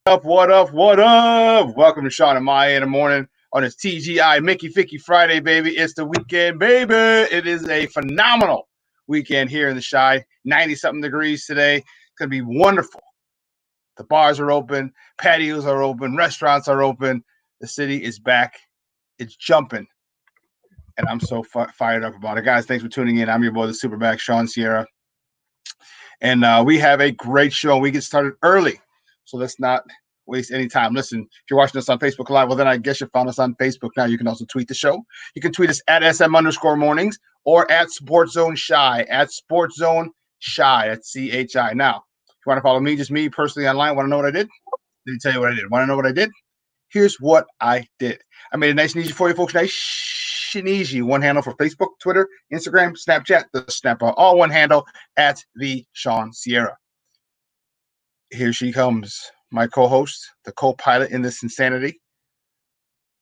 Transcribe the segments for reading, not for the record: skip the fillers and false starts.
What up? Welcome to Shawn and Maya in the morning on this TGI Mickey Ficky Friday, baby. It's the weekend, baby. It is a phenomenal weekend here in the Chi. 90-something degrees today. It's going to be wonderful. The bars are open. Patios are open. Restaurants are open. The city is back. It's jumping. And I'm so fired up about it. Guys, thanks for tuning in. I'm your boy, the Superback, Shawn Sierra. And we have a great show. We get started early. So let's not waste any time. Listen, if you're watching us on Facebook Live, well, then I guess you found us on Facebook now. You can also tweet the show. You can tweet us at SM_mornings or at SportsZone Chi, at SportsZone Chi, at CHI. Now, if you want to follow me, just me personally online, want to know what I did? Let me tell you what I did. Want to know what I did? Here's what I did. I made it nice and easy for you folks. Nice and easy. One handle for Facebook, Twitter, Instagram, Snapchat, the Snapper. All one handle at the Shawn Sierra. Here she comes, my co-host, the co-pilot in this insanity,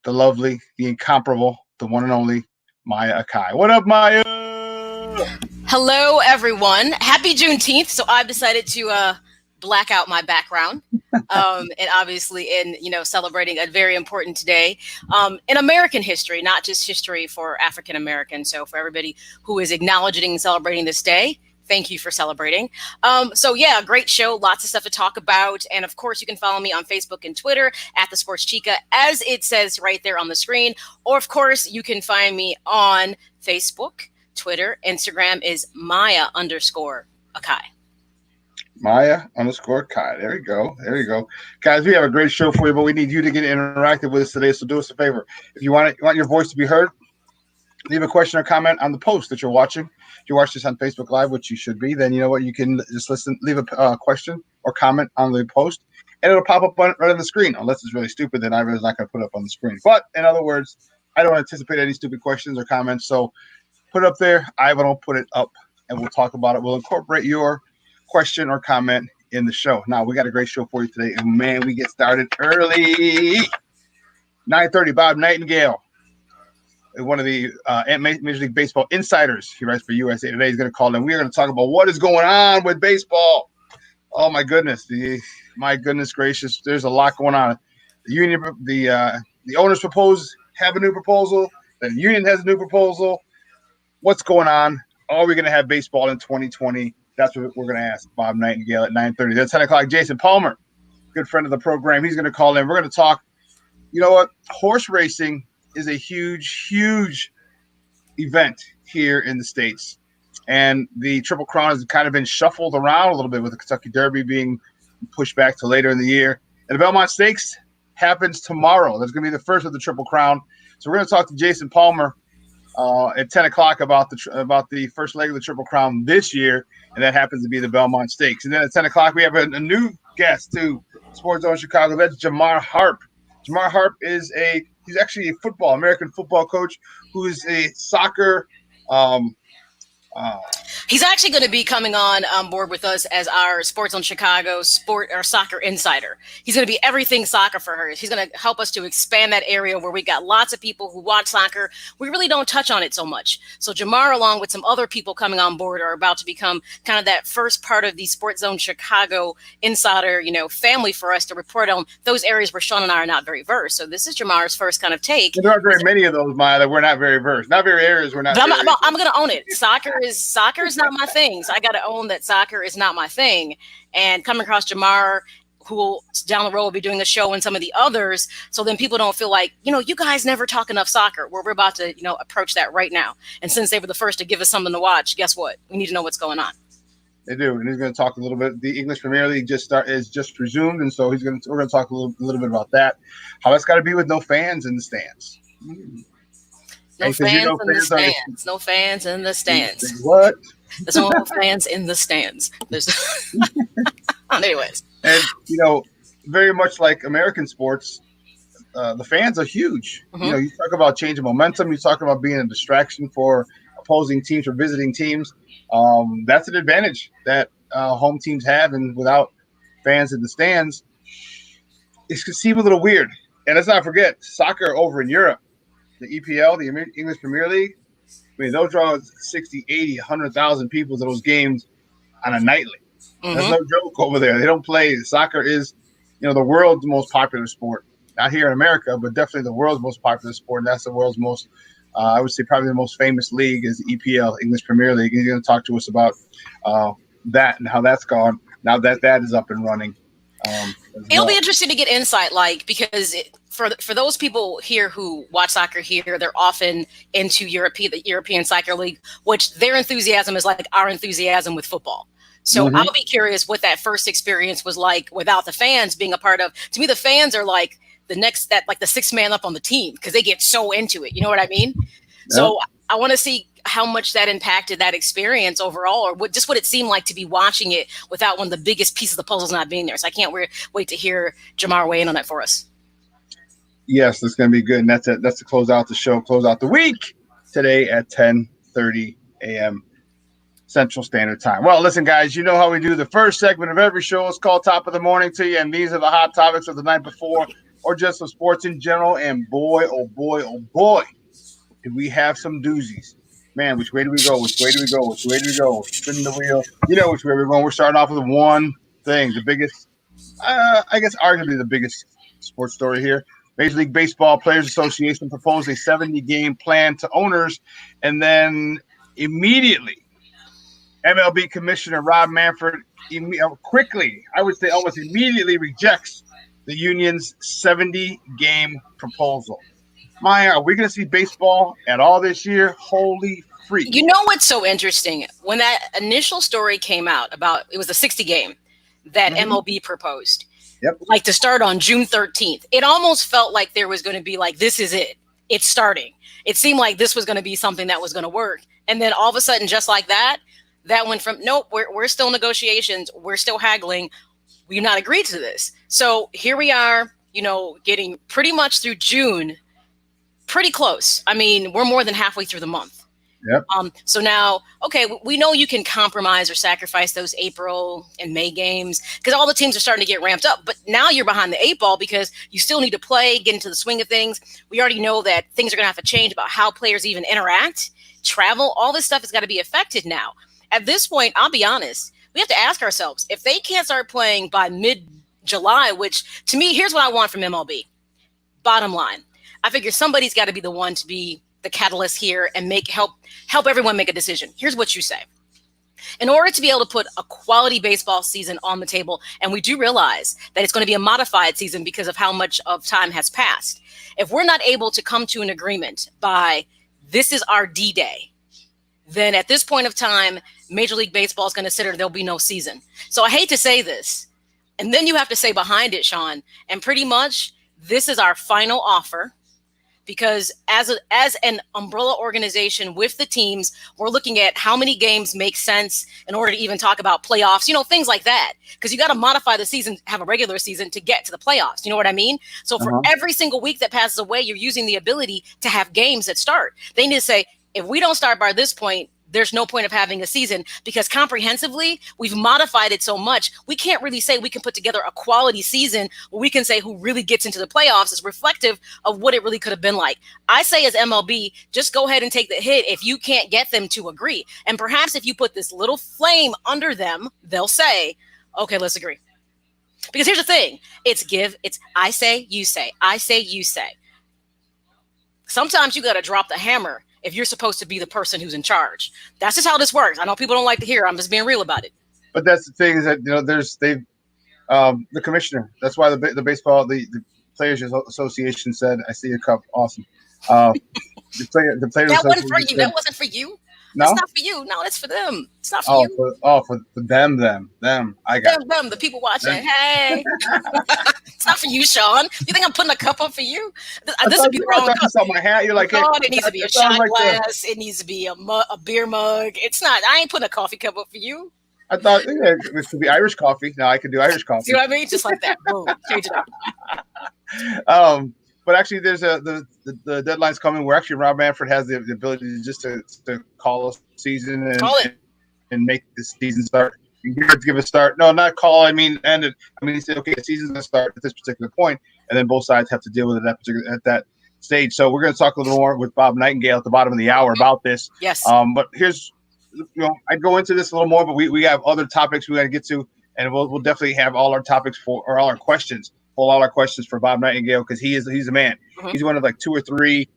the lovely, the incomparable, the one and only Maya Akai. What up, Maya? Hello, everyone. Happy Juneteenth. So I've decided to black out my background, and obviously in celebrating a very important day in American history, not just history for African Americans. So for everybody who is acknowledging and celebrating this day, thank you for celebrating. So yeah, great show. Lots of stuff to talk about. And of course, you can follow me on Facebook and Twitter at the Sports Chica, as it says right there on the screen. Or of course, you can find me on Facebook, Twitter, Instagram is Maya_Akai. Maya_Kai. There you go. There you go. Guys, we have a great show for you, but we need you to get interactive with us today. So do us a favor. If you want your voice to be heard, leave a question or comment on the post that you're watching. If you watch this on Facebook Live, which you should be, then you know what? You can just leave a question or comment on the post, and it'll pop up right on the screen. Unless it's really stupid, then I'm not going to put it up on the screen. But in other words, I don't anticipate any stupid questions or comments. So put it up there. I will put it up, and we'll talk about it. We'll incorporate your question or comment in the show. Now, we got a great show for you today. And, man, we get started early. 9:30, Bob Nightingale, one of the Major League Baseball insiders. He writes for USA Today. He's going to call in. We're going to talk about what is going on with baseball. Oh, my goodness. My goodness gracious. There's a lot going on. The union, the owners have a new proposal. The union has a new proposal. What's going on? Are we going to have baseball in 2020? That's what we're going to ask Bob Nightingale at 9:30. Then 10 o'clock, Jason Palmer, good friend of the program. He's going to call in. We're going to talk. You know what? Horse racing is a huge, huge event here in the States. And the Triple Crown has kind of been shuffled around a little bit, with the Kentucky Derby being pushed back to later in the year. And the Belmont Stakes happens tomorrow. That's going to be the first of the Triple Crown. So we're going to talk to Jason Palmer at 10 o'clock about the first leg of the Triple Crown this year, and that happens to be the Belmont Stakes. And then at 10 o'clock, we have a new guest to SportsZone Chicago. That's Jamar Harp. Jamar Harp he's actually a American football coach who is a soccer. He's actually going to be coming on board with us as our SportsZone Chicago soccer insider. He's going to be everything soccer for her. He's going to help us to expand that area where we got lots of people who watch soccer. We really don't touch on it so much. So Jamar, along with some other people coming on board, are about to become kind of that first part of the SportsZone Chicago insider, family for us to report on those areas where Shawn and I are not very versed. So this is Jamar's first kind of take. There aren't very many of those, Maya, that we're not very versed. Not very areas we're not. But I'm going to own it. Soccer is not my thing. So I got to own that soccer is not my thing. And coming across Jamar, who will down the road will be doing the show, and some of the others, so then people don't feel like, you guys never talk enough soccer. We're about to, approach that right now. And since they were the first to give us something to watch, guess what? We need to know what's going on. They do, and he's going to talk a little bit. The English Premier League is just resumed, and so we're going to talk a little bit about that. How that's got to be with no fans in the stands. No fans in the stands. No fans in the stands. What? There's no fans in the stands. Anyways. And, very much like American sports, the fans are huge. Mm-hmm. You talk about changing momentum. You talk about being a distraction for opposing teams or visiting teams. That's an advantage that home teams have. And without fans in the stands, it could seem a little weird. And let's not forget, soccer over in Europe, the EPL, the English Premier League, they'll draw 60, 80, 100,000 people to those games on a nightly. Mm-hmm. There's no joke over there. They don't play. Soccer is the world's most popular sport. Not here in America, but definitely the world's most popular sport, and that's the world's most, I would say, probably the most famous league is the EPL, English Premier League. And he's going to talk to us about that and how that's gone now that is up and running. It'll be interesting to get insight, because for those people here who watch soccer here, they're often into the European Soccer League, which their enthusiasm is like our enthusiasm with football. So I'll be curious what that first experience was like without the fans being a part of. To me, the fans are like the sixth man up on the team because they get so into it. You know what I mean? Yeah. So I want to see how much that impacted that experience overall, or what it seemed like to be watching it without one of the biggest pieces of the puzzles not being there. So I can't wait to hear Jamar weigh in on that for us. Yes, that's going to be good. And that's it. That's to close out the show, close out the week today at 10:30 a.m. Central Standard Time. Well, listen, guys, you know how we do. The first segment of every show is called Top of the Morning to you, and these are the hot topics of the night before or just some sports in general. And boy, oh boy, oh boy, do we have some doozies. Man, which way do we go? Which way do we go? Which way do we go? Spinning the wheel. You know which way we're going. We're starting off with one thing, the biggest, I guess arguably the biggest sports story here. Major League Baseball Players Association proposed a 70-game plan to owners, and then immediately MLB Commissioner Rob Manfred quickly, I would say almost immediately, rejects the union's 70-game proposal. Maya, are we going to see baseball at all this year? Holy freak. You know what's so interesting? When that initial story came out about, it was a 60-game that MLB proposed. Yep. Like to start on June 13th. It almost felt like there was going to be like, this is it. It's starting. It seemed like this was going to be something that was going to work. And then all of a sudden, just like that went from, nope, we're still in negotiations. We're still haggling. We've not agreed to this. So here we are, getting pretty much through June, pretty close. I mean, we're more than halfway through the month. Yep. So now, okay, we know you can compromise or sacrifice those April and May games because all the teams are starting to get ramped up. But now you're behind the 8 ball because you still need to play, get into the swing of things. We already know that things are going to have to change about how players even interact, travel. All this stuff has got to be affected now. At this point, I'll be honest, we have to ask ourselves, if they can't start playing by mid-July, which to me, here's what I want from MLB. Bottom line, I figure somebody's got to be the one to be the catalyst here and help everyone make a decision. Here's what you say. In order to be able to put a quality baseball season on the table, and we do realize that it's going to be a modified season because of how much of time has passed. If we're not able to come to an agreement by this is our D-Day, then at this point of time, Major League Baseball is going to consider there'll be no season. So I hate to say this. And then you have to say behind it, Shawn, and pretty much this is our final offer. Because as an umbrella organization with the teams, we're looking at how many games make sense in order to even talk about playoffs, things like that. Because you got to modify the season, have a regular season to get to the playoffs. You know what I mean? So for every single week that passes away, you're using the ability to have games that start. They need to say, if we don't start by this point, there's no point of having a season because comprehensively, we've modified it so much. We can't really say we can put together a quality season where we can say who really gets into the playoffs is reflective of what it really could have been like. I say as MLB, just go ahead and take the hit if you can't get them to agree. And perhaps if you put this little flame under them, they'll say, okay, let's agree. Because here's the thing. It's I say, you say, I say, you say. Sometimes you got to drop the hammer if you're supposed to be the person who's in charge. That's just how this works. I know people don't like to hear. I'm just being real about it. But that's the thing is that the commissioner. That's why the baseball the Players Association said, "I see a cup, awesome." The players. That wasn't for you. That wasn't for you. No, that's not for you. No, that's for them. It's not for you. For them. I got them. The people watching. Hey, it's not for you, Shawn. You think I'm putting a cup up for you? This would be the wrong cup. My hat. You're like, it needs to be a shot glass. It needs to be a beer mug. It's not. I ain't putting a coffee cup up for you. I thought this could be Irish coffee. Now I can do Irish coffee. See what I mean? Just like that. Boom. Change it up. But actually, there's the deadline's coming where actually Rob Manfred has the ability to just to call a season and make the season start. Give a start. No, not call. I mean, end it. I mean, he said, okay, the season's going to start at this particular point, and then both sides have to deal with it at that stage. So we're going to talk a little more with Bob Nightingale at the bottom of the hour about this. Yes. But here's, I'd go into this a little more, but we have other topics we got to get to. and we'll definitely have all our topics for or all our questions, all our questions for Bob Nightingale because he's a man. Mhm. He's one of like two or three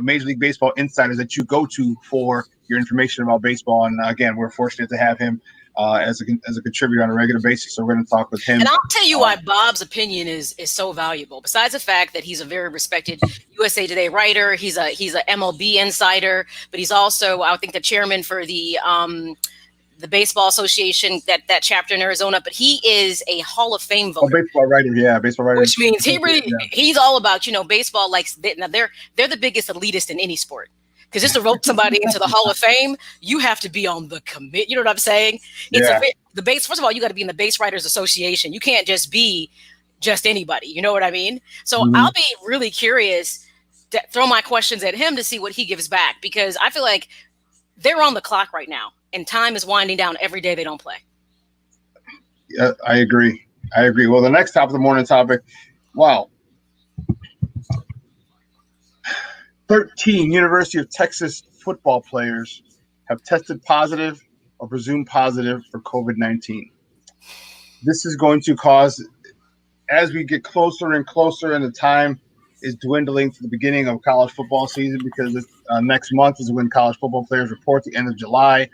Major League Baseball insiders that you go to for your information about baseball. And again, we're fortunate to have him as a contributor on a regular basis. So we're going to talk with him. And I'll tell you why Bob's opinion is so valuable. Besides the fact that he's a very respected USA Today writer, he's a MLB insider, but he's also, I think, the chairman for the Baseball Association, that chapter in Arizona. But he is a Hall of Fame voter. Baseball writer, yeah, baseball writer. Which means he's all about, baseball. Like, now they're the biggest elitist in any sport. Because just to vote somebody into the Hall of Fame, you have to be on the commit. You know what I'm saying? First of all, you got to be in the Base Writers Association. You can't just be just anybody. You know what I mean? So I'll be really curious to throw my questions at him to see what he gives back, because I feel like they're on the clock right now and time is winding down every day they don't play. Yeah, I agree. Well, the next top of the morning topic, wow. 13 University of Texas football players have tested positive or presumed positive for COVID-19. This is going to cause, as we get closer and closer and the time is dwindling to the beginning of college football season, because next month is when college football players report, the end of July,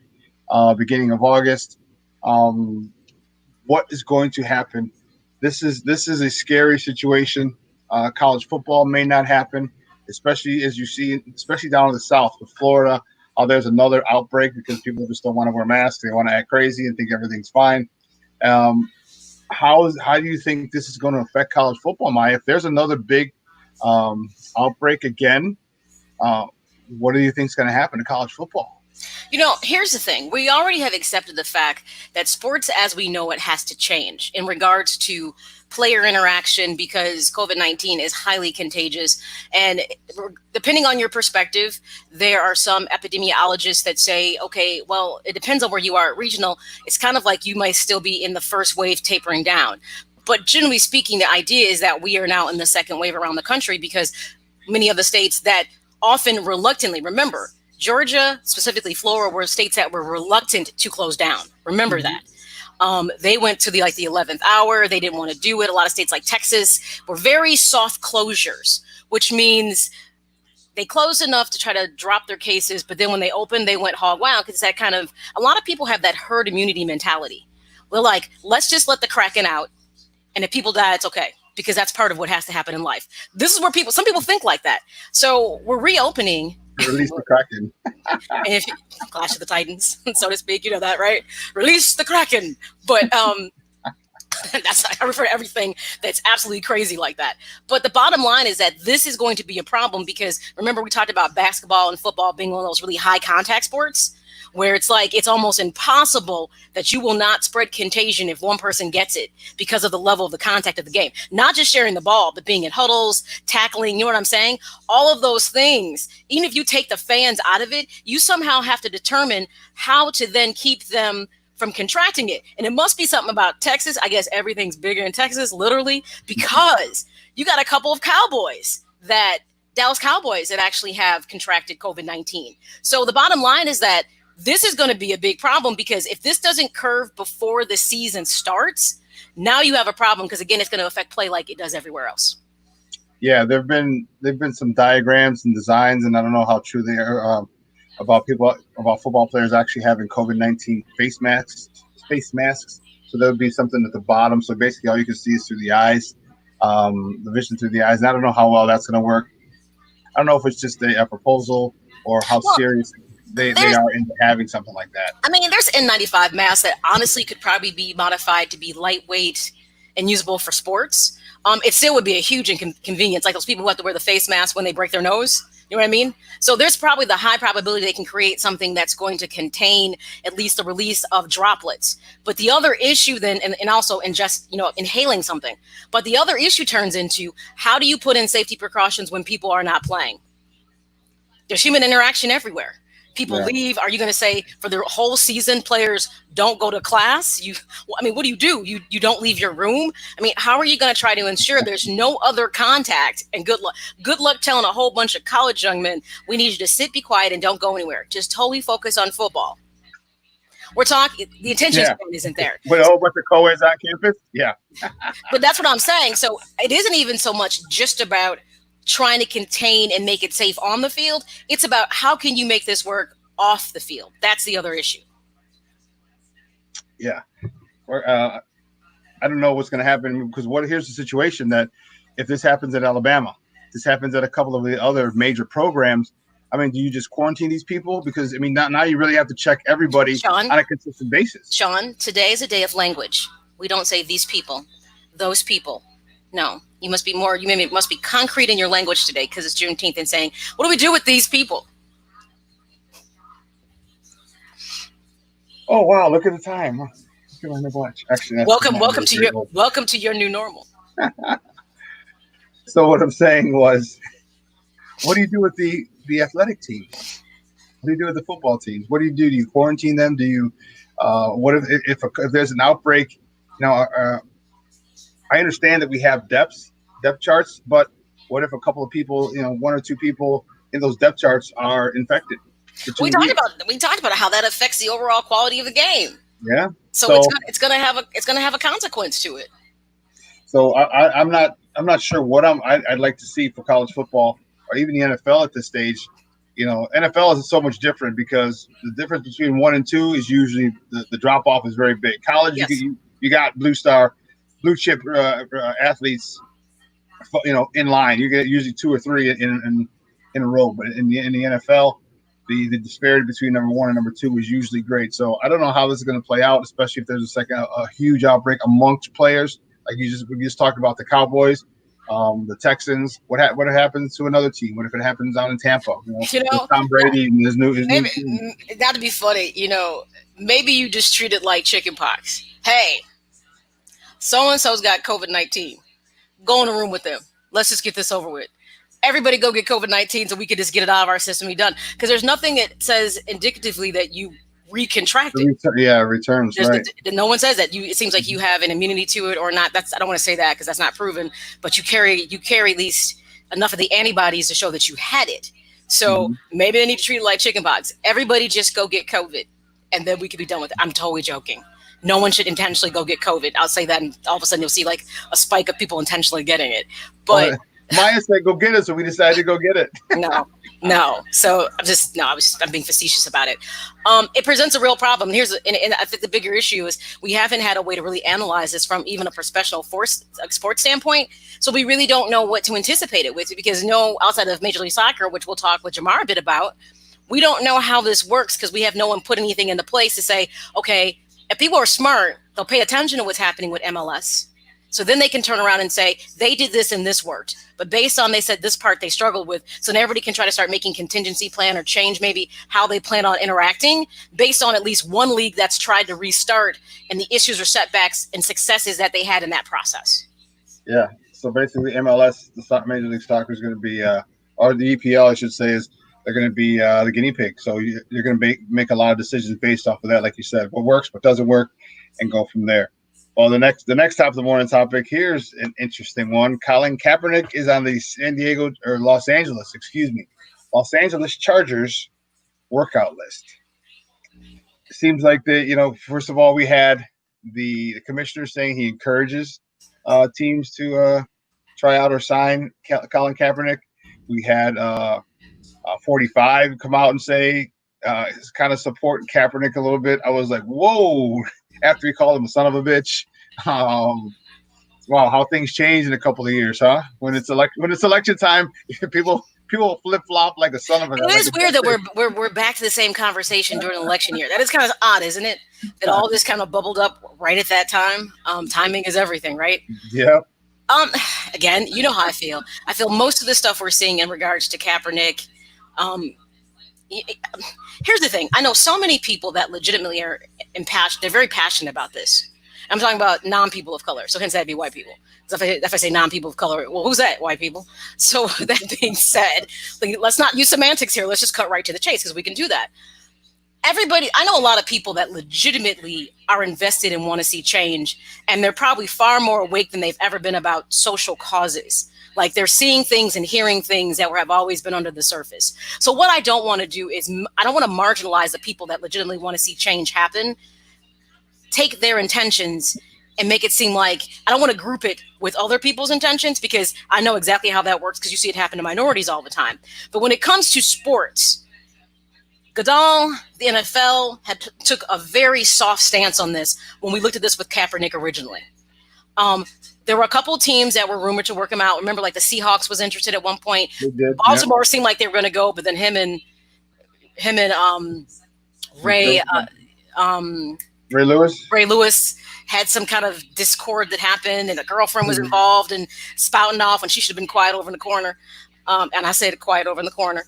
beginning of August. What is going to happen? This is a scary situation. College football may not happen, especially as you see, especially down in the South with Florida. There's another outbreak because people just don't want to wear masks. They want to act crazy and think everything's fine. How do you think this is going to affect college football, Maya? If there's another big outbreak again, what do you think is going to happen to college football? Here's the thing. We already have accepted the fact that sports as we know it has to change in regards to player interaction, because COVID-19 is highly contagious. And depending on your perspective, there are some epidemiologists that say, okay, well, it depends on where you are at regional. It's kind of like you might still be in the first wave tapering down. But generally speaking, the idea is that we are now in the second wave around the country, because many of the states that often reluctantly, remember, Georgia, specifically Florida, were states that were reluctant to close down. Remember that. They went to the 11th hour. They didn't want to do it. A lot of states like Texas were very soft closures, which means they closed enough to try to drop their cases. But then when they opened, they went hog wild, because that kind of, a lot of people have that herd immunity mentality. We're like, let's just let the Kraken out. And if people die, it's okay, because that's part of what has to happen in life. This is where some people think like that. So we're reopening. Release the Kraken. And if Clash of the Titans, so to speak, you know that, right? Release the Kraken. But I refer to everything that's absolutely crazy like that. But the bottom line is that this is going to be a problem, because remember, we talked about basketball and football being one of those really high contact sports, where it's like it's almost impossible that you will not spread contagion if one person gets it, because of the level of the contact of the game. Not just sharing the ball, but being in huddles, tackling, you know what I'm saying? All of those things, even if you take the fans out of it, you somehow have to determine how to then keep them from contracting it. And it must be something about Texas. I guess everything's bigger in Texas, literally, because you got a couple of Dallas Cowboys that actually have contracted COVID-19. So the bottom line is that this is going to be a big problem, because if this doesn't curve before the season starts, now you have a problem, because again, it's going to affect play like it does everywhere else. Yeah, there've been some diagrams and designs, and I don't know how true they are about football players actually having COVID-19 face masks. So there would be something at the bottom. So basically, all you can see is through the eyes, the vision through the eyes. And I don't know how well that's going to work. I don't know if it's just a proposal or how serious they are into having something like that. I mean, there's N95 masks that honestly could probably be modified to be lightweight and usable for sports. It still would be a huge inconvenience, like those people who have to wear the face mask when they break their nose. You know what I mean? So there's probably the high probability they can create something that's going to contain at least the release of droplets. But the other issue then, and also in just, inhaling something. But the other issue turns into, how do you put in safety precautions when people are not playing? There's human interaction everywhere. People leave. Are you going to say for the whole season players don't go to class? What do? You don't leave your room? I mean, how are you going to try to ensure there's no other contact? And good luck. Good luck telling a whole bunch of college young men, we need you to sit, be quiet, and don't go anywhere. Just totally focus on football. We're talking, the attention Yeah. span isn't there. With a whole bunch of co-eds on campus. Yeah. But that's what I'm saying. So it isn't even so much just about trying to contain and make it safe on the field. It's about how can you make this work off the field. That's the other issue. Yeah. I don't know what's going to happen because here's the situation that if this happens at Alabama, this happens at a couple of the other major programs. I mean, do you just quarantine these people? Because I mean, now you really have to check everybody Shawn, on a consistent basis. Shawn, today is a day of language. We don't say these people, those people. No, you must be more. You must be concrete in your language today because it's Juneteenth and saying, "What do we do with these people?" Oh wow! Look at the time. Look at my watch. Actually, welcome to your new normal. So what I'm saying was, what do you do with the athletic teams? What do you do with the football teams? What do you do? Do you quarantine them? Do you what if there's an outbreak? You know, I understand that we have depth charts, but what if a couple of people, you know, one or two people in those depth charts are infected? We talked about how that affects the overall quality of the game. Yeah. So it's gonna have a consequence to it. So I'm not sure what I'd like to see for college football or even the NFL at this stage. You know, NFL is so much different because the difference between 1 and 2 is usually the drop off is very big. College, yes. you got blue chip athletes, you know, in line. You get usually 2 or 3 in a row, but in the NFL, the disparity between number 1 and number 2 is usually great. So I don't know how this is going to play out, especially if there's a huge outbreak amongst players. Like we just talked about the Cowboys, the Texans. What happens to another team? What if it happens down in Tampa? You know Tom Brady and his new team. Not to be funny, you know, maybe you just treat it like chickenpox. Hey, so and so's got COVID-19. Go in a room with them. Let's just get this over with. Everybody go get COVID-19 so we can just get it out of our system and be done. Because there's nothing that says indicatively that you recontracted. Returns, right. No one says that. It seems like you have an immunity to it or not. I don't want to say that because that's not proven, but you carry at least enough of the antibodies to show that you had it. So maybe they need to treat it like chickenpox. Everybody just go get COVID and then we could be done with it. I'm totally joking. No one should intentionally go get COVID. I'll say that and all of a sudden you'll see like a spike of people intentionally getting it. But Maya said, "Go get it," so we decided to go get it. No. So I'm being facetious about it. It presents a real problem. And I think the bigger issue is we haven't had a way to really analyze this from even a professional sports standpoint. So we really don't know what to anticipate it with because outside of Major League Soccer, which we'll talk with Jamar a bit about, we don't know how this works because we have no one put anything into place to say, okay, if people are smart, they'll pay attention to what's happening with MLS. So then they can turn around and say, they did this and this worked. But based on they said this part they struggled with. So now everybody can try to start making contingency plan or change maybe how they plan on interacting based on at least one league that's tried to restart and the issues or setbacks and successes that they had in that process. Yeah. So basically MLS, the Major League Soccer is going to be, or the EPL, I should say, is they're going to be the guinea pig. So you're going to make a lot of decisions based off of that, like you said, what works, what doesn't work, and go from there. Well, the next top of the morning topic, here's an interesting one. Colin Kaepernick is on the Los Angeles Chargers workout list. It seems like first of all, we had the commissioner saying he encourages teams to try out or sign Colin Kaepernick. We had 45 come out and say he's kind of supporting Kaepernick a little bit. I was like, whoa. After he called him a son of a bitch. Wow, how things change in a couple of years, huh? When it's election time, people flip flop like a son of a. It is weird that we're back to the same conversation during an election year. That is kind of odd, isn't it? That all this kind of bubbled up right at that time. Timing is everything, right? Yeah. Again, you know how I feel. I feel most of the stuff we're seeing in regards to Kaepernick. Here's the thing. I know so many people that legitimately are impassioned. They're very passionate about this. I'm talking about non-people of color. So hence that'd be white people. So if I say non-people of color, well, who's that? White people. So that being said, let's not use semantics here. Let's just cut right to the chase because we can do that. Everybody, I know a lot of people that legitimately are invested and want to see change. And they're probably far more awake than they've ever been about social causes. Like they're seeing things and hearing things that have always been under the surface. So what I don't want to do is I don't want to marginalize the people that legitimately want to see change happen, take their intentions and make it seem like I don't want to group it with other people's intentions, because I know exactly how that works because you see it happen to minorities all the time. But when it comes to sports, Goodall, the NFL took a very soft stance on this when we looked at this with Kaepernick originally. There were a couple of teams that were rumored to work him out. Remember, like the Seahawks was interested at one point. Baltimore seemed like they were going to go, but then him and Ray Lewis had some kind of discord that happened, and a girlfriend was involved and spouting off when she should have been quiet over in the corner. And I said quiet over in the corner.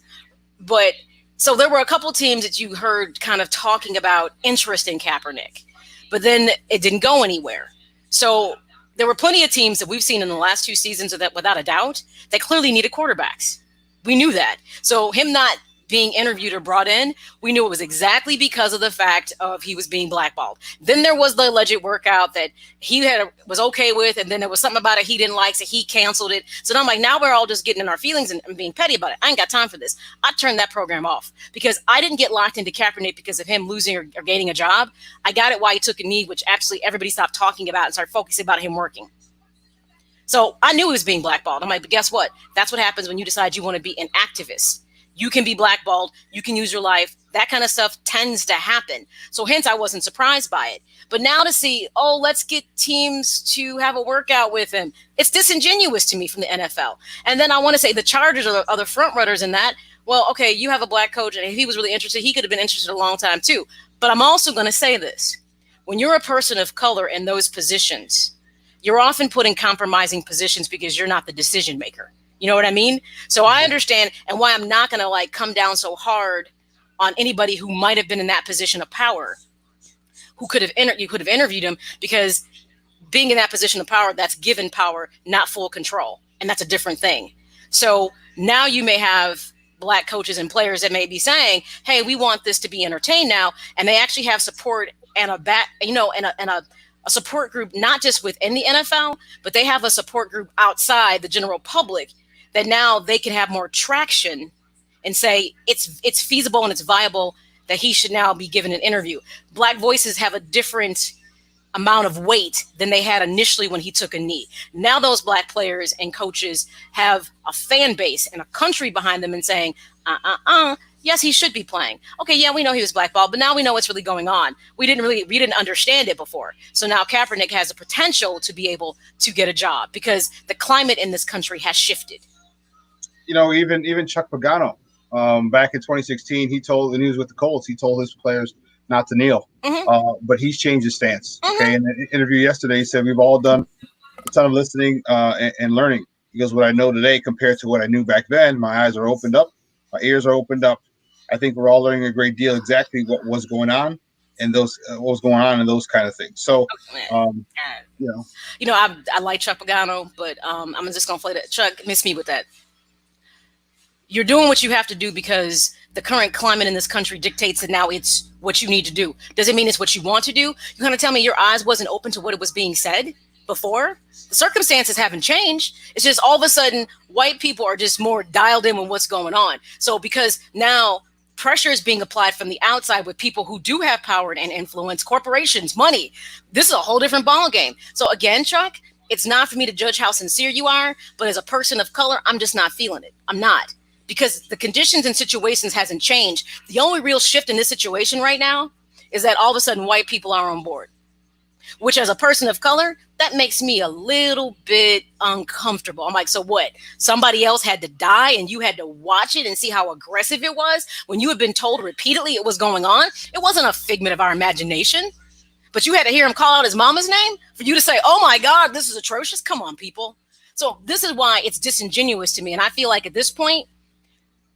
But so there were a couple of teams that you heard kind of talking about interest in Kaepernick, but then it didn't go anywhere. So there were plenty of teams that we've seen in the last 2 seasons that, without a doubt, that clearly needed quarterbacks. We knew that. So him not being interviewed or brought in, we knew it was exactly because of the fact of he was being blackballed. Then there was the alleged workout that he was okay with, and then there was something about it he didn't like, so he canceled it. So now I'm like, now we're all just getting in our feelings and being petty about it. I ain't got time for this. I turned that program off because I didn't get locked into Kaepernick because of him losing or gaining a job. I got it while he took a knee, which actually everybody stopped talking about and started focusing about him working. So I knew he was being blackballed. I'm like, but guess what? That's what happens when you decide you want to be an activist. You can be blackballed. You can use your life. That kind of stuff tends to happen. So hence, I wasn't surprised by it. But now to see, let's get teams to have a workout with him. It's disingenuous to me from the NFL. And then I want to say the Chargers are the front runners in that. Well, okay, you have a black coach, and if he was really interested, he could have been interested a long time too. But I'm also going to say this. When you're a person of color in those positions, you're often put in compromising positions because you're not the decision maker. You know what I mean? So I understand, and why I'm not going to come down so hard on anybody who might have been in that position of power, who you could have interviewed him, because being in that position of power, that's given power, not full control. And that's a different thing. So now you may have black coaches and players that may be saying, hey, we want this to be entertained now. And they actually have support and a support group, not just within the NFL, but they have a support group outside the general public that now they can have more traction and say it's feasible and it's viable that he should now be given an interview. Black voices have a different amount of weight than they had initially when he took a knee. Now those black players and coaches have a fan base and a country behind them and saying, yes, he should be playing. Okay, yeah, we know he was blackballed, but now we know what's really going on. We didn't understand it before. So now Kaepernick has the potential to be able to get a job because the climate in this country has shifted. Even Chuck Pagano, back in 2016, when he was with the Colts, he told his players not to kneel. But he's changed his stance. Okay, in the interview yesterday, he said we've all done a ton of listening and learning. He goes, what I know today compared to what I knew back then, my eyes are opened up, my ears are opened up. I think we're all learning a great deal exactly what was going on and what was going on and those kind of things. So, I like Chuck Pagano, but I'm just gonna play that. Chuck, miss me with that. You're doing what you have to do because the current climate in this country dictates that now it's what you need to do. Does it mean it's what you want to do? You're going to tell me your eyes wasn't open to what it was being said before? The circumstances haven't changed. It's just all of a sudden white people are just more dialed in with what's going on. So because now pressure is being applied from the outside with people who do have power and influence, corporations, money. This is a whole different ballgame. So again, Chuck, it's not for me to judge how sincere you are, but as a person of color, I'm just not feeling it. I'm not. Because the conditions and situations hasn't changed. The only real shift in this situation right now is that all of a sudden white people are on board, which as a person of color, that makes me a little bit uncomfortable. I'm like, so what? Somebody else had to die and you had to watch it and see how aggressive it was when you had been told repeatedly it was going on? It wasn't a figment of our imagination, but you had to hear him call out his mama's name for you to say, oh my God, this is atrocious. Come on, people. So this is why it's disingenuous to me. And I feel like at this point,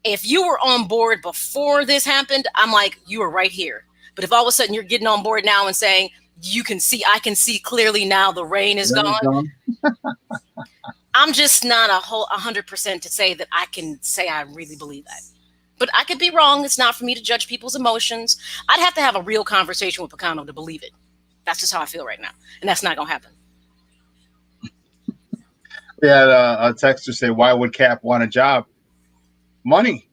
if you were on board before this happened, I'm like, you were right here. But if all of a sudden you're getting on board now and saying, I can see clearly now the rain is gone. I'm just not 100% to say that I can say I really believe that. But I could be wrong. It's not for me to judge people's emotions. I'd have to have a real conversation with Picano to believe it. That's just how I feel right now. And that's not going to happen. We had a texter say, "Why would Cap want a job? Money."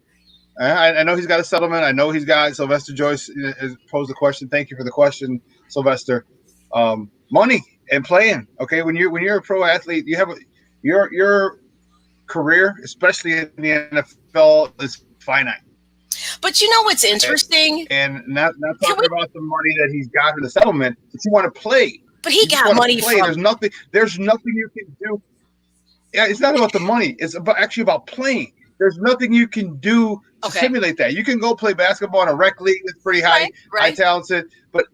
I know he's got a settlement. I know he's got Sylvester Joyce has posed the question. Thank you for the question, Sylvester. Money and playing. Okay, when you're a pro athlete, you have your career, especially in the NFL, is finite. But you know what's And interesting? not talking Can about we? the money that he's got in the settlement, but you want to play. But You he just want got to money play. There's from. nothing. There's nothing you can do. Yeah, it's not about the money. It's actually about playing. There's nothing you can do to Okay. simulate that. You can go play basketball in a rec league that's pretty Right. high Right. talented, but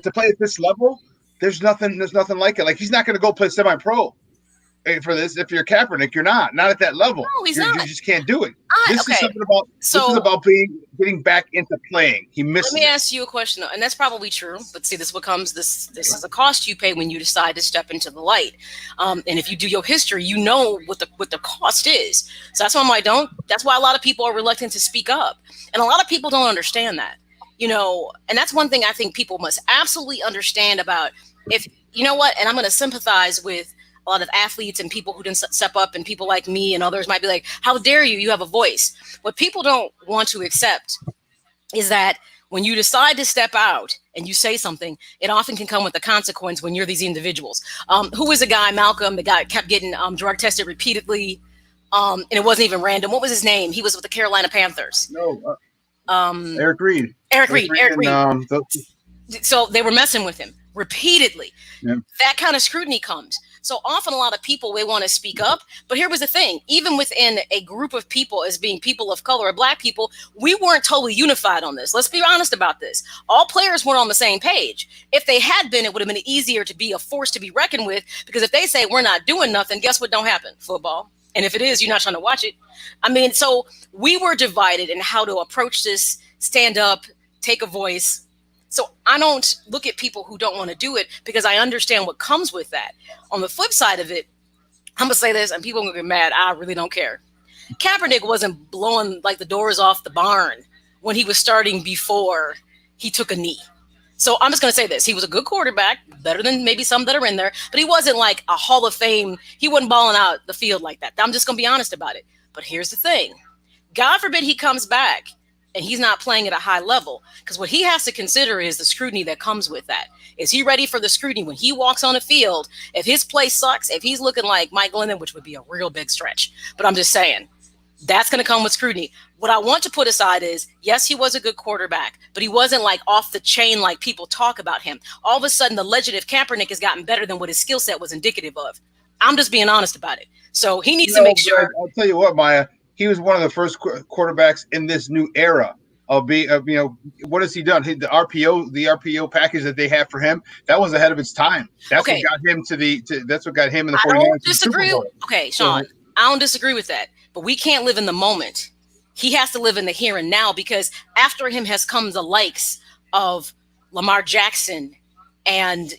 to play at this level, there's nothing like it. Like he's not going to go play semi pro for this. If you're Kaepernick, you're not at that level. No, he's You not. just can't do it. This is Okay. something about this is So about getting back into playing. He let misses me it. ask you a question, though, and that's probably true. But see, this becomes this is a cost you pay when you decide to step into the light. And if you do your history, you know what the cost is. So that's why I don't. That's why a lot of people are reluctant to speak up, and a lot of people don't understand that. And that's one thing I think people must absolutely understand about if you know what. And I'm going to sympathize with a lot of athletes and people who didn't step up, and people like me and others might be like, "How dare you? You have a voice." What people don't want to accept is that when you decide to step out and you say something, it often can come with a consequence when you're these individuals. Who was a guy, Malcolm, the guy kept getting drug tested repeatedly, and it wasn't even random. What was his name? He was with the Carolina Panthers. No, Um, Eric Reed. Eric Reed. Eric Reed. And, So they were messing with him repeatedly. yeah. That kind of scrutiny comes. So often a lot of people, they want to speak up. But here was the thing, even within a group of people as being people of color or black people, we weren't totally unified on this. Let's be honest about this. All players weren't on the same page. If they had been, it would have been easier to be a force to be reckoned with, because if they say we're not doing nothing, guess what don't happen? Football. And if it is, you're not trying to watch it. I mean, so we were divided in how to approach this, stand up, take a voice. So I don't look at people who don't want to do it, because I understand what comes with that. On the flip side of it, I'm gonna say this, and people are gonna get mad. I really don't care. Kaepernick wasn't blowing like the doors off the barn when he was starting before he took a knee. So I'm just gonna say this: he was a good quarterback, better than maybe some that are in there, but he wasn't like a Hall of Fame. He wasn't balling out the field like that. I'm just gonna be honest about it. But here's the thing: God forbid he comes back and he's not playing at a high level, because what he has to consider is the scrutiny that comes with that. Is he ready for the scrutiny when he walks on the field? If his play sucks, if he's looking like Mike Glennon, which would be a real big stretch, but I'm just saying that's going to come with scrutiny. What I want to put aside is, yes, he was a good quarterback, but he wasn't like off the chain like people talk about him. All of a sudden, the legend of Kaepernick has gotten better than what his skill set was indicative of. I'm just being honest about it. So he needs to make sure. I'll tell you what, Maya. He was one of the first quarterbacks in this new era of being. What has he done? The RPO package that they have for him, that was ahead of its time. That's Okay. what got him that's what got him in the 49ers. I don't to the Super disagree. Bowl. Okay, Shawn, I don't disagree with that. But we can't live in the moment. He has to live in the here and now, because after him has come the likes of Lamar Jackson, and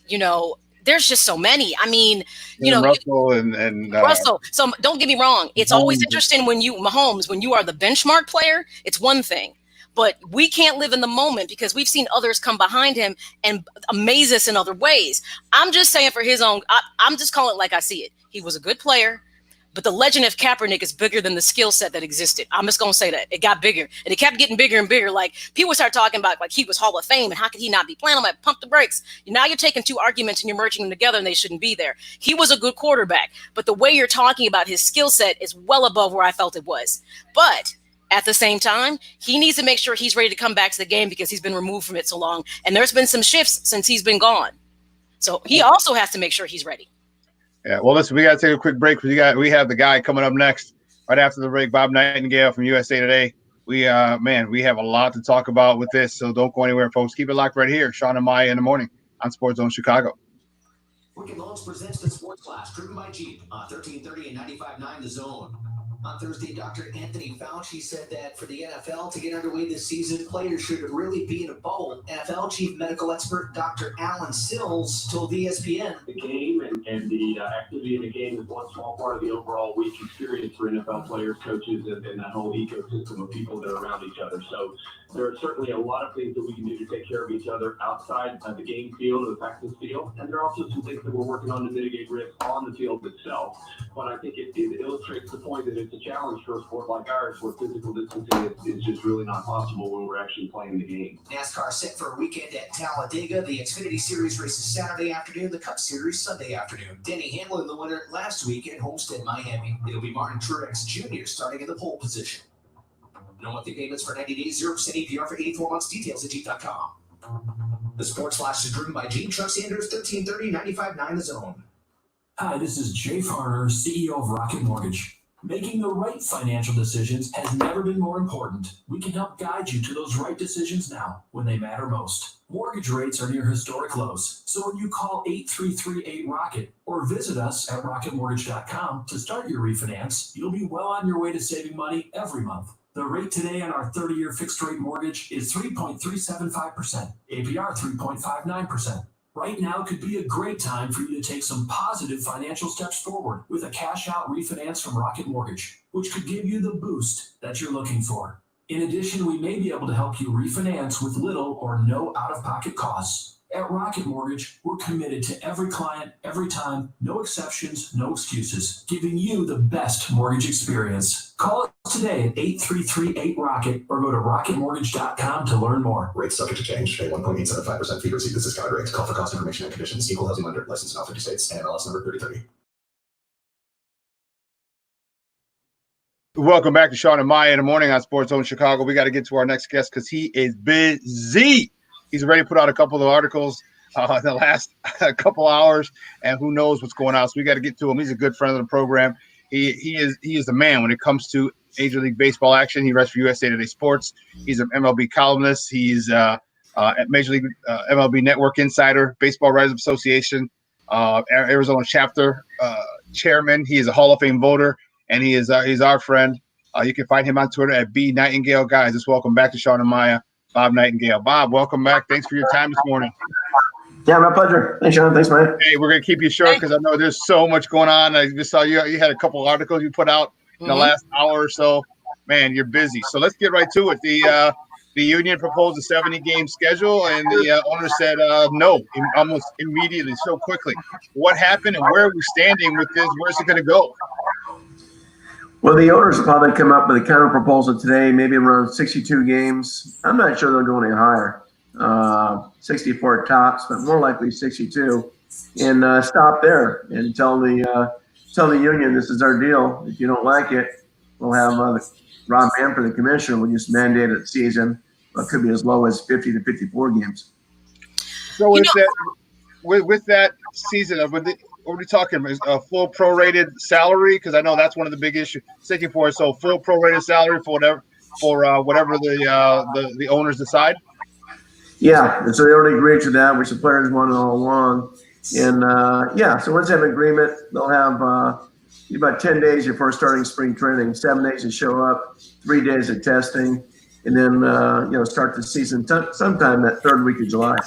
there's just so many. I mean, Russell and Russell. So don't get me wrong. It's always Mahomes. interesting when Mahomes, when you are the benchmark player, it's one thing. But we can't live in the moment, because we've seen others come behind him and amaze us in other ways. I'm just saying for his own, I'm just calling it like I see it. He was a good player, but the legend of Kaepernick is bigger than the skill set that existed. I'm just going to say that. It got bigger, and it kept getting bigger and bigger. Like, people start talking about like he was Hall of Fame, and how could he not be playing? I'm like, pump the brakes. Now you're taking two arguments and you're merging them together, and they shouldn't be there. He was a good quarterback, but the way you're talking about his skill set is well above where I felt it was. But at the same time, he needs to make sure he's ready to come back to the game, because he's been removed from it so long. And there's been some shifts since he's been gone. So he also has to make sure he's ready. Yeah, well, listen, we got to take a quick break. We have the guy coming up next right after the break, Bob Nightingale from USA Today. We have a lot to talk about with this, so don't go anywhere, folks. Keep it locked right here. Shawn and Maya in the morning on SportsZone Chicago. Wicked Loans presents the Sports Class, driven by Jeep on 1330 and 95.9 The Zone. On Thursday, Dr. Anthony Fauci said that for the NFL to get underway this season, players should really be in a bubble. NFL chief medical expert Dr. Alan Sills told ESPN. The game and the activity in the game is one small part of the overall week experience for NFL players, coaches, and that whole ecosystem of people that are around each other. So there are certainly a lot of things that we can do to take care of each other outside of the game field or the practice field. And there are also some things that we're working on to mitigate risk on the field itself. but I think it illustrates the point that it's a challenge for a sport like ours where physical distancing is just really not possible when we're actually playing the game. NASCAR set for a weekend at Talladega. The Xfinity Series races Saturday afternoon, the Cup Series Sunday afternoon. Denny Hamlin, the winner last week at Homestead, Miami. It'll be Martin Truex Jr. starting in the pole position. No monthly payments for 90 days, 0% APR for 84 months. Details at Jeep.com. The Sports Flash is driven by Jeep. Truck Sanders, 1330-95.9 The Zone. Hi, this is Jay Farner, CEO of Rocket Mortgage. Making the right financial decisions has never been more important. We can help guide you to those right decisions now when they matter most. Mortgage rates are near historic lows, so when you call 8338-ROCKET or visit us at rocketmortgage.com to start your refinance, you'll be well on your way to saving money every month. The rate today on our 30-year fixed-rate mortgage is 3.375%, APR 3.59%. Right now could be a great time for you to take some positive financial steps forward with a cash-out refinance from Rocket Mortgage, which could give you the boost that you're looking for. In addition, we may be able to help you refinance with little or no out-of-pocket costs. At Rocket Mortgage, we're committed to every client, every time, no exceptions, no excuses, giving you the best mortgage experience. Call us today at 8338-ROCKET or go to rocketmortgage.com to learn more. Rates subject to change. Pay 1.875% fee to receive this discounted rate. Call for cost information and conditions. Equal housing lender. Licensed in all 50 states. NMLS number 3030. Welcome back to Shawn and Maya in the morning on SportsZone Chicago. We got to get to our next guest because he is busy. He's already put out a couple of articles in the last couple hours, and who knows what's going on. So we got to get to him. He's a good friend of the program. He is the man when it comes to Major League Baseball action. He writes for USA Today Sports. He's an MLB columnist. He's at Major League MLB Network Insider, Baseball Writers Association, Arizona chapter chairman. He is a Hall of Fame voter, and he's our friend. You can find him on Twitter at B Nightingale. Guys, just welcome back to Shawn and Maya. Bob Nightingale. Bob, welcome back. Thanks for your time this morning. Yeah, my pleasure. Thanks, Shawn. Thanks, Mike. Hey, we're going to keep you short because I know there's so much going on. I just saw you had a couple of articles you put out in the last hour or so. Man, you're busy. So let's get right to it. The union proposed a 70-game schedule, and the owner said no almost immediately, so quickly. What happened, and where are we standing with this? Where's it going to go? Well, the owners will probably come up with a counter proposal today, maybe around 62 games. I'm not sure they'll go any higher. 64 tops, but more likely 62. And stop there and tell the union this is our deal. If you don't like it, we'll have Rob Manfred, the commissioner, will just mandate a season. It could be as low as 50 to 54 games. So with that season, what are we talking about? A full prorated salary? Because I know that's one of the big issues. 64, so full prorated salary for whatever the owners decide. Yeah, and so they already agreed to that, which the players wanted all along. And so once they have an agreement, they'll have about 10 days before starting spring training, 7 days to show up, 3 days of testing, and then start the season sometime that third week of July.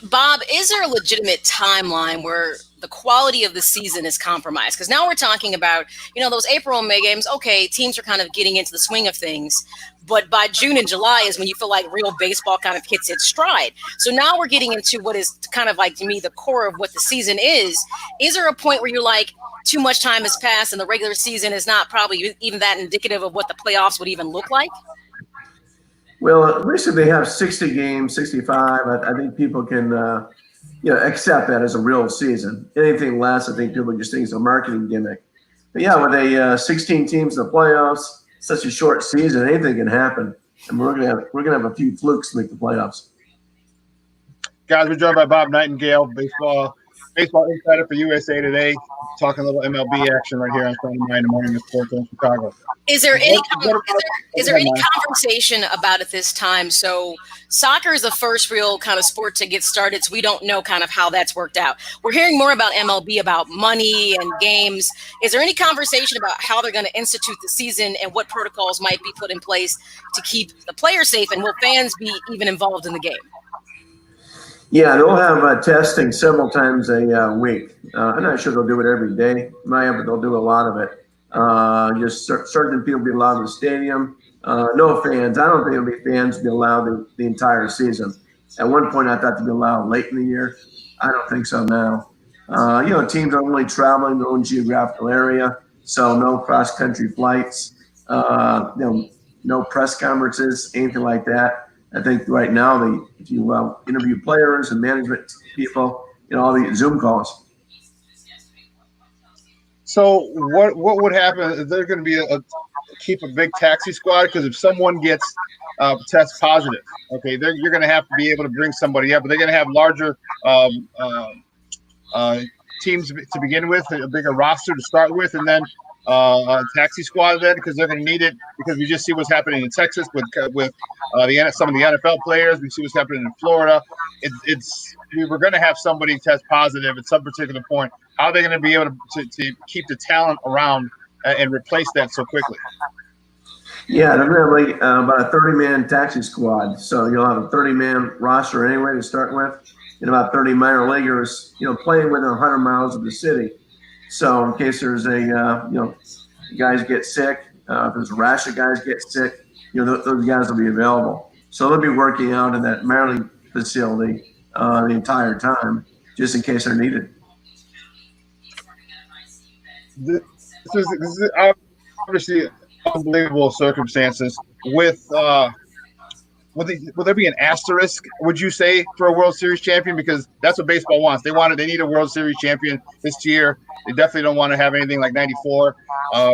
Bob, is there a legitimate timeline where the quality of the season is compromised? Because now we're talking about, those April and May games. Okay, teams are kind of getting into the swing of things. But by June and July is when you feel like real baseball kind of hits its stride. So now we're getting into what is kind of like, to me, the core of what the season is. Is there a point where you're like, too much time has passed and the regular season is not probably even that indicative of what the playoffs would even look like? Well, at least if they have 60 games, 65, I think people can, accept that as a real season. Anything less, I think people just think it's a marketing gimmick. But yeah, with a 16 teams in the playoffs, such a short season, anything can happen, and we're gonna have a few flukes to make the playoffs. Guys, we're joined by Bob Nightingale, baseball insider for USA Today, talking a little MLB action right here on Sunday night in the morning in SportsZone Chicago. Is there any conversation about it this time? So soccer is the first real kind of sport to get started, so we don't know kind of how that's worked out. We're hearing more about MLB, about money and games. Is there any conversation about how they're going to institute the season and what protocols might be put in place to keep the players safe, and will fans be even involved in the game? Yeah, they'll have testing several times a week. I'm not sure they'll do it every day, Maya, but they'll do a lot of it. Just certain people be allowed in the stadium. No fans. I don't think there'll be fans be allowed the entire season. At one point, I thought they'd be allowed late in the year. I don't think so now. Teams aren't really traveling their own geographical area, so no cross-country flights, no press conferences, anything like that. I think right now, if you interview players and management people, all the Zoom calls. So what would happen? Is there going to be keep a big taxi squad? Because if someone gets test positive, okay, you're going to have to be able to bring somebody up, but they're going to have larger teams to begin with, a bigger roster to start with, and then a taxi squad then, because they're going to need it, because we just see what's happening in Texas with some of the NFL players. We see what's happening in Florida. We were going to have somebody test positive at some particular point. How are they going to be able to keep the talent around and replace that so quickly? Yeah, they're going to have about a 30-man taxi squad. So you'll have a 30-man roster anyway to start with, and about 30 minor leaguers, playing within 100 miles of the city. So in case there's guys get sick, if there's a rash of guys get sick, those guys will be available. So they'll be working out in that Maryland facility the entire time, just in case they're needed. This is obviously unbelievable circumstances. Will there be an asterisk, would you say, for a World Series champion? Because that's what baseball wants. They need a World Series champion this year. They definitely don't want to have anything like '94,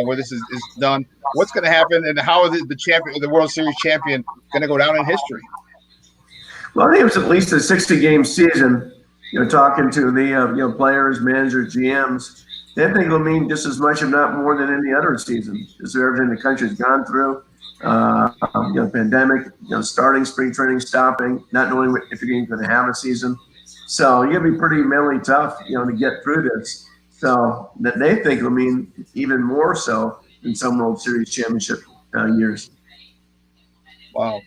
where this is done. What's going to happen, and how is the World Series champion going to go down in history? Well, I think it's at least a 60-game season. Talking to the players, managers, GMs, they think it'll mean just as much, if not more, than any other season. Because of everything the country's gone through, pandemic, starting spring training, stopping, not knowing if you're going to have a season. So you're going to be pretty mentally tough, to get through this. So that they think it'll mean even more so in some World Series championship years. Wow.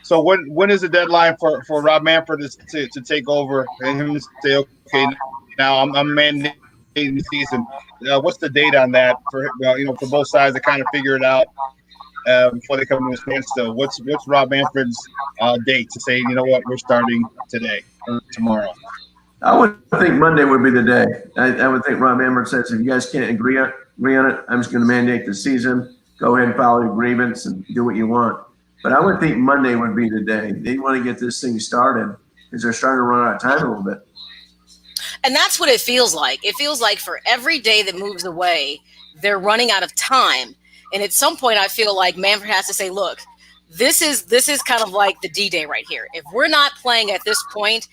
So when is the deadline for Rob Manfred to take over and him to say, okay, now I'm mandating the season? What's the date on that for both sides to kind of figure it out before they come to a standstill? What's Rob Manfred's date to say, we're starting today or tomorrow? I would think Monday would be the day. I would think Rob Manfred says, if you guys can't agree on it, I'm just going to mandate the season. Go ahead and file your grievance and do what you want. But I would think Monday would be the day. They want to get this thing started because they're starting to run out of time a little bit. And that's what it feels like. It feels like for every day that moves away, they're running out of time. And at some point, I feel like Manfred has to say, look, this is kind of like the D-Day right here. If we're not playing at this point,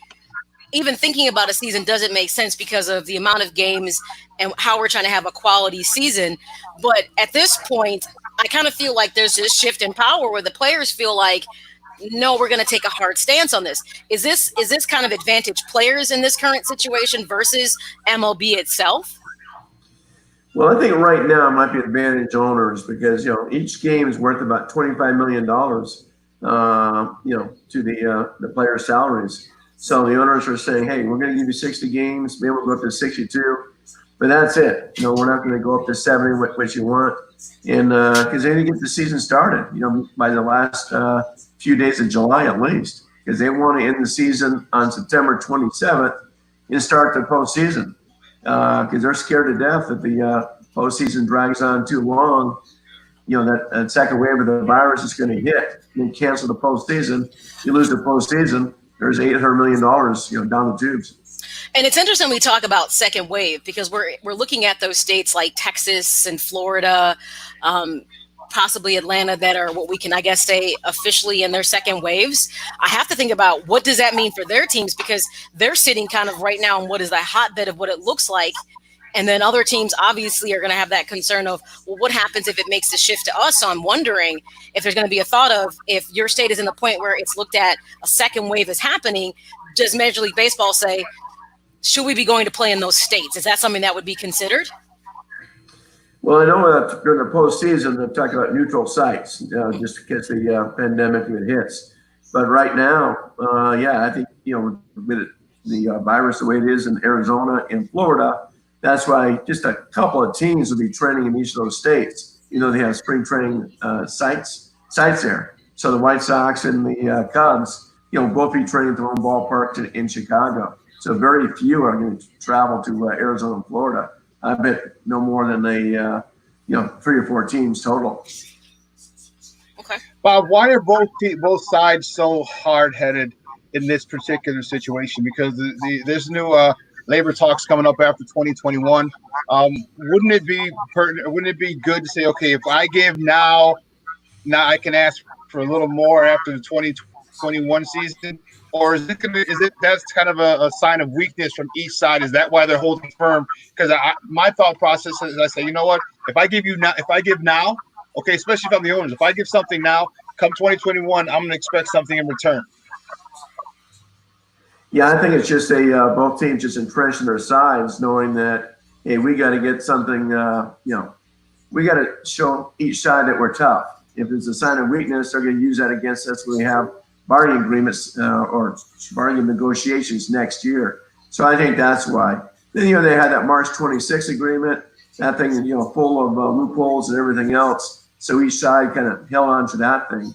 even thinking about a season doesn't make sense because of the amount of games and how we're trying to have a quality season. But at this point, I kind of feel like there's this shift in power where the players feel like, no, we're going to take a hard stance on this. Is this kind of advantage players in this current situation versus MLB itself? Well, I think right now it might be advantage owners because each game is worth about $25 million, to the players' salaries. So the owners are saying, hey, we're going to give you 60 games, maybe we'll go up to 62, but that's it. We're not going to go up to 70, what you want, and because they need to get the season started, by the last few days of July at least, because they want to end the season on September 27th and start the postseason. Because they're scared to death that the postseason drags on too long. That second wave of the virus is going to hit and cancel the postseason. You lose the postseason, there's $800 million, down the tubes. And it's interesting we talk about second wave because we're looking at those states like Texas and Florida, possibly Atlanta, that are what we can, I guess, say officially in their second waves. I have to think about what does that mean for their teams because they're sitting kind of right now in what is the hotbed of what it looks like. And then other teams obviously are going to have that concern of, well, what happens if it makes the shift to us? So I'm wondering if there's going to be a thought of if your state is in the point where it's looked at a second wave is happening, does Major League Baseball say, should we be going to play in those states? Is that something that would be considered? Well, I know that during the postseason, they're talking about neutral sites, just in case the pandemic hits. But right now, I think, with the virus the way it is in Arizona and Florida, that's why just a couple of teams will be training in each of those states. They have spring training sites there. So the White Sox and the Cubs, both be training at their own ballparks in Chicago. So very few are going to travel to Arizona and Florida. I bet no more than 3 or 4 teams total. Okay. Bob, why are both sides so hard-headed in this particular situation? Because there's new labor talks coming up after 2021. Wouldn't it be good to say, okay, if I give now I can ask for a little more after the 2021 season, or is it that's kind of a sign of weakness from each side? Is that why they're holding firm? Because my thought process is, I say, you know what, if I give now, okay, especially if I'm the owners, if I give something now, come 2021, I'm going to expect something in return. Yeah, I think it's just both teams just entrenched in their sides, knowing that, hey, we got to get something, we got to show each side that we're tough. If it's a sign of weakness, they're going to use that against us when we have bargaining agreements or bargaining negotiations next year. So I think that's why. Then, they had that March 26 agreement, that thing, full of loopholes and everything else. So each side kind of held on to that thing.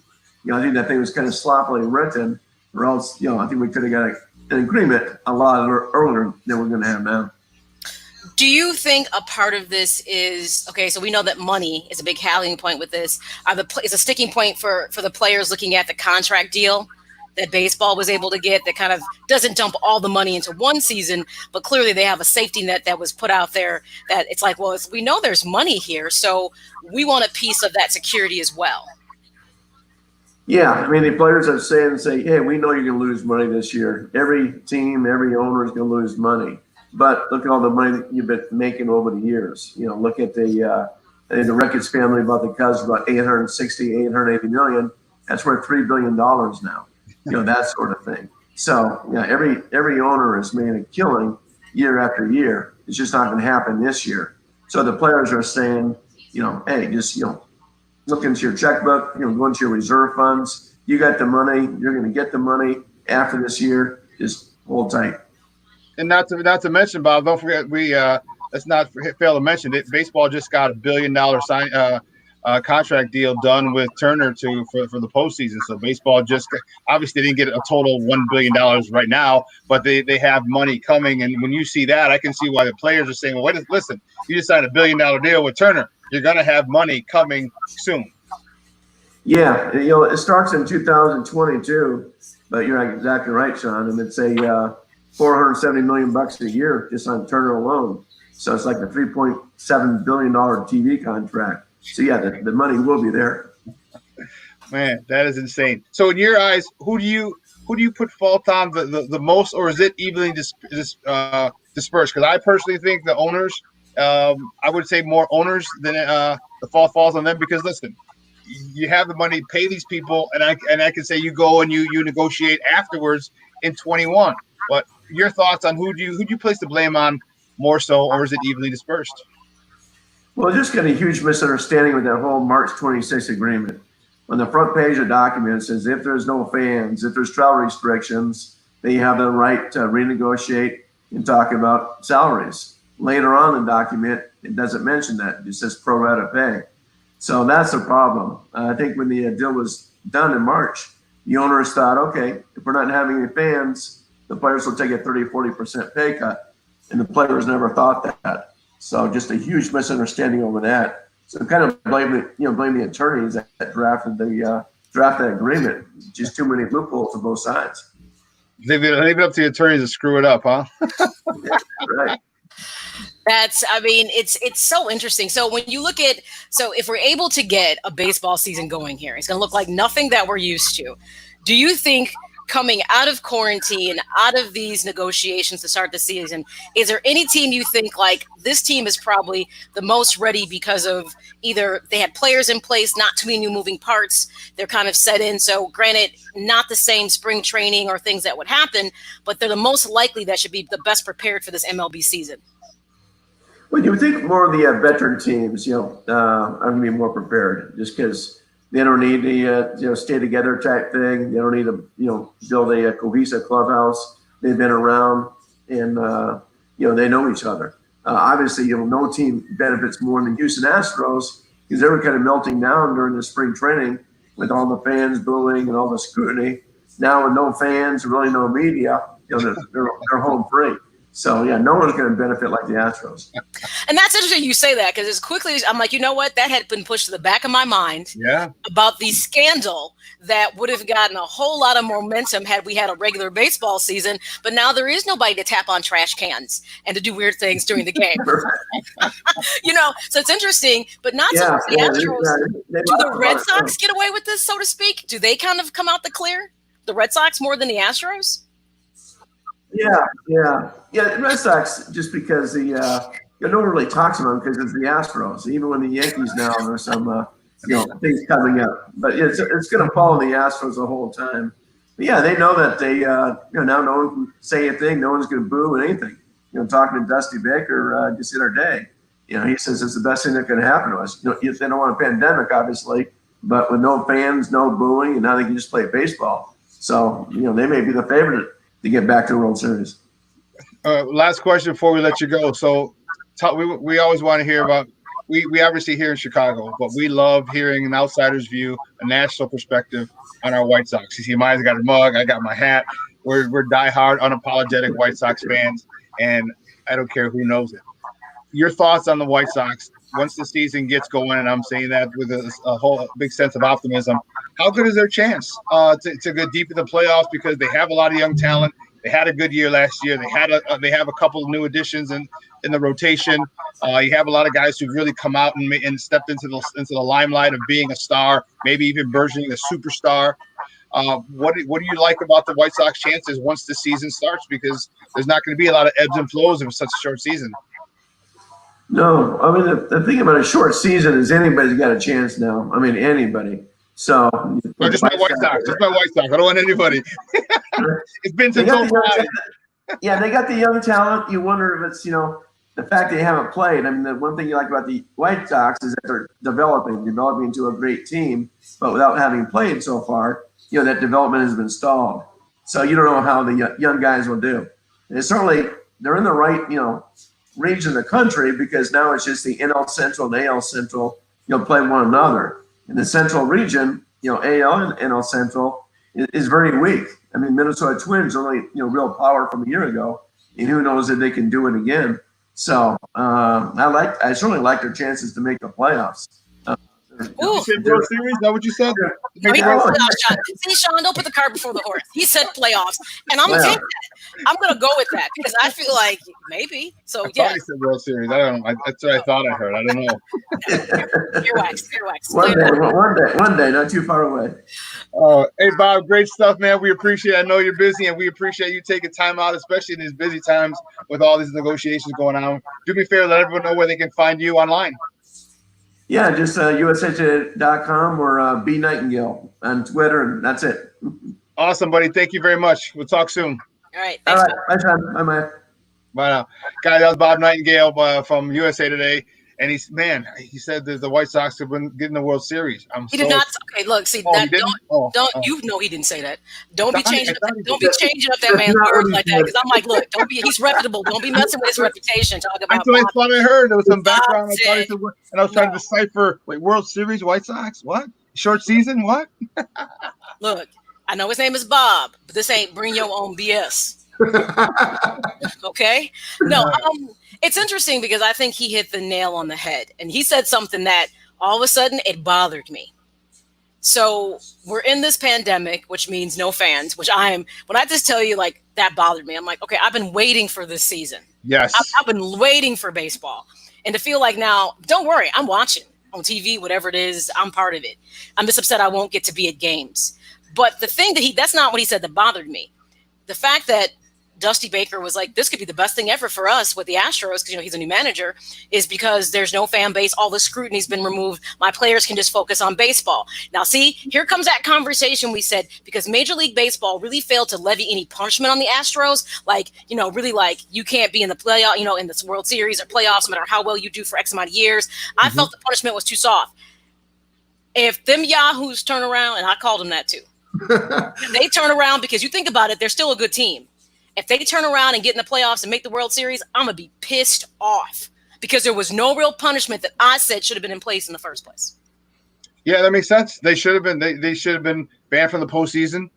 I think that thing was kind of sloppily written, or else, I think we could have got an agreement a lot earlier than we're going to have now. Do you think a part of this is, okay, so we know that money is a big rallying point with this. Is a sticking point for the players looking at the contract deal that baseball was able to get that kind of doesn't dump all the money into one season, but clearly they have a safety net that was put out there that it's like, well, we know there's money here, so we want a piece of that security as well. Yeah, I mean, the players are say, hey, we know you're going to lose money this year. Every team, every owner is going to lose money. But look at all the money that you've been making over the years. Look at the Ricketts family bought the Cubs about $880 million. That's worth $3 billion now. That sort of thing. So every owner has made a killing year after year. It's just not going to happen this year. So the players are saying, hey, just look into your checkbook. Go into your reserve funds. You got the money. You're going to get the money after this year. Just hold tight. And not to mention, Bob, don't forget let's not fail to mention it. Baseball just got $1 billion contract deal done with Turner for the postseason. So baseball just obviously didn't get a total $1 billion right now, but they have money coming. And when you see that, I can see why the players are saying, well, listen, you just signed $1 billion deal with Turner. You're going to have money coming soon. Yeah, it starts in 2022, but you're exactly right, Shawn. And it's a $470 million a year just on Turner alone. So it's like a $3.7 billion TV contract. So yeah, the money will be there. Man, that is insane. So in your eyes, who do you put fault on the most, or is it evenly dispersed? Because I personally think the owners, I would say more owners than the fault falls on them. Because listen, you have the money, pay these people, and I can say you go and you negotiate afterwards in 21. But your thoughts on who do you place the blame on more so, or is it evenly dispersed? Well, just got a huge misunderstanding with that whole March 26 agreement. On the front page of documents says if there's no fans, if there's travel restrictions, then you have the right to renegotiate and talk about salaries. Later on in the document, it doesn't mention that. It just says pro rata pay. So that's a problem. I think when the deal was done in March, the owners thought, okay, if we're not having any fans, the players will take a 30-40% pay cut. And the players never thought that. So just a huge misunderstanding over that. So kind of blame the attorneys that drafted that agreement. Just too many loopholes on both sides. Leave it up to the attorneys to screw it up, huh? Yeah, right. It's so interesting. So when you look at, if we're able to get a baseball season going here, it's going to look like nothing that we're used to. Do you think coming out of quarantine, out of these negotiations to start the season, is there any team you think like this team is probably the most ready because of either they had players in place, not too many new moving parts, they're kind of set in. So granted, not the same spring training or things that would happen, but they're the most likely that should be the best prepared for this MLB season. Well, you would think more of the veteran teams, are going to be more prepared just because they don't need the stay together type thing. They don't need to build a cohesive clubhouse. They've been around and they know each other. Obviously, no team benefits more than the Houston Astros because they were kind of melting down during the spring training with all the fans booing and all the scrutiny. Now with no fans, really no media, they're home free. So yeah, no one's going to benefit like the Astros. And that's interesting you say that, because as quickly as I'm like, you know what, that had been pushed to the back of my mind. Yeah. About the scandal that would have gotten a whole lot of momentum had we had a regular baseball season. But now there is nobody to tap on trash cans and to do weird things during the game. So it's interesting, but not so much the Astros. Do the Red Sox get away with this, so to speak? Do they kind of come out the clear? The Red Sox more than the Astros? Yeah. The Red Sox, just because no one really talks about them because it's the Astros. Even when the Yankees now, there's some things coming up, but it's going to follow the Astros the whole time. But yeah, they know that they now no one can say a thing, no one's going to boo at anything. Talking to Dusty Baker just the other day, he says it's the best thing that can happen to us. If they don't want a pandemic, obviously, but with no fans, no booing, and now they can just play baseball. So they may be the favorite to get back to the World Series. Last question before we let you go. So we always want to hear about, we obviously here in Chicago, but we love hearing an outsider's view, a national perspective on our White Sox. You see, mine's got a mug, I got my hat. We're diehard, unapologetic White Sox fans, and I don't care who knows it. Your thoughts on the White Sox once the season gets going, and I'm saying that with a whole big sense of optimism. How good is their chance to go deep in the playoffs, because they have a lot of young talent? They had a good year last year. They have a couple of new additions in the rotation. You have a lot of guys who've really come out and stepped into the limelight of being a star, maybe even burgeoning a superstar. What do you like about the White Sox chances once the season starts? Because there's not going to be a lot of ebbs and flows in such a short season. No, I mean the thing about a short season is anybody's got a chance now. I mean anybody. So just my White Sox. Just my White Sox. I don't want anybody. It's been since 05. Yeah, they got the young talent. You wonder if it's the fact they haven't played. I mean, the one thing you like about the White Sox is that they're developing into a great team, but without having played so far, that development has been stalled. So you don't know how the young guys will do. And certainly they're in the right region of the country, because now it's just the NL Central and AL Central play one another. In the Central region, AL and NL Central is very weak. I mean, Minnesota Twins only real power from a year ago, and who knows if they can do it again. So I certainly like their chances to make the playoffs. You said World Series? Is that what you said? See, Shawn, don't put the cart before the horse. He said playoffs, and I'm gonna take that. I'm gonna go with that because I feel like maybe. So I thought he said World Series. I don't know. That's what I thought I heard. I don't know. Earwax. One day, not too far away. Hey, Bob, great stuff, man. We appreciate it. I know you're busy, and we appreciate you taking time out, especially in these busy times with all these negotiations going on. Do me a favor, let everyone know where they can find you online. Yeah, just USA.com or B Nightingale on Twitter, and that's it. Awesome, buddy. Thank you very much. We'll talk soon. All right. Thanks, Bye, Sean. Bye. Bye now. Guys, that was Bob Nightingale from USA Today. And he said that the White Sox have been getting the World Series. He did not. Okay, look, see that. You know he didn't say that. Don't be changing up that man's words like that. Because I'm like, look, don't be. He's reputable. Don't be messing with his reputation. Talk about. That's what I thought I heard. There was some background. I was trying to decipher. Wait, World Series, White Sox, what? Short season, what? Look, I know his name is Bob, but this ain't bring your own BS. Okay. No. It's interesting because I think he hit the nail on the head, and he said something that all of a sudden it bothered me. So we're in this pandemic, which means no fans, when I just tell you like that bothered me, I'm like, okay, I've been waiting for this season. Yes. I've been waiting for baseball, and to feel like now, don't worry, I'm watching on TV, whatever it is, I'm part of it. I'm just upset I won't get to be at games. But the thing that's not what he said that bothered me. The fact that Dusty Baker was like, this could be the best thing ever for us with the Astros, because he's a new manager, is because there's no fan base. All the scrutiny's been removed. My players can just focus on baseball. Now, see, here comes that conversation we said, because Major League Baseball really failed to levy any punishment on the Astros. Like, really like you can't be in the playoff, in the World Series or playoffs, no matter how well you do for X amount of years. I felt the punishment was too soft. If them yahoos turn around, and I called them that too, if they turn around, because you think about it, they're still a good team. If they turn around and get in the playoffs and make the World Series, I'm going to be pissed off because there was no real punishment that I said should have been in place in the first place. Yeah, that makes sense. They should have been. They should have been banned from the postseason.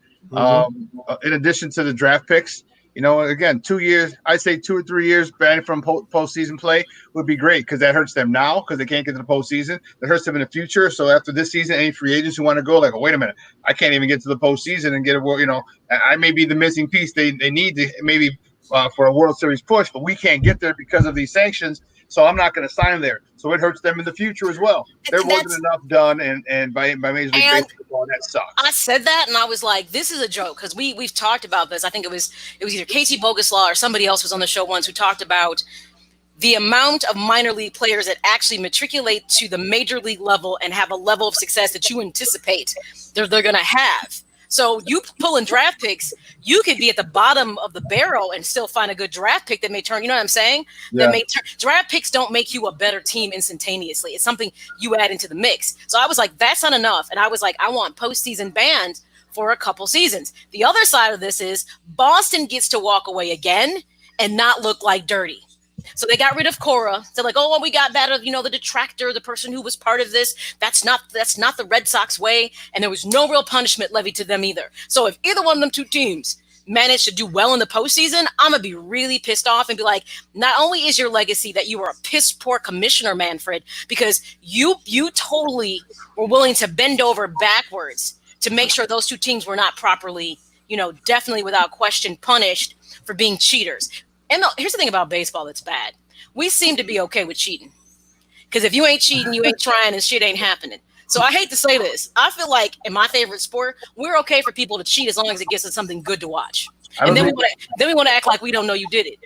In addition to the draft picks, Again, 2 years, I'd say 2 or 3 years banned from postseason play would be great because that hurts them now because they can't get to the postseason. That hurts them in the future. So after this season, any free agents who want to go, like, oh, wait a minute, I can't even get to the postseason and get a, I may be the missing piece they need to maybe for a World Series push, but we can't get there because of these sanctions. So I'm not going to sign there. So it hurts them in the future as well. There wasn't enough done, and by Major League Baseball, that sucks. I said that, and I was like, "This is a joke," because we've talked about this. I think it was either Casey Boguslaw or somebody else was on the show once who talked about the amount of minor league players that actually matriculate to the major league level and have a level of success that you anticipate they're going to have. So you pull in draft picks, you could be at the bottom of the barrel and still find a good draft pick that may turn, you know what I'm saying? Yeah. That may draft picks don't make you a better team instantaneously. It's something you add into the mix. So I was like, that's not enough. And I was like, I want postseason banned for a couple seasons. The other side of this is Boston gets to walk away again and not look like dirty. So they got rid of Cora. They're like, oh, well, we got that of, the detractor, the person who was part of this. That's not the Red Sox way. And there was no real punishment levied to them either. So if either one of them two teams manage to do well in the postseason, I'm going to be really pissed off and be like, not only is your legacy that you were a piss poor commissioner, Manfred, because you totally were willing to bend over backwards to make sure those two teams were not properly, definitely without question punished for being cheaters. And here's the thing about baseball that's bad. We seem to be okay with cheating. Because if you ain't cheating, you ain't trying, and shit ain't happening. So I hate to say this. I feel like in my favorite sport, we're okay for people to cheat as long as it gives us something good to watch. And then we want to act like we don't know you did it.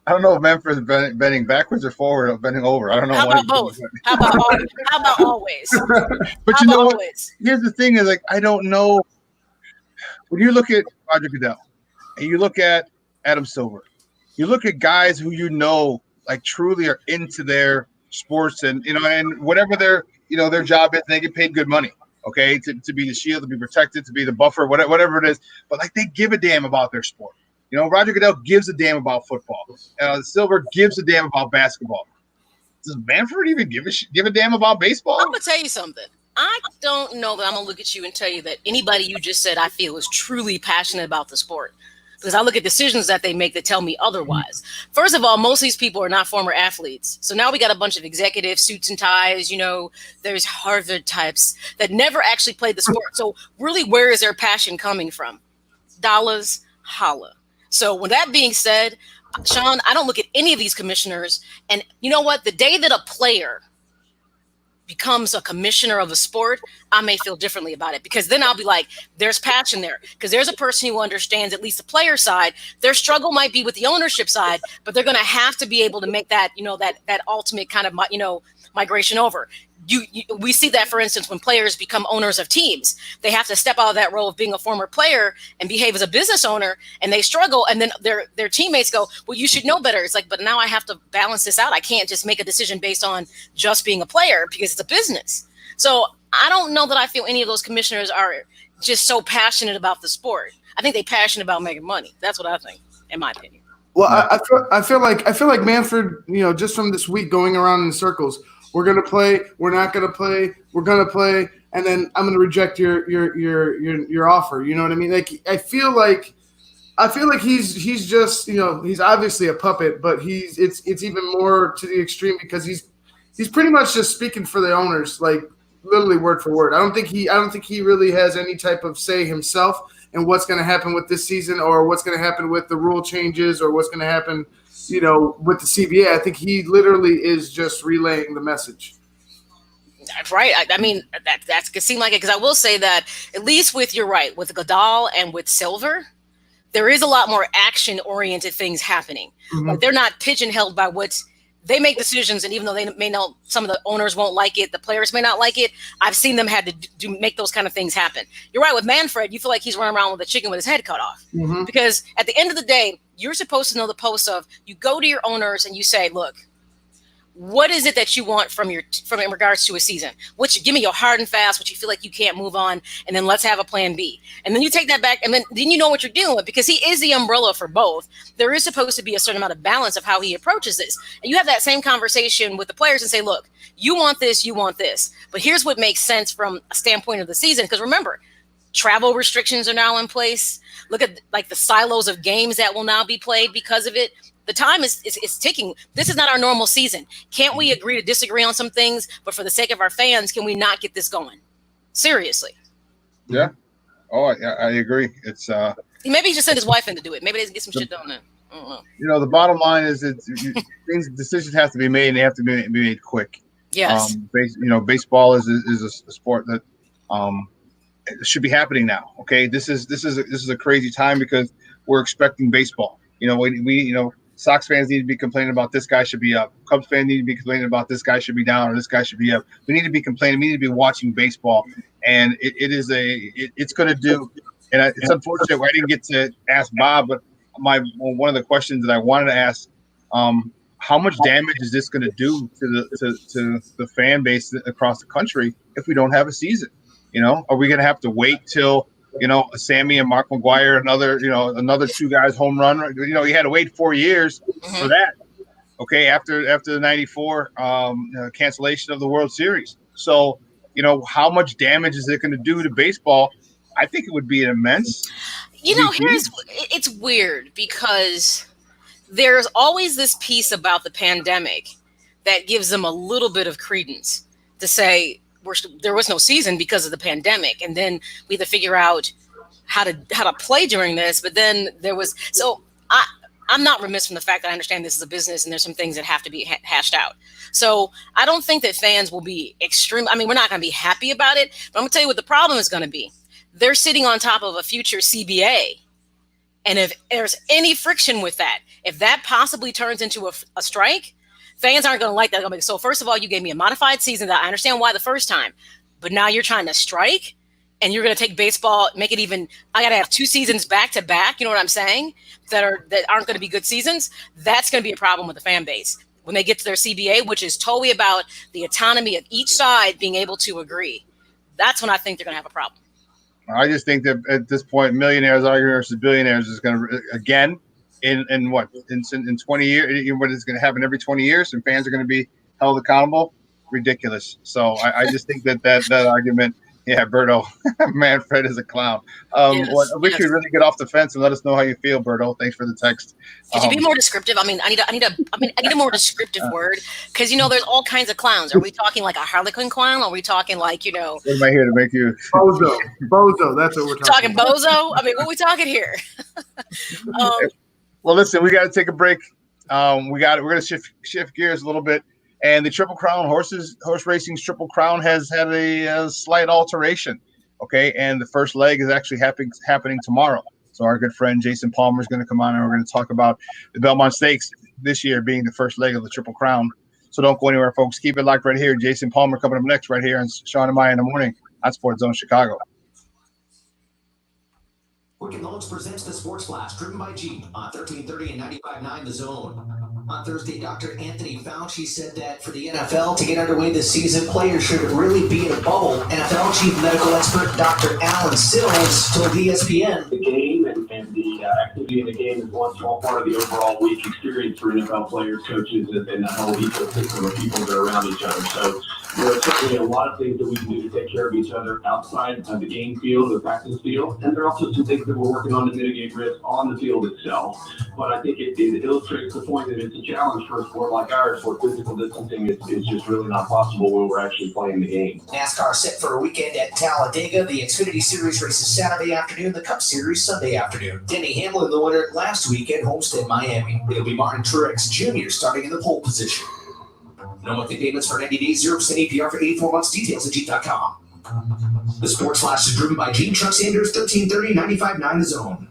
I don't know if Memphis is bending backwards or forward or bending over. I don't know. How about both? How about always? But how you know what? Always? Here's the thing is, like, I don't know. When you look at Roger Goodell and you look at Adam Silver, you look at guys who like truly are into their sports and and whatever their job is, they get paid good money. Okay, to be the shield, to be protected, to be the buffer, whatever it is. But like they give a damn about their sport. Roger Goodell gives a damn about football. Silver gives a damn about basketball. Does Manfred even give a damn about baseball? I'm gonna tell you something. I don't know that I'm gonna look at you and tell you that anybody you just said I feel is truly passionate about the sport. Because I look at decisions that they make that tell me otherwise. First of all, most of these people are not former athletes. So now we got a bunch of executive suits and ties. There's Harvard types that never actually played the sport. So really, where is their passion coming from? Dollars, holla. So with that being said, Shawn, I don't look at any of these commissioners. And you know what? The day that a player becomes a commissioner of a sport, I may feel differently about it, because then I'll be like, there's passion there, because there's a person who understands at least the player side. Their struggle might be with the ownership side, but they're going to have to be able to make that, that ultimate kind of, migration over. We see that, for instance, when players become owners of teams, they have to step out of that role of being a former player and behave as a business owner, and they struggle. And then their teammates go, well, you should know better. It's like, but now I have to balance this out. I can't just make a decision based on just being a player because it's a business. So I don't know that I feel any of those commissioners are just so passionate about the sport. I think they're passionate about making money. That's what I think, in my opinion. Well, I feel like Manfred, just from this week going around in circles. We're gonna play. We're not gonna play. We're gonna play, and then I'm gonna reject your offer. You know what I mean? Like I feel like he's just he's obviously a puppet, but it's even more to the extreme because he's pretty much just speaking for the owners, like literally word for word. I don't think he really has any type of say himself in what's going to happen with this season or what's going to happen with the rule changes or what's going to happen with the CBA. I think he literally is just relaying the message. That's right. I mean, that could seem like it, because I will say that at least you're right, with Goodell and with Silver, there is a lot more action-oriented things happening. Mm-hmm. Like they're not pigeon-held by they make decisions, and even though they may know some of the owners won't like it, the players may not like it, I've seen them had to make those kind of things happen. You're right, with Manfred, you feel like he's running around with a chicken with his head cut off. Mm-hmm. Because at the end of the day, you're supposed to know the post of, you go to your owners and you say, look, what is it that you want from in regards to a season? Give me your hard and fast, what you feel like you can't move on, and then let's have a plan B. And then you take that back, and then you know what you're dealing with, because he is the umbrella for both. There is supposed to be a certain amount of balance of how he approaches this. And you have that same conversation with the players and say, look, you want this, but here's what makes sense from a standpoint of the season. Because remember, travel restrictions are now in place. Look at like the silos of games that will now be played because of it. The time is ticking. This is not our normal season. Can't we agree to disagree on some things? But for the sake of our fans, can we not get this going? Seriously. Yeah. Oh, I agree. It's maybe he should send his wife in to do it. Maybe they can get some shit done then. I don't know. You know, the bottom line is decisions have to be made, and they have to be made quick. Yes. Baseball is a sport that it should be happening now. Okay, this is a crazy time because we're expecting baseball. We Sox fans need to be complaining about this guy should be up. Cubs fans need to be complaining about this guy should be down or this guy should be up. We need to be complaining. We need to be watching baseball, and it's going to do. And it's unfortunate I didn't get to ask Bob, but one of the questions that I wanted to ask, how much damage is this going to do to the fan base across the country if we don't have a season? Are we going to have to wait till Sammy and Mark McGwire, another two guys home run? You had to wait 4 years for that. Okay, after the '94 cancellation of the World Series. So how much damage is it going to do to baseball? I think it would be an immense. It's weird because there's always this piece about the pandemic that gives them a little bit of credence to say there was no season because of the pandemic, and then we had to figure out how to play during this. But then there was I'm not remiss from the fact that I understand this is a business and there's some things that have to be hashed out. So I don't think that fans will be extreme. I mean, we're not going to be happy about it, but I'm going to tell you what the problem is going to be. They're sitting on top of a future CBA. And if there's any friction with that, if that possibly turns into a strike, fans aren't going to like that. So first of all, you gave me a modified season that I understand why the first time, but now you're trying to strike and you're going to take baseball, make it even, I got to have 2 seasons back to back. You know what I'm saying? That aren't going to be good seasons. That's going to be a problem with the fan base when they get to their CBA, which is totally about the autonomy of each side being able to agree. That's when I think they're going to have a problem. I just think that at this point, millionaires arguing versus billionaires is going to, again, in 20 years, what is going to happen every 20 years, and fans are going to be held accountable. Ridiculous. So I just think that argument, yeah, Berto, Manfred is a clown. We should really get off the fence and let us know how you feel, Berto. Thanks for the text. Could you be more descriptive? I need a more descriptive word because there's all kinds of clowns. Are we talking like a Harlequin clown? Are we talking like What am I here to make you? Bozo. That's what we're talking. Bozo. I mean, what are we talking here? Well, listen, we got to take a break. We're going to shift gears a little bit. And the Triple Crown horse racing's Triple Crown has had a slight alteration. Okay, and the first leg is actually happening tomorrow. So our good friend Jason Palmer is going to come on, and we're going to talk about the Belmont Stakes this year being the first leg of the Triple Crown. So don't go anywhere, folks. Keep it locked right here. Jason Palmer coming up next right here on Shawn and Maya in the morning on SportsZone Chicago. Quicken Loans presents the Sports Flash, driven by Jeep on 1330 and 95.9 The Zone. On Thursday, Dr. Anthony Fauci said that for the NFL to get underway this season, players should really be in a bubble. NFL chief medical expert Dr. Alan Sills told ESPN. The game and the activity in the game is one small part of the overall week experience for NFL players, coaches, and that whole ecosystem of people that are around each other. So there are certainly a lot of things that we can do to take care of each other outside of the game field, the practice field, and there are also some things that we're working on to mitigate risk on the field itself. But I think it illustrates the point that it's a challenge for a sport like ours where physical distancing is just really not possible when we're actually playing the game. NASCAR set for a weekend at Talladega. The Xfinity Series races Saturday afternoon, the Cup Series Sunday afternoon. Denny Hamlin, the winner last week at Homestead, Miami. It'll be Martin Truex Jr. starting in the pole position. No monthly payments for 90 days, 0% APR for 84 months. Details at Jeep.com. The Sports Flash is driven by Gene Truck Sanders, 1330 95.9 The Zone.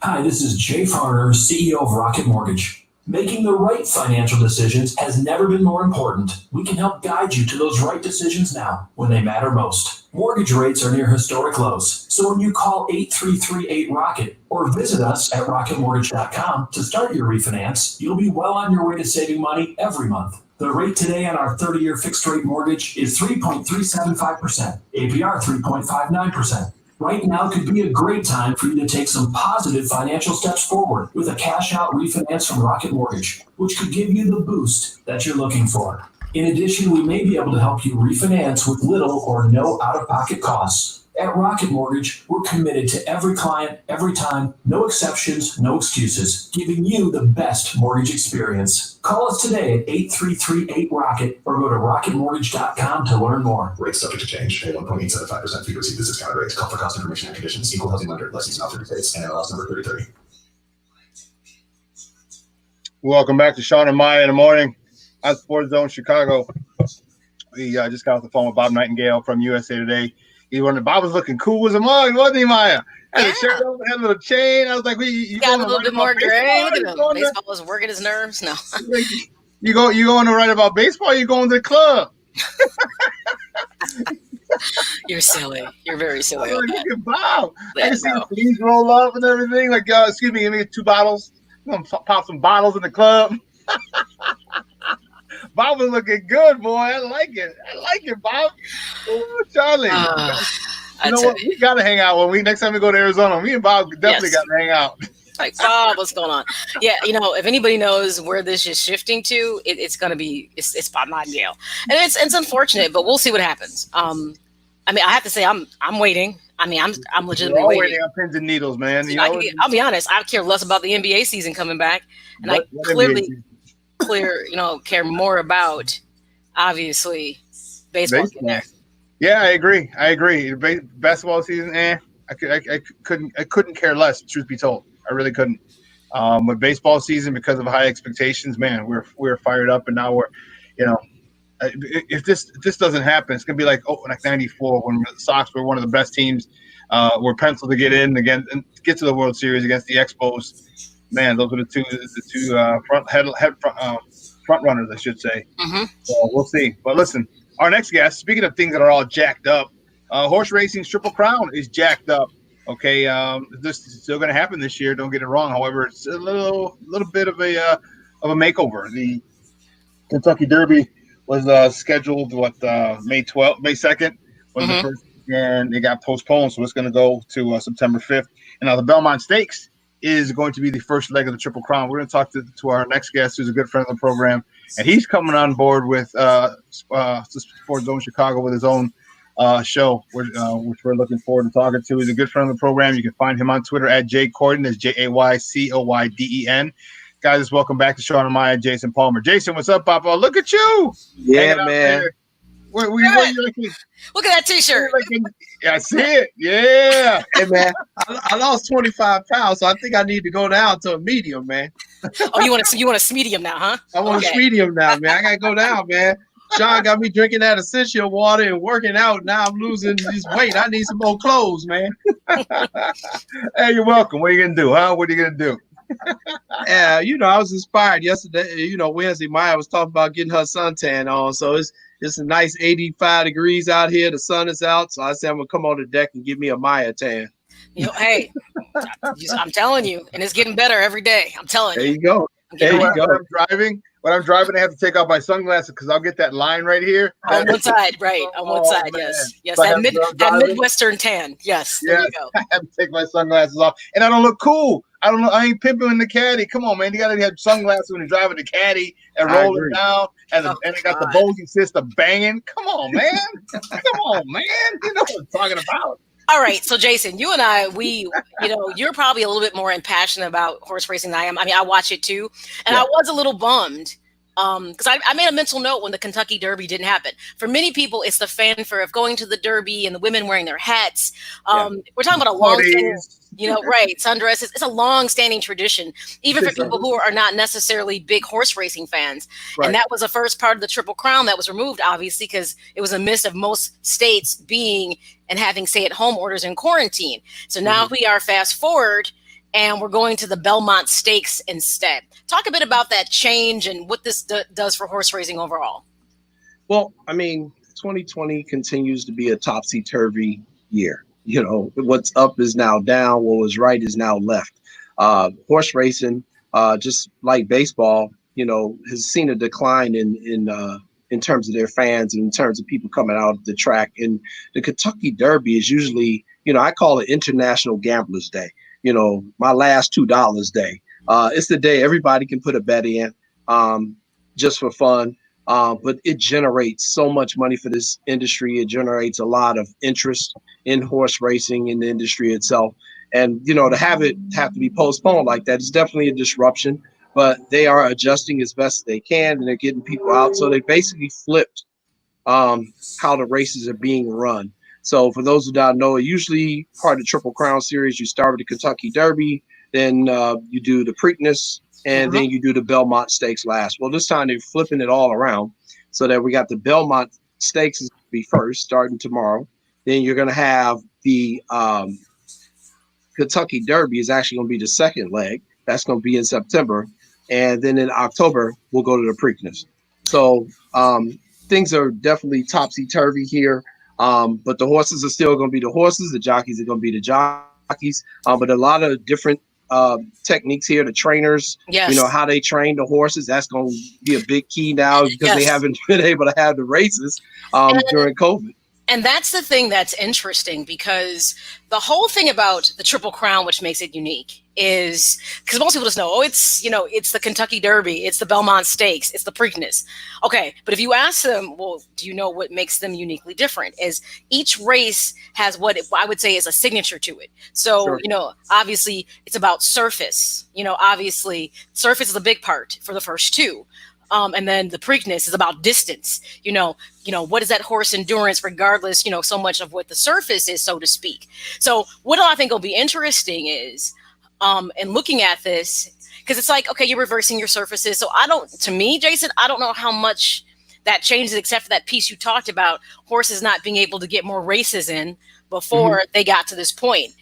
Hi, this is Jay Farner, CEO of Rocket Mortgage. Making the right financial decisions has never been more important. We can help guide you to those right decisions now when they matter most. Mortgage rates are near historic lows, so when you call 8338-ROCKET or visit us at rocketmortgage.com to start your refinance, you'll be well on your way to saving money every month. The rate today on our 30-year fixed-rate mortgage is 3.375%, APR 3.59%. Right now could be a great time for you to take some positive financial steps forward with a cash-out refinance from Rocket Mortgage, which could give you the boost that you're looking for. In addition, we may be able to help you refinance with little or no out-of-pocket costs. At Rocket Mortgage, we're committed to every client, every time, no exceptions, no excuses, giving you the best mortgage experience. Call us today at 833-8ROCKET or go to rocketmortgage.com to learn more. Rates subject to change. A 1.875% fee receipt. This is discounted rate. Call for cost information and conditions. Equal housing lender. License not 30 states. NMLS number 3030. Welcome back to Shawn and Maya in the morning on SportsZone Chicago. We just got off the phone with Bob Nightingale from USA Today. Bob was looking cool as a mug, wasn't he, Maya? Had a shirt on, had a little chain. I was like, you got a little bit more gray. Look at him. Baseball was working his nerves. No. You going to write about baseball? Or you going to the club? You're silly. You're very silly. Look at Bob. I can see the sleeves roll up and everything. Like, excuse me, give me 2 bottles. I'm gonna pop some bottles in the club. Bob was looking good, boy. I like it, Bob. Oh, Charlie. You know what? We gotta hang out next time we go to Arizona. Me and Bob definitely gotta hang out. Like, Bob, what's going on? Yeah, if anybody knows where this is shifting to, it's gonna be it's Bob Nightingale, and it's unfortunate, but we'll see what happens. I have to say, I'm waiting. I'm legitimately waiting on pins and needles, man. I'll be honest. I care less about the NBA season coming back, and I clearly care more about obviously baseball. There. Yeah, I agree. Basketball season, I couldn't care less. Truth be told, I really couldn't. With baseball season, because of high expectations, man, we're fired up, and now we're, if this doesn't happen, it's gonna be like '94 when the Sox were one of the best teams. Were penciled to get in again and get to the World Series against the Expos. Man, those were the two front runners, I should say. Mm-hmm. So we'll see. But listen, our next guest. Speaking of things that are all jacked up, horse racing's Triple Crown is jacked up. Okay, this is still going to happen this year. Don't get it wrong. However, it's a little bit of a makeover. The Kentucky Derby was scheduled May 2nd was the first, and it got postponed, so it's going to go to September 5th. And now the Belmont Stakes is going to be the first leg of the Triple Crown. We're going to talk to our next guest, who's a good friend of the program, and he's coming on board with SportsZone Chicago with his own show, which we're looking forward to talking to. He's a good friend of the program. You can find him on Twitter at Jaycoyden. That's JayCoyden. Guys, welcome back to Shawn and Maya. Jason Palmer. Jason, what's up, Papa? Look at you. Yeah, man. Where you looking? Look at that T-shirt. Yeah, I see it. Yeah. Hey, man, I lost 25 pounds, so I think I need to go down to a medium, man. Oh, you want a medium now, huh? I want a medium now, man. I got to go down, man. Shawn got me drinking that essential water and working out. Now I'm losing this weight. I need some more clothes, man. Hey, you're welcome. What are you going to do, huh? What are you going to do? Yeah, I was inspired yesterday. Wednesday, Maya was talking about getting her suntan on. So it's a nice 85 degrees out here. The sun is out. So I said, I'm going to come on the deck and give me a Maya tan. Hey, I'm telling you, and it's getting better every day. I'm telling you. There you go. There you go. When I'm driving, I have to take off my sunglasses because I'll get that line right here. On one side, right. On one side, man. Yes. That Midwestern tan. Yes. There you go. I have to take my sunglasses off. And I don't look cool. I ain't pimping in the caddy. Come on, man. You got to have sunglasses when you're driving the caddy and roll it down. And it got the Bosey system banging. Come on, man. You know what I'm talking about. All right, so Jason, you and I, you're probably a little bit more passionate about horse racing than I am. I mean, I watch it too, and I was a little bummed because I made a mental note when the Kentucky Derby didn't happen. For many people, it's the fanfare of going to the Derby and the women wearing their hats. We're talking about a long-standing, sundresses. It's a long-standing tradition, even for people who are not necessarily big horse racing fans. Right. And that was the first part of the Triple Crown that was removed, obviously, because it was a midst of most states being and having stay-at-home orders in quarantine. So now we are fast forward, and we're going to the Belmont Stakes instead. Talk a bit about that change and what this does for horse racing overall. Well, I mean, 2020 continues to be a topsy-turvy year. What's up is now down. What was right is now left. Horse racing, just like baseball, has seen a decline in terms of their fans and in terms of people coming out of the track. And the Kentucky Derby is usually, I call it International Gamblers Day. My last $2 day. It's the day everybody can put a bet in, just for fun. but it generates so much money for this industry. It generates a lot of interest in horse racing in the industry itself. And, to have to be postponed like that is definitely a disruption, but they are adjusting as best they can and they're getting people out. So they basically flipped how the races are being run. So for those who don't know, usually part of the Triple Crown Series, you start with the Kentucky Derby, then you do the Preakness, and then you do the Belmont Stakes last. Well, this time they're flipping it all around so that we got the Belmont Stakes is going to be first, starting tomorrow. Then you're going to have the Kentucky Derby is actually going to be the second leg. That's going to be in September. And then in October, we'll go to the Preakness. So things are definitely topsy-turvy here. But the horses are still going to be the horses. The jockeys are going to be the jockeys. But a lot of different techniques here. The trainers, how they train the horses. That's going to be a big key now because they haven't been able to have the races during COVID. And that's the thing that's interesting, because the whole thing about the Triple Crown, which makes it unique, is because most people just know, it's the Kentucky Derby, it's the Belmont Stakes, it's the Preakness. Okay, but if you ask them, well, do you know what makes them uniquely different? Is each race has what I would say is a signature to it. So, obviously it's about surface. Obviously surface is a big part for the first two. And then the Preakness is about distance. What is that horse endurance, regardless, so much of what the surface is, so to speak. So what I think will be interesting is, in looking at this, because it's like, okay, you're reversing your surfaces. So to me, Jason, I don't know how much that changes, except for that piece you talked about, horses not being able to get more races in before they got to this point.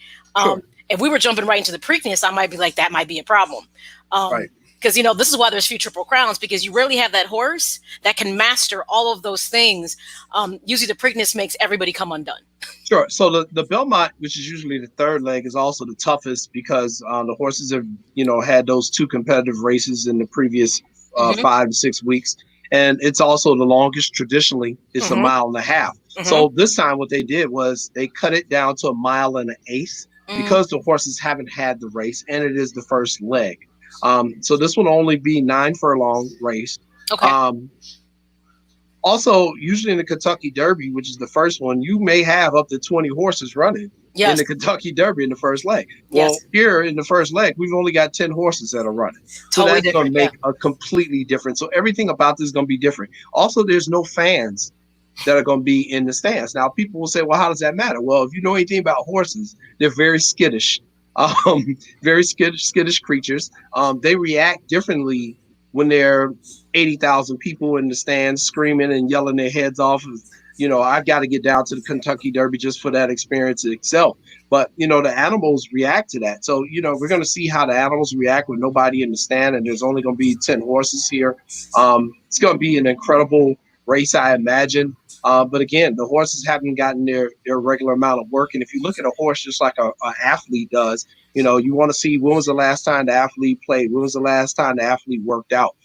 If we were jumping right into the Preakness, I might be like, that might be a problem. Right. Because, this is why there's few Triple Crowns, because you rarely have that horse that can master all of those things. Usually the Preakness makes everybody come undone. Sure. So the Belmont, which is usually the third leg, is also the toughest because the horses have, had those two competitive races in the previous 5 to 6 weeks. And it's also the longest. Traditionally, it's a mile and a half. So this time what they did was they cut it down to a mile and an eighth because the horses haven't had the race, and it is the first leg. So this will only be 9 furlong race. Okay. Also, usually in the Kentucky Derby, which is the first one, you may have up to 20 horses running in the Kentucky Derby in the first leg. Well, here in the first leg, we've only got 10 horses that are running. So Totally that's going to make a completely different. So everything about this is going to be different. Also, there's no fans that are going to be in the stands. Now, people will say, well, how does that matter? Well, if you know anything about horses, they're very skittish. Very skittish creatures. They react differently when there are 80,000 people in the stands screaming and yelling their heads off. I've got to get down to the Kentucky Derby just for that experience itself. But, the animals react to that. So, we're going to see how the animals react with nobody in the stand, and there's only going to be 10 horses here. It's going to be an incredible race, I imagine. But again, the horses haven't gotten their regular amount of work. And if you look at a horse just like an athlete does, you want to see when was the last time the athlete played? When was the last time the athlete worked out?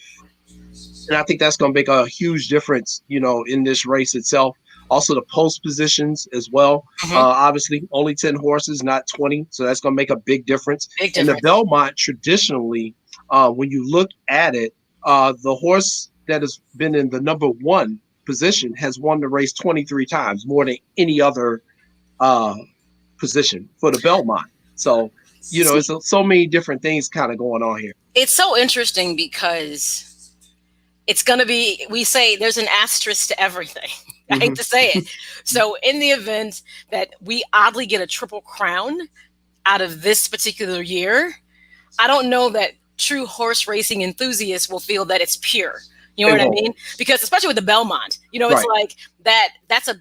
And I think that's going to make a huge difference, in this race itself. Also, the post positions as well. Obviously, only 10 horses, not 20. So that's going to make a big difference. And the Belmont, traditionally, when you look at it, the horse that has been in the number 1 position has won the race 23 times, more than any other position for the Belmont. So, it's so many different things kind of going on here. It's so interesting because it's going to be, we say there's an asterisk to everything. I hate to say it. So in the event that we oddly get a Triple Crown out of this particular year, I don't know that true horse racing enthusiasts will feel that it's pure. You know what I mean? Because especially with the Belmont, it's like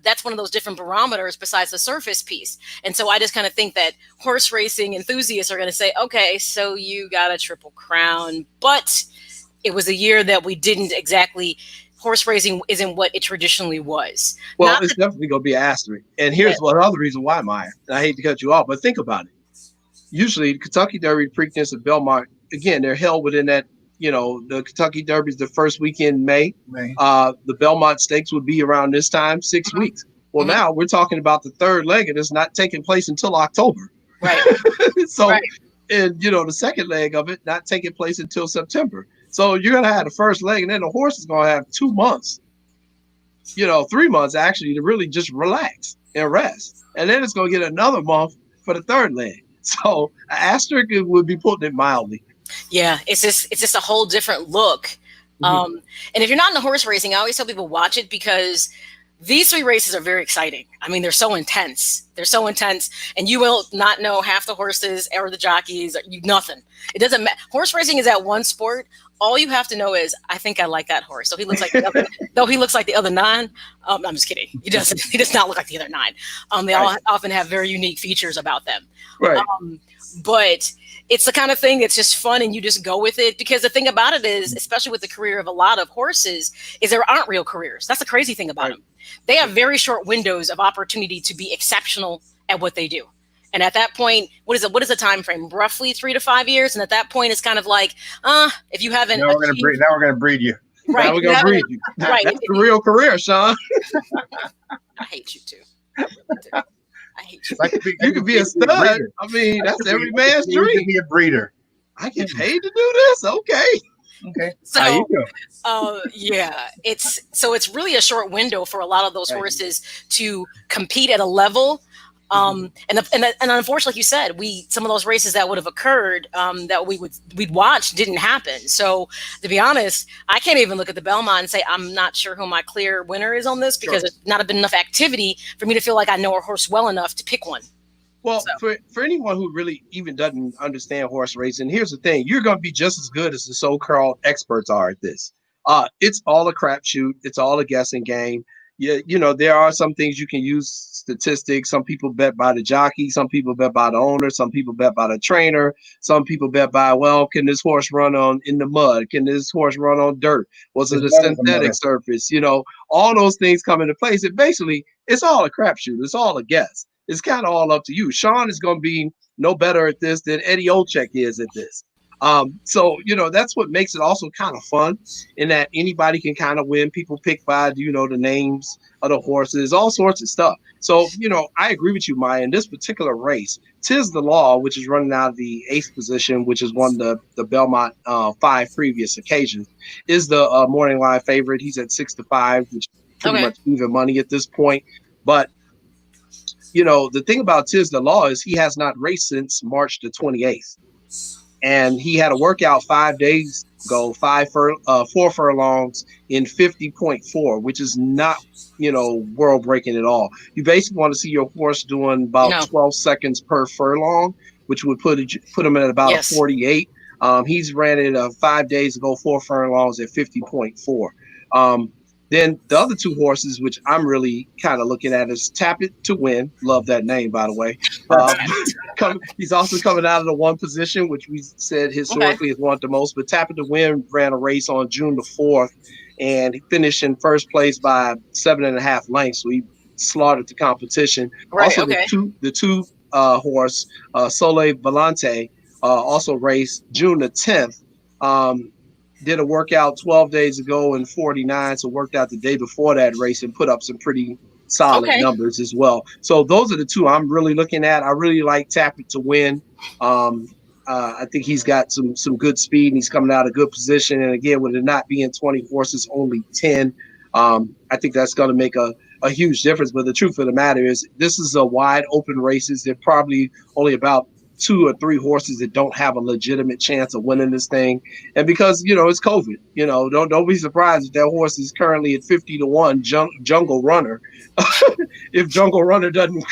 that's one of those different barometers besides the surface piece. And so I just kind of think that horse racing enthusiasts are going to say, okay, so you got a Triple Crown, but it was a year that we didn't exactly, horse racing isn't what it traditionally was. Well, it's definitely going to be an asterisk. And here's one other reason why, Maya. And I hate to cut you off, but think about it. Usually Kentucky Derby, Preakness, and Belmont, again, they're held within that. The Kentucky Derby is the first weekend in May. The Belmont Stakes would be around this time, 6 weeks. Well, now we're talking about the third leg, and it's not taking place until October. Right. And, the second leg of it not taking place until September. So you're gonna have the first leg, and then the horse is gonna have 2 months, 3 months actually, to really just relax and rest, and then it's gonna get another month for the third leg. So an asterisk would be putting it mildly. Yeah, it's just a whole different look. And if you're not into horse racing, I always tell people watch it because these 3 races are very exciting. I mean, they're so intense. And you will not know half the horses or the jockeys, nothing. It doesn't matter. Horse racing is that one sport. All you have to know is, I think I like that horse. So he looks like the other, though he looks like the other 9. I'm just kidding. He doesn't. He does not look like the other 9. They all often have very unique features about them. Right. But it's the kind of thing that's just fun, and you just go with it, because the thing about it is, especially with the career of a lot of horses, is there aren't real careers. That's the crazy thing about them. They have very short windows of opportunity to be exceptional at what they do. And at that point, what is the time frame? Roughly 3 to 5 years. And at that point, it's kind of like, if you haven't. Now we're gonna breed you. Right. Now we're gonna breed you. Right. That's the real career, Shawn. I hate you too. I hate you. You could be a stud. I mean, that's every man's dream. You can be a breeder. I get paid to do this. Okay. So, yeah, it's really a short window for a lot of those horses to compete at a level. And unfortunately, like you said, some of those races that would have occurred that we'd watch didn't happen. So to be honest, I can't even look at the Belmont and say I'm not sure who my clear winner is on this, because there's not been enough activity for me to feel like I know a horse well enough to pick one. Well, for anyone who really even doesn't understand horse racing, here's the thing: you're going to be just as good as the so-called experts are at this. It's all a crapshoot. It's all a guessing game. There are some things you can use statistics. Some people bet by the jockey. Some people bet by the owner. Some people bet by the trainer. Some people bet by, can this horse run in the mud? Can this horse run on dirt? Was it a synthetic surface? All those things come into place. And basically, it's all a crapshoot. It's all a guess. It's kind of all up to you. Shawn is going to be no better at this than Eddie Olczyk is at this. So that's what makes it also kind of fun, in that anybody can kind of win. People pick by, the names of the horses, all sorts of stuff. So, I agree with you, Maya. In this particular race, Tiz the Law, which is running out of the 8th position, which has won the Belmont 5 previous occasions, is the morning line favorite. He's at 6-5, which is pretty much even money at this point. But the thing about Tiz the Law is he has not raced since March the 28th. And he had a workout 5 days ago, 4 furlongs in 50.4, which is not, world breaking at all. You basically want to see your horse doing about 12 seconds per furlong, which would put him at about a 48. He's ran it 5 days ago, 4 furlongs at 50.4. Then the other 2 horses, which I'm really kind of looking at, is Tap It to Win. Love that name, by the way. He's also coming out of the 1 position, which we said historically has won the most. But Tap It to Win ran a race on June the 4th, and he finished in first place by 7.5 lengths. So he slaughtered the competition. The two horse, Soleil Volante, also raced June the 10th. Did a workout 12 days ago in 49, so worked out the day before that race and put up some pretty solid numbers as well. So those are the 2 I'm really looking at. I really like Tap It to Win. I think he's got some good speed, and he's coming out of good position. And again, with it not being 20 horses, only 10, I think that's going to make a huge difference. But the truth of the matter is, this is a wide open races. There are probably only about 2 or 3 horses that don't have a legitimate chance of winning this thing. And because, it's COVID, don't be surprised if that horse is currently at 50-1 Jungle Runner. If Jungle Runner doesn't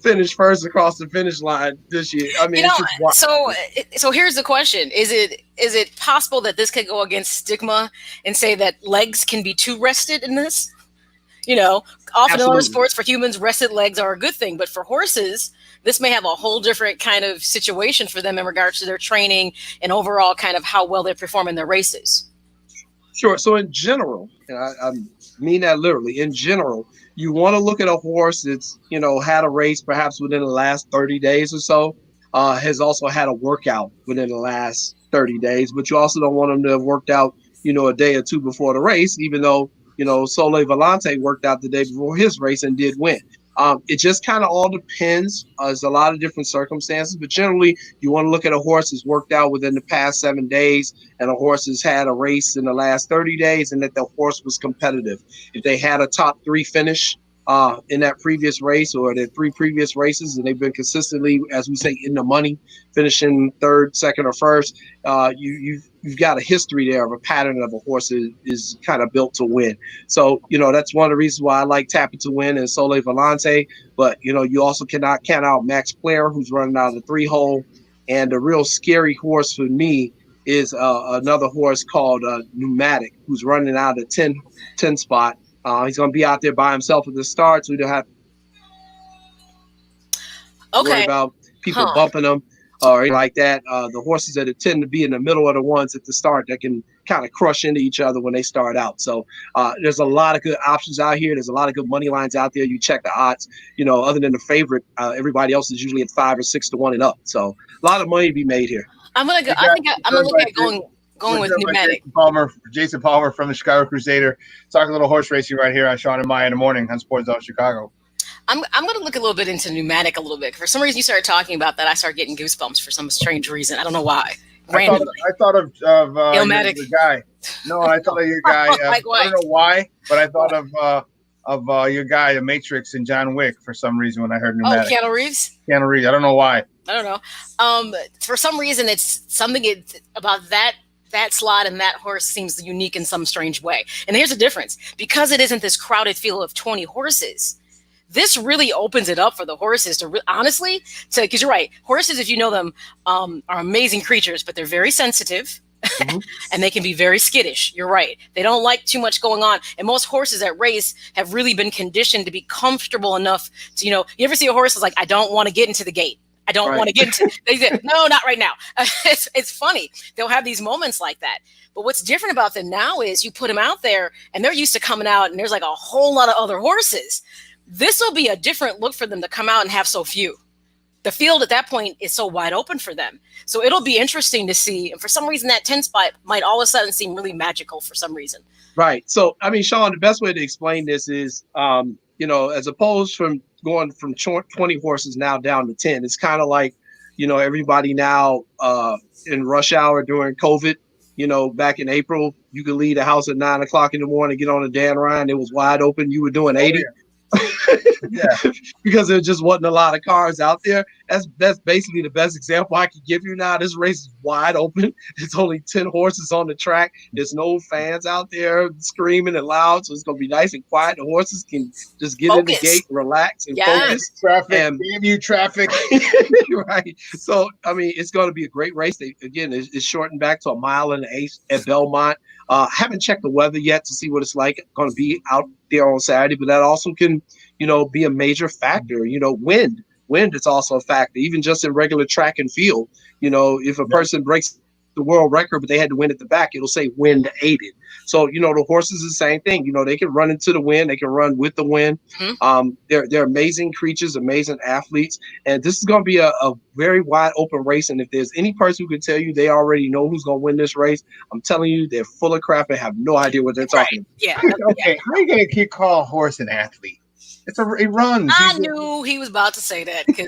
finish first across the finish line this year. I mean, so here's the question. Is it possible that this could go against stigma and say that legs can be too rested in this? Often in other sports, for humans, rested legs are a good thing, but for horses, this may have a whole different kind of situation for them in regards to their training and overall kind of how well they perform in their races. Sure. So in general, and I mean that literally, in general, you want to look at a horse that's, had a race perhaps within the last 30 days or so, has also had a workout within the last 30 days, but you also don't want them to have worked out, a day or 2 before the race, even though, Soleil Volante worked out the day before his race and did win. It just kind of all depends. There's a lot of different circumstances, but generally you want to look at a horse that's worked out within the past 7 days, and a horse has had a race in the last 30 days, and that the horse was competitive. If they had a top 3 finish in that previous race or the 3 previous races, and they've been consistently, as we say, in the money, finishing 3rd, 2nd, or 1st, you've got a history there of a pattern of a horse is kind of built to win. So, that's one of the reasons why I like Tapping to Win and Sole Volante. But, you also cannot count out Max Player, who's running out of the 3-hole. And the real scary horse for me is another horse called Pneumatic, who's running out of the 10 spot. He's going to be out there by himself at the start, so we don't have to worry about people bumping him or anything like that. The horses that tend to be in the middle are the ones at the start that can kind of crush into each other when they start out. So there's a lot of good options out here. There's a lot of good money lines out there. You check the odds. Other than the favorite, everybody else is usually at 5 or 6 to 1 and up. So a lot of money to be made here. I'm gonna go. I think I'm gonna look at going with Pneumatic. Jason Palmer from the Chicago Crusader, talking a little horse racing right here on Shawn and Maya in the morning on SportsZone Chicago. I'm going to look a little bit into Pneumatic a little bit. For some reason, you started talking about that. I started getting goosebumps for some strange reason. I don't know why. I thought of your guy. No, I thought of your guy. I don't know why, but I thought of your guy, the Matrix and John Wick, for some reason when I heard Pneumatic. Oh, Keanu Reeves? Keanu Reeves. I don't know why. I don't know. For some reason, it's something about that slot and that horse seems unique in some strange way. And here's the difference. Because it isn't this crowded field of 20 horses, this really opens it up for the horses to honestly, because you're right. Horses, if you know them, are amazing creatures, but they're very sensitive. Mm-hmm. And they can be very skittish. You're right. They don't like too much going on. And most horses at race have really been conditioned to be comfortable enough to, you ever see a horse that's like, I don't want to get into the gate. I don't want to get into. They say, no, not right now. It's funny. They'll have these moments like that. But what's different about them now is you put them out there and they're used to coming out and there's like a whole lot of other horses. This will be a different look for them to come out and have so few. The field at that point is so wide open for them. So it'll be interesting to see. And for some reason, that 10 spot might all of a sudden seem really magical for some reason. Right. So, Shawn, the best way to explain this is, as opposed from going from 20 horses now down to 10, it's kind of like, everybody now in rush hour during COVID, back in April, you could leave the house at 9 o'clock in the morning, get on a Dan Ryan. It was wide open. You were doing 80. Yeah. Because there just wasn't a lot of cars out there. That's basically the best example I can give you now. This race is wide open. There's only 10 horses on the track. There's no fans out there screaming and loud, so it's going to be nice and quiet. The horses can just get in the gate, relax, and focus. Traffic, damn you, traffic. Right. So, it's going to be a great race. It's shortened back to 1.8 miles at Belmont. Haven't checked the weather yet to see what it's like. Going to be out there on Saturday, but that also can, be a major factor. Wind is also a factor, even just in regular track and field. If a person breaks the world record, but they had to win at the back, it'll say wind aided. So, the horses are the same thing. They can run into the wind. They can run with the wind. Mm-hmm. They're amazing creatures, amazing athletes. And this is going to be a very wide open race. And if there's any person who can tell you they already know who's going to win this race, I'm telling you, they're full of crap and have no idea what they're talking about. Yeah. Okay. How are you going to keep calling a horse an athlete? It runs. I knew he was about to say that because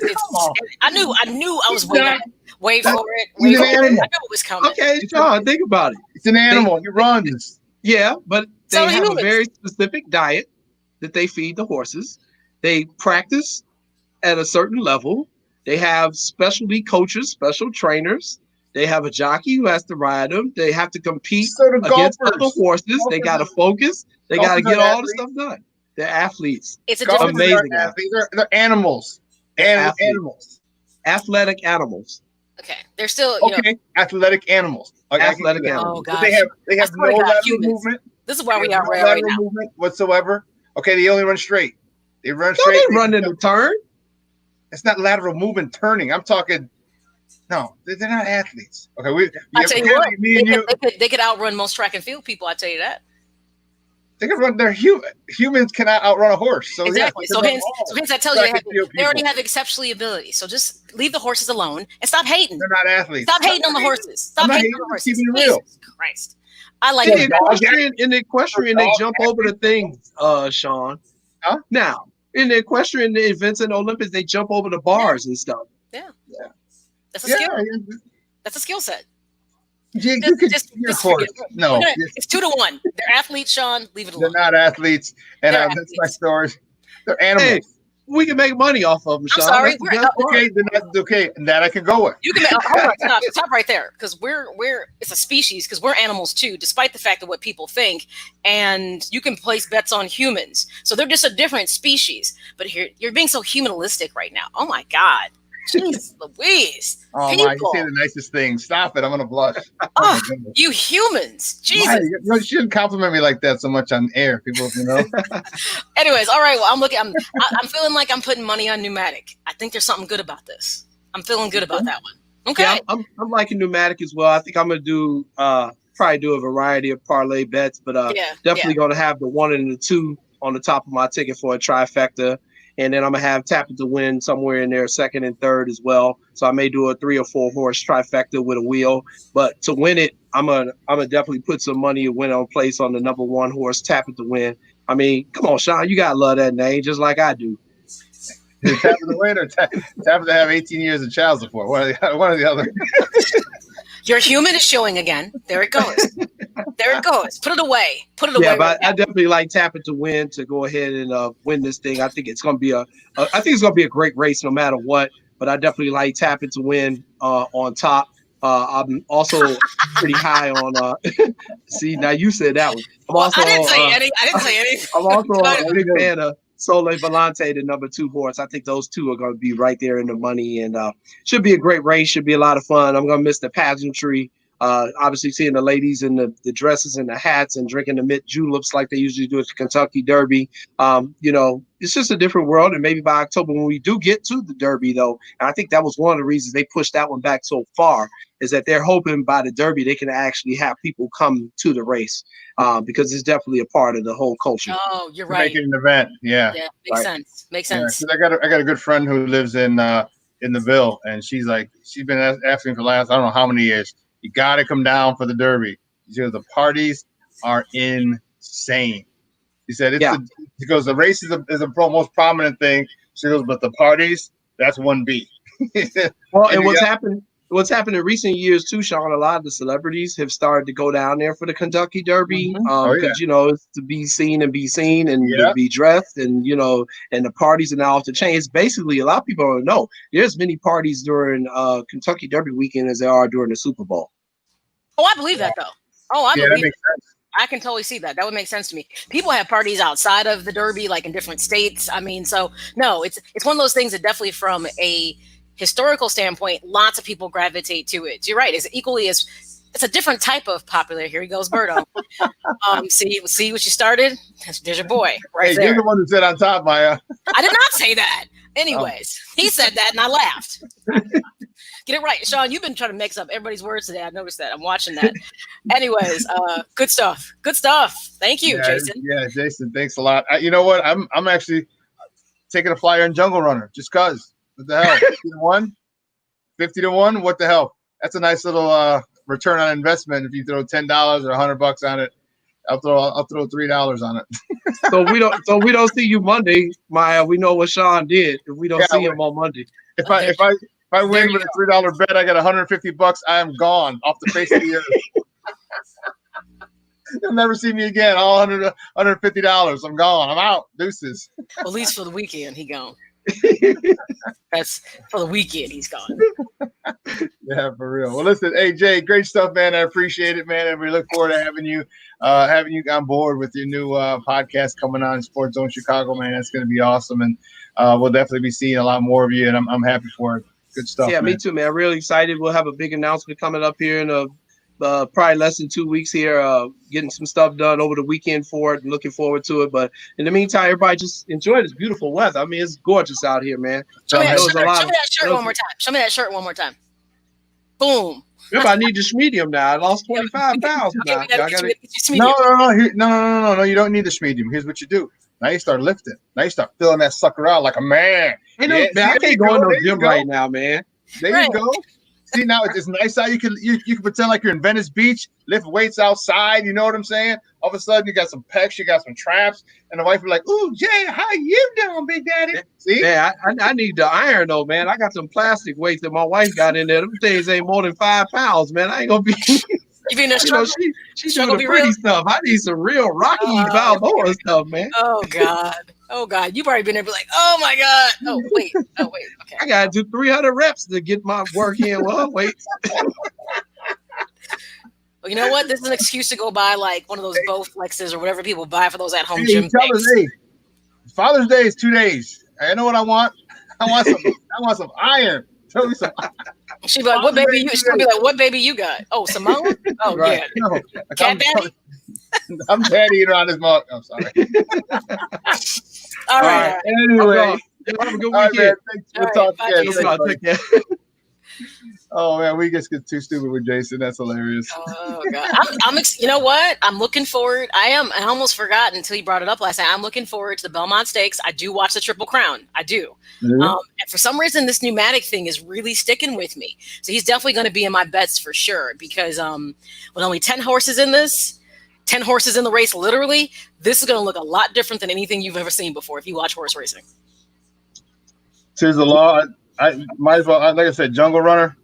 I knew I was waiting. Wait for it. I knew it was coming. Okay, Shawn, think about it. It's an animal. He runs. Yeah, but they have a very specific diet that they feed the horses. They practice at a certain level. They have specialty coaches, special trainers. They have a jockey who has to ride them. They have to compete against other horses. They got to focus. They got to get all the stuff done. They're athletes. It's amazing. They're animals. Animals. Athletic animals. Okay, they're still athletic animals. Athletic animals. Oh gosh. They have no lateral movement. This is where we are right now. Movement whatsoever. Okay, they only run straight. They run straight. They run in a turn. It's not lateral movement turning. I'm talking. No, they're not athletes. Okay, I tell you what, they could outrun most track and field people. I tell you that. They can run. They're human. Humans cannot outrun a horse. So exactly. So hence I tell you, they already have exceptional ability. So just leave the horses alone and stop hating. They're not athletes. Stop hating on the horses. Stop hating on the horses. Keeping it real. Jesus Christ. I like in the equestrian, they jump over the things, Shawn. Huh? Now, in the equestrian events in the Olympics, they jump over the bars and stuff. Yeah. Yeah. That's a skill. Yeah. That's a skill set. You could, Just horse. forget it. No, It's 2-1. They're athletes, Shawn. Leave it they're alone. not athletes, and They're that's my athletes. story. They're animals. Hey, we can make money off of them, I'm Shawn. sorry. That's the best part. Okay, then that's okay, and that I can go with. You can hold on, stop right there, because we're it's a species, because we're animals too, despite the fact of what people think. And you can place bets on humans, so they're just a different species. But here you're being so humanistic right now. Oh my God, jeez Louise! Oh people. my, you say the nicest thing. Stop it! I'm gonna blush. Oh, you humans, Jesus! Why? You shouldn't compliment me like that so much on air, people. Anyways, all right. Well, I'm feeling like I'm putting money on pneumatic. I think there's something good about this. I'm feeling good about that one. Okay. Yeah, I'm liking pneumatic as well. I think I'm gonna do probably do a variety of parlay bets, but definitely gonna have the 1 and the 2 on the top of my ticket for a trifecta. And then I'm gonna have Tap It to Win somewhere in there, 2nd and 3rd as well. So I may do a 3 or 4 horse trifecta with a wheel. But to win it, I'm gonna definitely put some money and win on place on the number 1 horse, Tap It to Win. I mean, come on, Shawn, you gotta love that name just like I do. Tap It to Win or Tap It to have 18 years of child support? One or the other. Your human is showing again. There it goes. There it goes. Put it away. Put it away. Yeah, but I definitely like Tap It to Win to go ahead and win this thing. I think it's gonna be a great race no matter what. But I definitely like Tap It to Win on top. I'm also pretty high on. See, now you said that one. I didn't say anything. I'm also a big fan of Sole Volante, the number 2 horse. I think those two are going to be right there in the money, and should be a great race. Should be a lot of fun. I'm going to miss the pageantry. Obviously, seeing the ladies in the dresses and the hats and drinking the mint juleps like they usually do at the Kentucky Derby. It's just a different world. And maybe by October, when we do get to the Derby, though, and I think that was one of the reasons they pushed that one back so far, is that they're hoping by the Derby they can actually have people come to the race because it's definitely a part of the whole culture. Oh, you're right. Make it an event. Yeah. Makes sense. Makes sense. Yeah, I got a good friend who lives in the Ville, and she's been asking for the last I don't know how many years. You got to come down for the Derby. She goes, the parties are insane. She said, she goes, the race is the most prominent thing. She goes, but the parties, that's 1B. Well, and what's happened in recent years too, Shawn, a lot of the celebrities have started to go down there for the Kentucky Derby because it's to be seen and to be dressed and and the parties are now off the chain. It's basically, a lot of people don't know, there's many parties during Kentucky Derby weekend as there are during the Super Bowl. Oh, I believe that though. Oh, I believe that makes sense. I can totally see that. That would make sense to me. People have parties outside of the Derby, like in different states. I mean, so no, it's one of those things that definitely from a historical standpoint, lots of people gravitate to it. You're right. It's a different type of popular. Here he goes, Birdo. See what you started? There's your boy right there. You're the one who said on top, Maya. I did not say that. Anyways, he said that and I laughed. Get it right. Shawn, you've been trying to mix up everybody's words today. I noticed that. I'm watching that. Anyways, good stuff. Good stuff. Thank you, Jason. Yeah, Jason, thanks a lot. You know what? I'm actually taking a flyer on Jungle Runner just because. What the hell? 50 to 1? What the hell? That's a nice little return on investment if you throw $10 or $100 on it. I'll throw $3 on it. So we don't see you Monday, Maya. We know what Shawn did. If we don't see him on Monday. If I win with a $3 bet, I got $150. I am gone off the face of the earth. You'll never see me again. All $150. I'm gone. I'm out. Deuces. At least for the weekend, he gone. That's for the weekend. He's gone. Yeah, for real. Well, listen, hey Jay, great stuff, man. I appreciate it, man, and we look forward to having you on board with your new podcast coming on SportsZone Chicago, man. That's going to be awesome, and we'll definitely be seeing a lot more of you, and I'm happy for it. Good stuff. Yeah, man. Me too, man. Really excited. We'll have a big announcement coming up here in probably less than 2 weeks here, getting some stuff done over the weekend for it and looking forward to it. But in the meantime, everybody just enjoy this beautiful weather. I mean, it's gorgeous out here, man. Show me that shirt one more time. Show me that shirt one more time. Boom. Remember, I need to medium now. I lost 25 pounds now. No. You don't need the medium. Here's what you do. Now you start lifting. Now you start filling that sucker out like a man. Man, I can't go in the gym right now, man. There you go. See, now it's nice how you can pretend like you're in Venice Beach, lift weights outside. You know what I'm saying? All of a sudden, you got some pecs, you got some traps, and the wife be like, "Ooh, Jay, how you doing, Big Daddy?" See? Yeah, I need the iron though, man. I got some plastic weights that my wife got in there. Them things ain't more than 5 pounds, man. I ain't gonna be. You mean the struggle? She doing the pretty stuff. I need some real Rocky Balboa stuff, man. Oh God! You probably been there, be like, "Oh my God!" Oh wait. Okay. I gotta do 300 reps to get my work in. Well, wait. Well, you know what? This is an excuse to go buy like one of those Bowflexes or whatever people buy for those at-home Hey, gym tell us, things. hey, Father's Day is 2 days. I know what I want. I want some iron. Tell me some. She'd be like, "What baby you?" She'll be like, "What baby you got?" Oh, Samoa. Oh Right. yeah. No, Cat Daddy. I'm daddy eater on this mug. I'm sorry. All right. Anyway, have a good all right, weekend. man. Thanks. We'll talk bye, again. Jason. Take care. Oh man, we just get too stupid with Jason. That's hilarious. Oh God, you know what? I'm looking forward. I almost forgot until you brought it up last night. I'm looking forward to the Belmont Stakes. I do watch the Triple Crown. I do. Mm-hmm. And for some reason, this pneumatic thing is really sticking with me. So he's definitely going to be in my bets for sure. Because with only 10 horses in this, 10 horses in the race, literally, this is going to look a lot different than anything you've ever seen before if you watch horse racing. Tis the law. I might as well, like I said, Jungle Runner.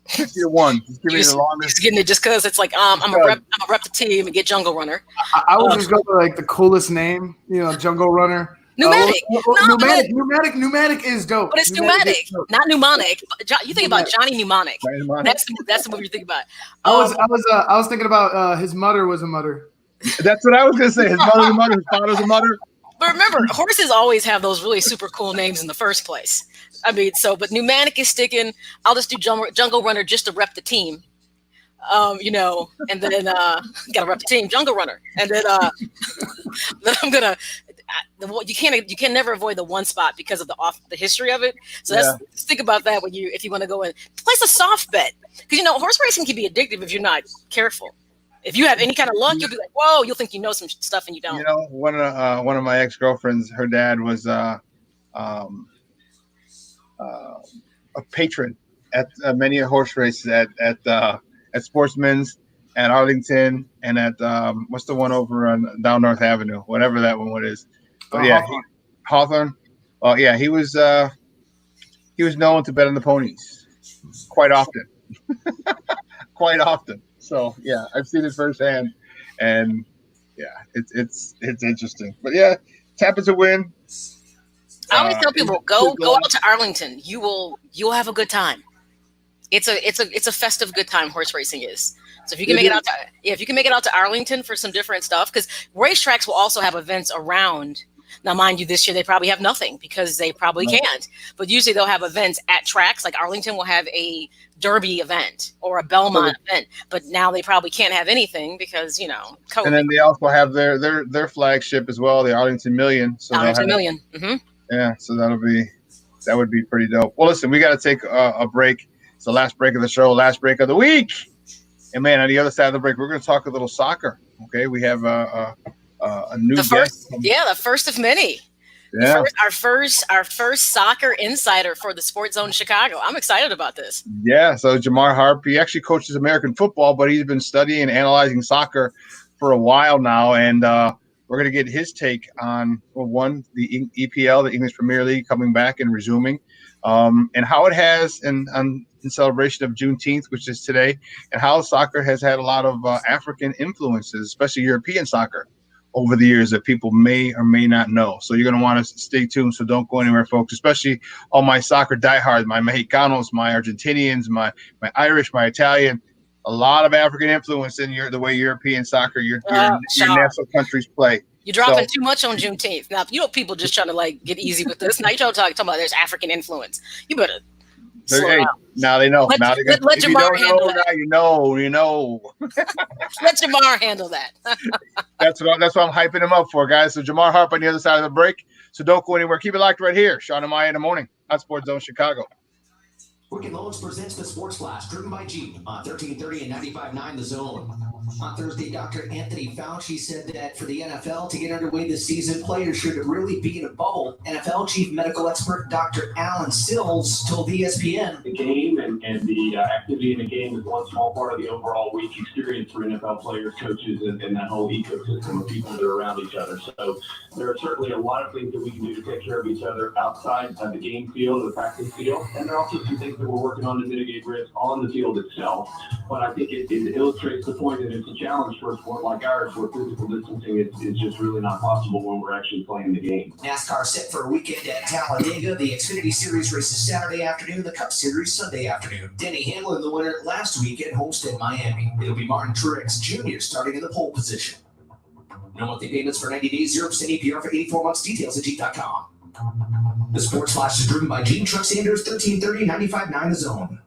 Just get one. Just give me the longest. Just getting it just because it's like I'm a rep the team and get Jungle Runner. I would just go for like the coolest name, Jungle Runner. Pneumatic. Pneumatic is dope. But it's pneumatic, not mnemonic. You think about Johnny Mnemonic. That's the movie you think about. I was thinking about his mother was a mother. That's what I was gonna say. His mother's a mother. His father's a mother. But remember, horses always have those really super cool names in the first place. I mean, but pneumatic is sticking. I'll just do Jungle Runner just to rep the team. And then gotta rep the team, Jungle Runner, and then then I'm gonna. You can never avoid the one spot because of the history of it. So just think about that if you want to go in, place a soft bet, because horse racing can be addictive if you're not careful. If you have any kind of luck, you'll be like, whoa, you'll think you know some stuff and you don't. One of my ex-girlfriends, her dad was a patron at many horse races at Sportsman's, at Arlington, and at what's the one over on down North Avenue, whatever that one is. But Hawthorne. Oh yeah, he was known to bet on the ponies quite often. Quite often. So yeah, I've seen it firsthand, and yeah, it's interesting. But yeah, Tappan's a win. I always tell people go out to Arlington. You'll have a good time. It's a festive good time. Horse racing is. So if you can make it out to Arlington for some different stuff, because racetracks will also have events around. Now, mind you, this year they probably have nothing because they probably can't. But usually they'll have events at tracks. Like Arlington will have a Derby event or a Belmont event. But now they probably can't have anything because, COVID. And then they also have their flagship as well, the Arlington Million. So Arlington Million. Mm-hmm. Yeah, so that would be pretty dope. Well, listen, we got to take a break. It's the last break of the show, last break of the week. And man, on the other side of the break, we're going to talk a little soccer. Okay, we have a new guest. The first of many. Yeah, our first soccer insider for the SportsZone Chicago. I'm excited about this. Yeah, so Jamar Harp, he actually coaches American football, but he's been studying and analyzing soccer for a while now, and we're going to get his take on the EPL, the English Premier League, coming back and resuming, and how it has in celebration of Juneteenth, which is today, and how soccer has had a lot of African influences, especially European soccer, over the years that people may or may not know. So you're going to want to stay tuned. So don't go anywhere, folks, especially all my soccer diehards, my Mexicanos, my Argentinians, my Irish, my Italian. A lot of African influence in the way European soccer, your national countries play. You're dropping too much on Juneteenth. Now, people just trying to get easy with this. Now you're talking about there's African influence. You better slow down. Now they know. Let Jamar handle that. You know. Let Jamar handle that. That's what I'm hyping him up for, guys. So Jamar Harp on the other side of the break. So don't go anywhere. Keep it locked right here. Shawn and Maya in the morning on SportsZone Chicago. Quicken Loans presents the Sports Flash, driven by Jeep on 1330 and 95.9 The Zone. On Thursday, Dr. Anthony Fauci said that for the NFL to get underway this season, players should really be in a bubble. NFL chief medical expert Dr. Alan Sills told ESPN. The game and And the activity in the game is one small part of the overall week experience for NFL players, coaches, and that whole ecosystem of people that are around each other. So there are certainly a lot of things that we can do to take care of each other outside of the game field, the practice field. And there are also some things that we're working on to mitigate risk on the field itself. But I think it illustrates the point that it's a challenge for a sport like ours where physical distancing is just really not possible when we're actually playing the game. NASCAR set for a weekend at Talladega. The Xfinity Series races Saturday afternoon, the Cup Series Sunday afternoon. Denny Hamlin, the winner last week at Homestead, Miami. It'll be Martin Truex Jr. starting in the pole position. No monthly payments for 90 days, 0% APR for 84 months. Details at Jeep.com. The Sports Flash is driven by Gene Truck Sanders, 1330-95.9 The Zone.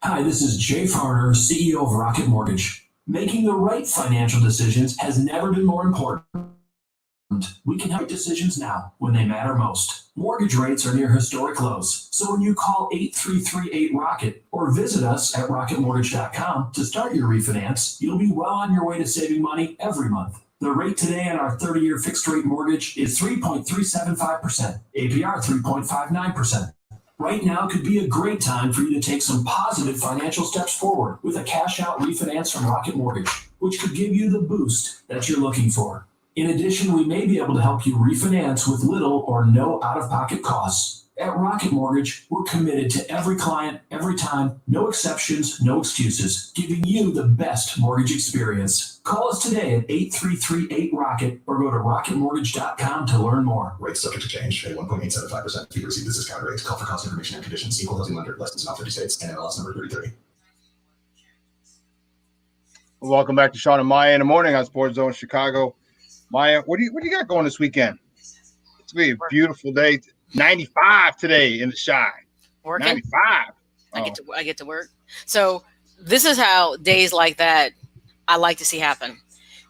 Hi, this is Jay Farner, CEO of Rocket Mortgage. Making the right financial decisions has never been more important. We can help decisions now when they matter most. Mortgage rates are near historic lows, so when you call 8338-ROCKET or visit us at rocketmortgage.com to start your refinance, you'll be well on your way to saving money every month. The rate today on our 30-year fixed-rate mortgage is 3.375%, APR 3.59%. Right now could be a great time for you to take some positive financial steps forward with a cash-out refinance from Rocket Mortgage, which could give you the boost that you're looking for. In addition, we may be able to help you refinance with little or no out-of-pocket costs. At Rocket Mortgage, we're committed to every client, every time, no exceptions, no excuses, giving you the best mortgage experience. Call us today at 8338-ROCKET or go to rocketmortgage.com to learn more. Rates subject to change. Pay 1.875% fee to receive this discount rate. Call for cost information and conditions. Equal housing lender. License in all 50 states. NMLS number 3030. Welcome back to Shawn and Maya in the morning on SportsZone Chicago. Maya, what do you got going this weekend? It's gonna be a beautiful day. 95 today in the Chi. Working. 95. I get to work. So this is how days like that I like to see happen.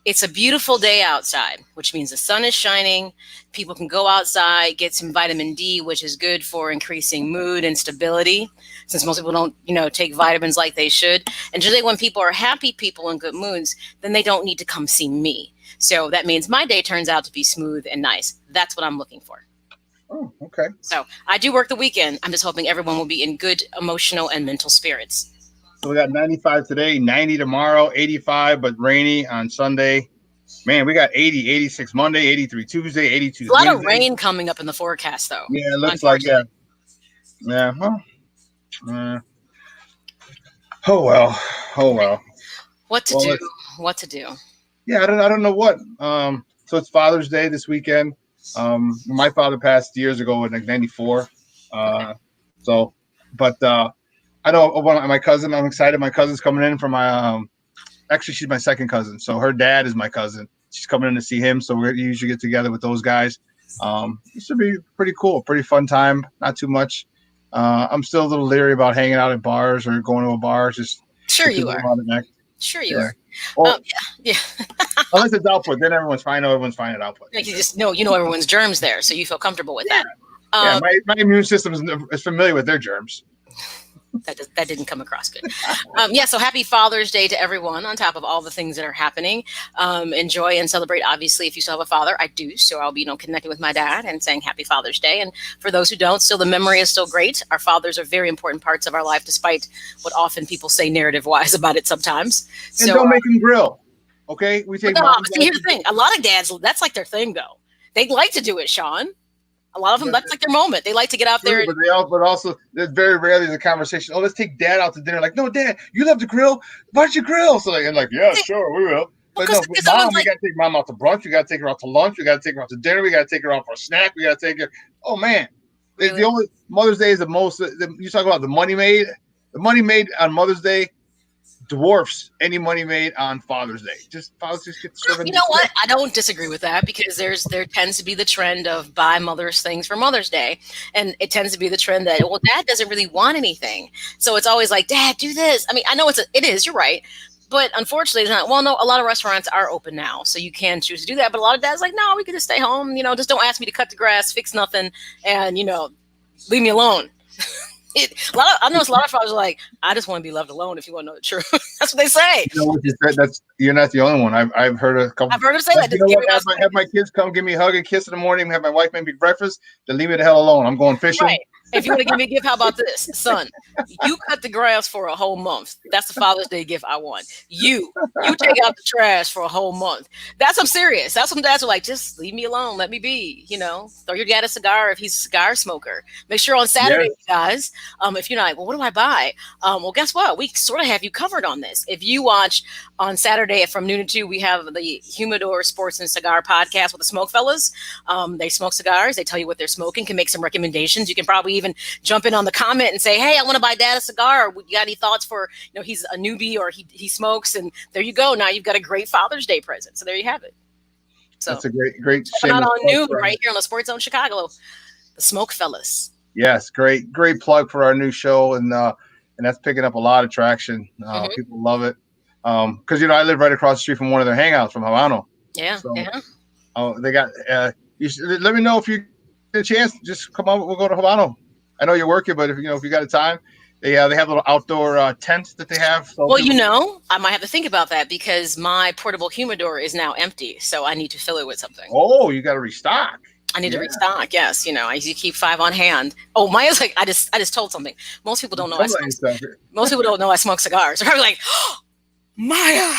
It's a beautiful day outside, which means the sun is shining. People can go outside, get some vitamin D, which is good for increasing mood and stability, since most people don't, take vitamins like they should. And generally when people are happy, people in good moods, then they don't need to come see me. So that means my day turns out to be smooth and nice. That's what I'm looking for. Oh, okay. So I do work the weekend. I'm just hoping everyone will be in good emotional and mental spirits. So we got 95 today, 90 tomorrow, 85, but rainy on Sunday. Man, we got 80, 86 Monday, 83 Tuesday, 82 A lot Wednesday. of rain coming up in the forecast, though. Yeah, it looks like, yeah. Yeah, oh, well. What to do? Yeah, I don't know what. So it's Father's Day this weekend. My father passed years ago in like 94. I know my cousin, I'm excited. My cousin's coming in from my, actually she's my second cousin. So her dad is my cousin. She's coming in to see him. So we usually get together with those guys. This should be pretty cool. Pretty fun time. Not too much. I'm still a little leery about hanging out at bars or going to a bar. Just sure you are. Sure you are. Well, yeah. Unless it's output, then everyone's fine. Everyone's fine at output. Like you just know everyone's germs there, so you feel comfortable with that. My immune system is familiar with their germs. That didn't come across good. So happy Father's Day to everyone on top of all the things that are happening. Enjoy and celebrate, obviously, if you still have a father. I do, so I'll be connecting with my dad and saying happy Father's Day. And for those who don't, still the memory is still great. Our fathers are very important parts of our life, despite what often people say narrative-wise about it sometimes. And don't make them grill, okay? We take here's the thing. A lot of dads, that's like their thing, though. They like to do it, Shawn. A lot of them, that's like their moment. They like to get out there. But also, there's very rarely the conversation. Oh, let's take Dad out to dinner. Like, no, Dad, you love to grill. Why don't you grill? So yeah, sure, we will. But no, Mom, we got to take Mom out to brunch. We got to take her out to lunch. We got to take her out to dinner. We got to take her out for a snack. We got to take her. Oh man, really? The only Mother's Day is the most. You talk about the money made. The money made on Mother's Day dwarfs any money made on Father's Day. Fathers just get serving. You know what? I don't disagree with that because there tends to be the trend of buy mothers things for Mother's Day, and it tends to be the trend that Dad doesn't really want anything, so it's always like, Dad, do this. I mean, I know it is. You're right, but unfortunately, it's not. Well, no, a lot of restaurants are open now, so you can choose to do that. But a lot of dads like, no, we can just stay home. Just don't ask me to cut the grass, fix nothing, and leave me alone. I know a lot of fathers are like, I just want to be left alone. If you want to know the truth, that's what they say. You're not the only one. I've heard a couple. I've heard them say that. You know what? Have my kids come give me a hug and kiss in the morning. Have my wife make me breakfast. Then leave me the hell alone. I'm going fishing. Right. If you want to give me a gift, how about this? Son, you cut the grass for a whole month. That's the Father's Day gift I want. You take out the trash for a whole month. I'm serious. That's some dads are like, just leave me alone. Let me be, throw your dad a cigar if he's a cigar smoker. Make sure on Saturday, Yes. you guys, if you're not like, well, what do I buy? Well, guess what? We sort of have you covered on this. If you watch on Saturday from noon to 2, we have the Humidor Sports and Cigar podcast with the Smoke Fellas. They smoke cigars. They tell you what they're smoking, can make some recommendations. You can probably even jump in on the comment and say, hey, I want to buy Dad a cigar. Or you got any thoughts for, he's a newbie or he smokes, and there you go. Now you've got a great Father's Day present. So there you have it. So that's a great not on noon right here on the SportsZone Chicago, the Smoke Fellas. Yes, great plug for our new show, and that's picking up a lot of traction. People love it because I live right across the street from one of their hangouts from Habano. Yeah, so, yeah. They got. Let me know if you get a chance. Just come on, we'll go to Habano. I know you're working, but if you got a time, they have a little outdoor tent that they have. So well, I might have to think about that because my portable humidor is now empty, so I need to fill it with something. Oh, you got to restock. I need to restock. Yes, I usually keep 5 on hand. Oh, Maya's like, I just told something. Most people don't know. Most people don't know I smoke cigars. They're probably like, oh, Maya,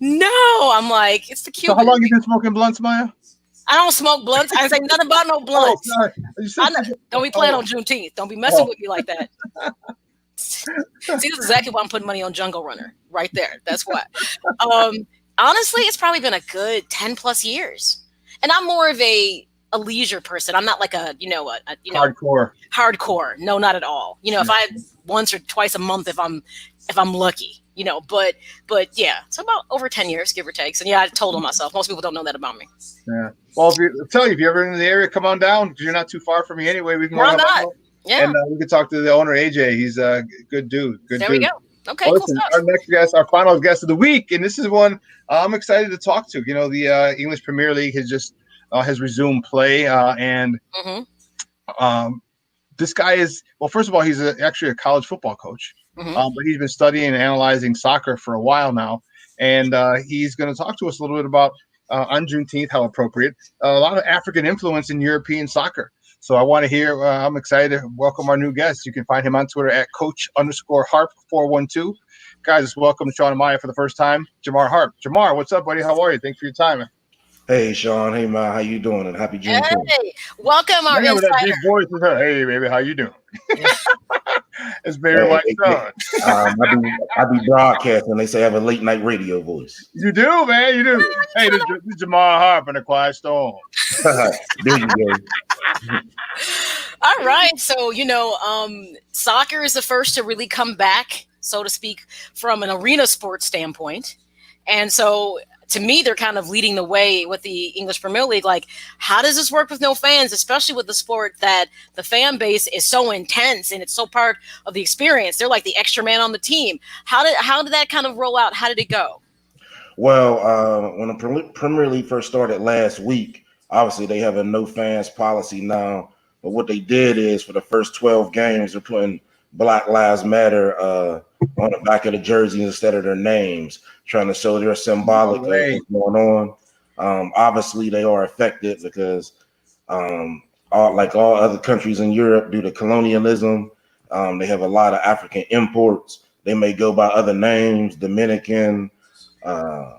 no. I'm like, it's the Cuban. So how long you been smoking blunts, Maya? I don't smoke blunts. I say nothing about no blunts. Don't be playing on Juneteenth. Don't be messing with me like that. See, this is exactly why I'm putting money on Jungle Runner right there. That's what. Honestly, it's probably been a good 10 plus years, and I'm more of a leisure person. I'm not like a hardcore. No, not at all. If I once or twice a month, if I'm lucky. But yeah, it's about over 10 years, give or take. And I told on myself. Most people don't know that about me. Yeah. Well, if you're ever in the area, come on down because you're not too far from me anyway. We can go not. Yeah. And we can talk to the owner, AJ. He's a good dude. There we go. Okay, well, cool listen, stuff. Our next guest, our final guest of the week, and this is one I'm excited to talk to. The English Premier League has resumed play, and this guy is first of all, he's actually a college football coach. But he's been studying and analyzing soccer for a while now, and he's going to talk to us a little bit about on Juneteenth, how appropriate, a lot of African influence in European soccer. So I want to hear. I'm excited to welcome our new guest. You can find him on Twitter at Coach_Harp412. Guys, let's welcome Shawn and Maya for the first time, Jamar Harp. Jamar, what's up, buddy? How are you? Thanks for your time. Hey, Shawn. Hey, Maya. How you doing? And happy Juneteenth. Hey, welcome our insider. Voice is hey, baby, how you doing? It's Barry White's son. I be broadcasting. They say I have a late night radio voice. You do, man. You do. Hey, this is Jamar Harp in a Quiet Storm. There you go. All right. So, soccer is the first to really come back, so to speak, from an arena sports standpoint. And so, to me, they're kind of leading the way with the English Premier League. Like, how does this work with no fans, especially with the sport that the fan base is so intense and it's so part of the experience? They're like the extra man on the team. How did that kind of roll out? How did it go? Well, when the Premier League first started last week, obviously they have a no fans policy now. But what they did is for the first 12 games, they're putting Black Lives Matter on the back of the jerseys instead of their names, trying to show they're symbolic of what's going on. Obviously, they are affected because, all other countries in Europe, due to colonialism, they have a lot of African imports. They may go by other names, Dominican, from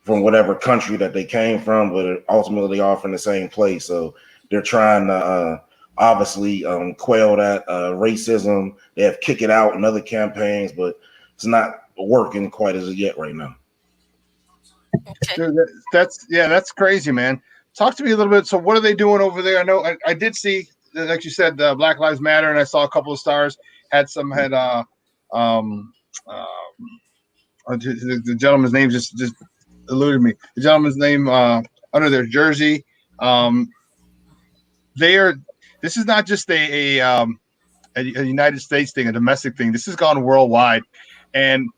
whatever country that they came from, but ultimately they are from the same place. So they're trying to obviously quell that racism. They have Kick It Out and other campaigns, but it's not working quite as yet right now. Dude, that's crazy, man. Talk to me a little bit. So what are they doing over there? I know I did see, like you said, Black Lives Matter, and I saw a couple of stars the gentleman's name just eluded me. The gentleman's name under their jersey. This is not just a United States thing, a domestic thing. This has gone worldwide. And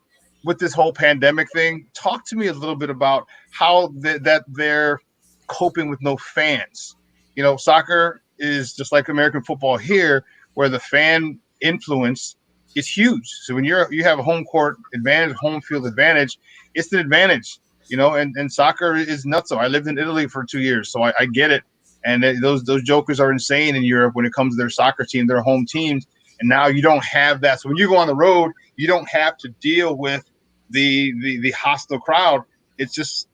with this whole pandemic thing, talk to me a little bit about how that they're coping with no fans. Soccer is just like American football here, where the fan influence is huge. So when you have a home court advantage, home field advantage, it's an advantage. And soccer is nuts. So I lived in Italy for 2 years, so I get it. And those jokers are insane in Europe when it comes to their soccer team, their home teams. And now you don't have that. So when you go on the road, you don't have to deal with the hostile crowd. It's just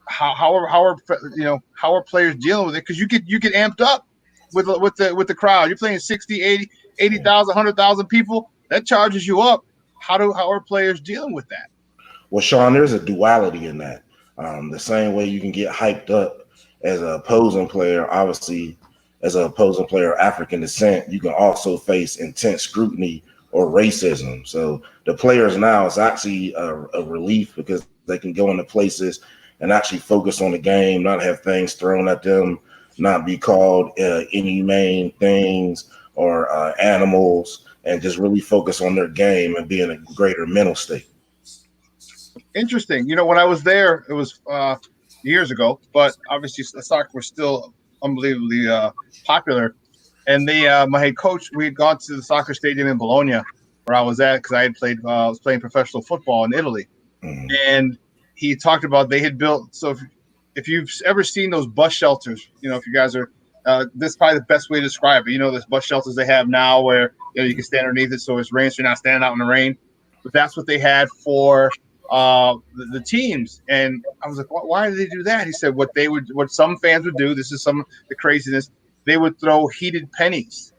how are players dealing with it? Because you get amped up with the crowd. You're playing 60, 80,000, 100,000 people. That charges you up. How are players dealing with that? Well, Shawn, there's a duality in that. The same way you can get hyped up as an opposing player, obviously, as an opposing player of African descent, you can also face intense scrutiny or racism. So the players now is actually a relief because they can go into places and actually focus on the game, not have things thrown at them, not be called inhumane things or animals, and just really focus on their game and be in a greater mental state. Interesting. When I was there, it was years ago, but obviously soccer was still unbelievably popular. And my head coach, we had gone to the soccer stadium in Bologna, where I was at, because I was playing professional football in Italy. Mm-hmm. And he talked about they had built. So if you've ever seen those bus shelters, if you guys are, this is probably the best way to describe it. Those bus shelters they have now where you can stand underneath it, so it's rain, so you're not standing out in the rain. But that's what they had for the teams. And I was like, why did they do that? He said what some fans would do, this is some of the craziness, they would throw heated pennies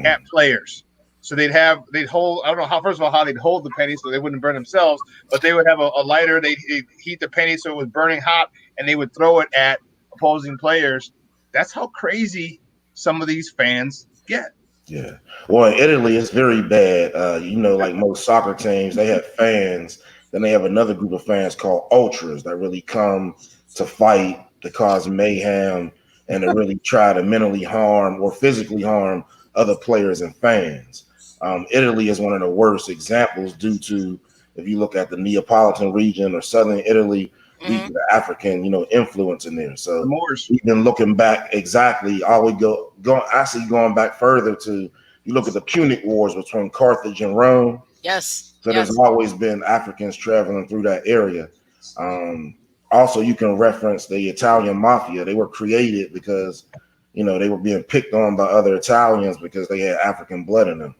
at players. So they'd hold, I don't know first of all how they'd hold the pennies so they wouldn't burn themselves, but they would have a lighter, they'd heat the penny so it was burning hot, and they would throw it at opposing players. That's how crazy some of these fans get. Yeah. Well, in Italy, it's very bad. Like most soccer teams, they have fans. Then they have another group of fans called ultras that really come to fight, to cause mayhem, and to really try to mentally harm or physically harm other players and fans. Italy is one of the worst examples due to, if you look at the Neapolitan region or southern Italy, due to the African, influence in there. So even looking back exactly, going back further to, you look at the Punic Wars between Carthage and Rome. Yes. So there's always been Africans traveling through that area. Also, you can reference the Italian mafia. They were created because, they were being picked on by other Italians because they had African blood in them.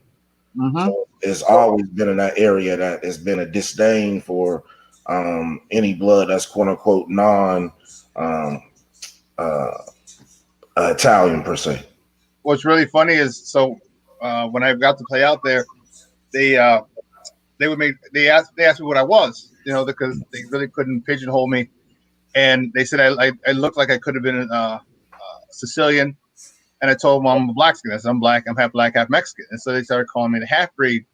Mm-hmm. So it's always been in that area that has been a disdain for any blood that's quote unquote non Italian per se. What's really funny is when I got to play out there, they asked me what I was, because they really couldn't pigeonhole me, and they said I looked like I could have been Sicilian, and I told them I'm a black skin. I said I'm black, I'm half black, half Mexican, and so they started calling me the half breed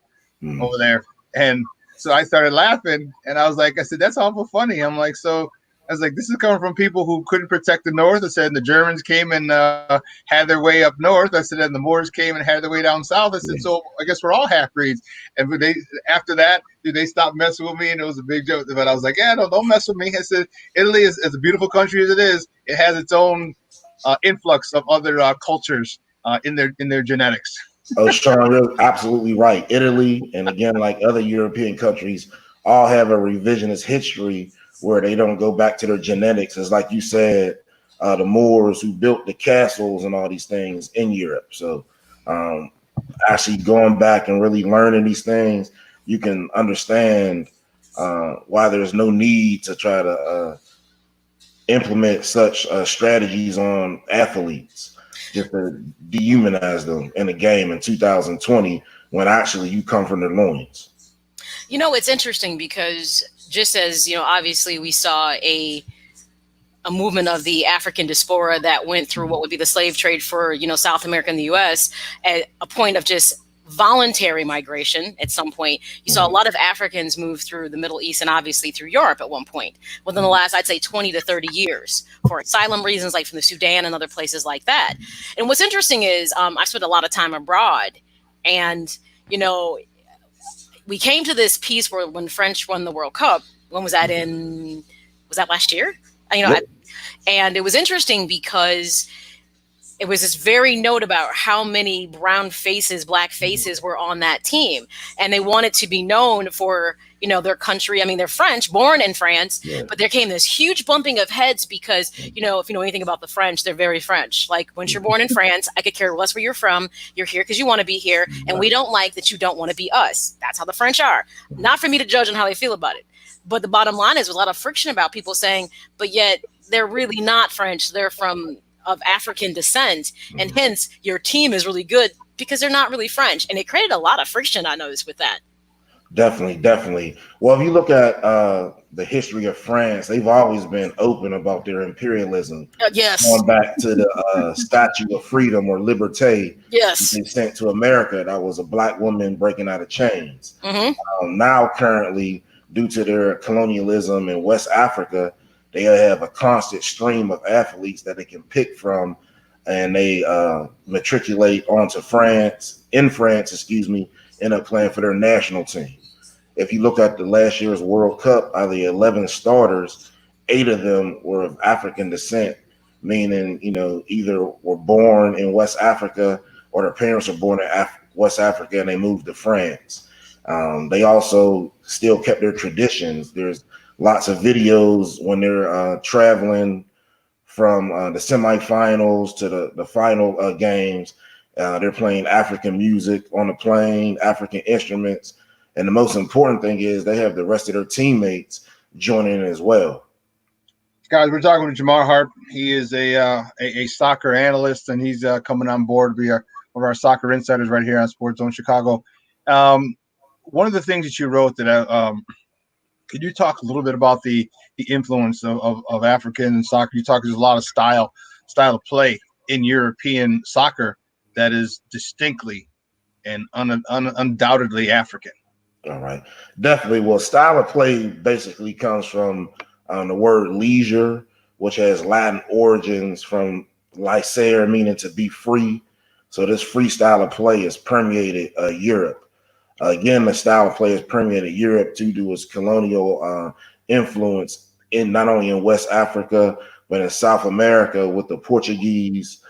over there, and so I started laughing, and I said that's awful funny. I'm like, so I was like, this is coming from people who couldn't protect the North. I said the Germans came and had their way up north. I said, and the Moors came and had their way down south. I said, so I guess we're all half breeds. And after that, they stopped messing with me, and it was a big joke. But I was like, yeah, don't mess with me. I said, Italy is as a beautiful country as it is. It has its own influx of other cultures in their genetics. Oh, Shawn, you're absolutely right. Italy, and again, like other European countries, all have a revisionist history where they don't go back to their genetics. It's like you said, the Moors who built the castles and all these things in Europe. So actually going back and really learning these things, you can understand why there's no need to try to implement such strategies on athletes, just to dehumanize them in a game in 2020 when actually you come from their loins. It's interesting because just as, obviously we saw a movement of the African diaspora that went through what would be the slave trade for, South America and the U.S. at a point of just voluntary migration. At some point, you saw a lot of Africans move through the Middle East and obviously through Europe at one point within the last, I'd say 20 to 30 years for asylum reasons, like from the Sudan and other places like that. And what's interesting is I spent a lot of time abroad, and, we came to this piece where when French won the World Cup. When was that was that last year? And it was interesting because it was this very note about how many brown faces, black faces were on that team. And they wanted to be known for, their country. I mean, they're French, born in France, but there came this huge bumping of heads because, if you know anything about the French, they're very French. Like, once you're born in France, I could care less where you're from. You're here because you want to be here. And we don't like that you don't want to be us. That's how the French are. Not for me to judge on how they feel about it. But the bottom line is, a lot of friction about people saying, but yet they're really not French. They're of African descent, and hence your team is really good because they're not really French. And it created a lot of friction, I noticed, with that. Definitely. Well, if you look at the history of France, they've always been open about their imperialism. Yes. Going back to the Statue of Freedom or Liberté, yes, they sent to America. That was a black woman breaking out of chains. Now, currently, due to their colonialism in West Africa, they have a constant stream of athletes that they can pick from, and they matriculate onto France, end up playing for their national team. If you look at the last year's World Cup, out of the 11 starters, 8 of them were of African descent, meaning, either were born in West Africa or their parents were born in West Africa and they moved to France. They also still kept their traditions. There's lots of videos when they're traveling from the semifinals to the final games. They're playing African music on the plane, African instruments. And the most important thing is they have the rest of their teammates joining as well. Guys, we're talking with Jamar Harp. He is a soccer analyst, and he's coming on board to be one of our soccer insiders right here on SportsZone Chicago. One of the things that you wrote that could you talk a little bit about the influence of African soccer? You talk, there's a lot of style of play in European soccer that is distinctly and undoubtedly African. All right. Definitely. Well, style of play basically comes from the word leisure, which has Latin origins from licere, meaning to be free. So this free style of play has permeated Europe. Again, the style of play has permeated Europe due to its colonial influence in not only in West Africa, but in South America, with the Portuguese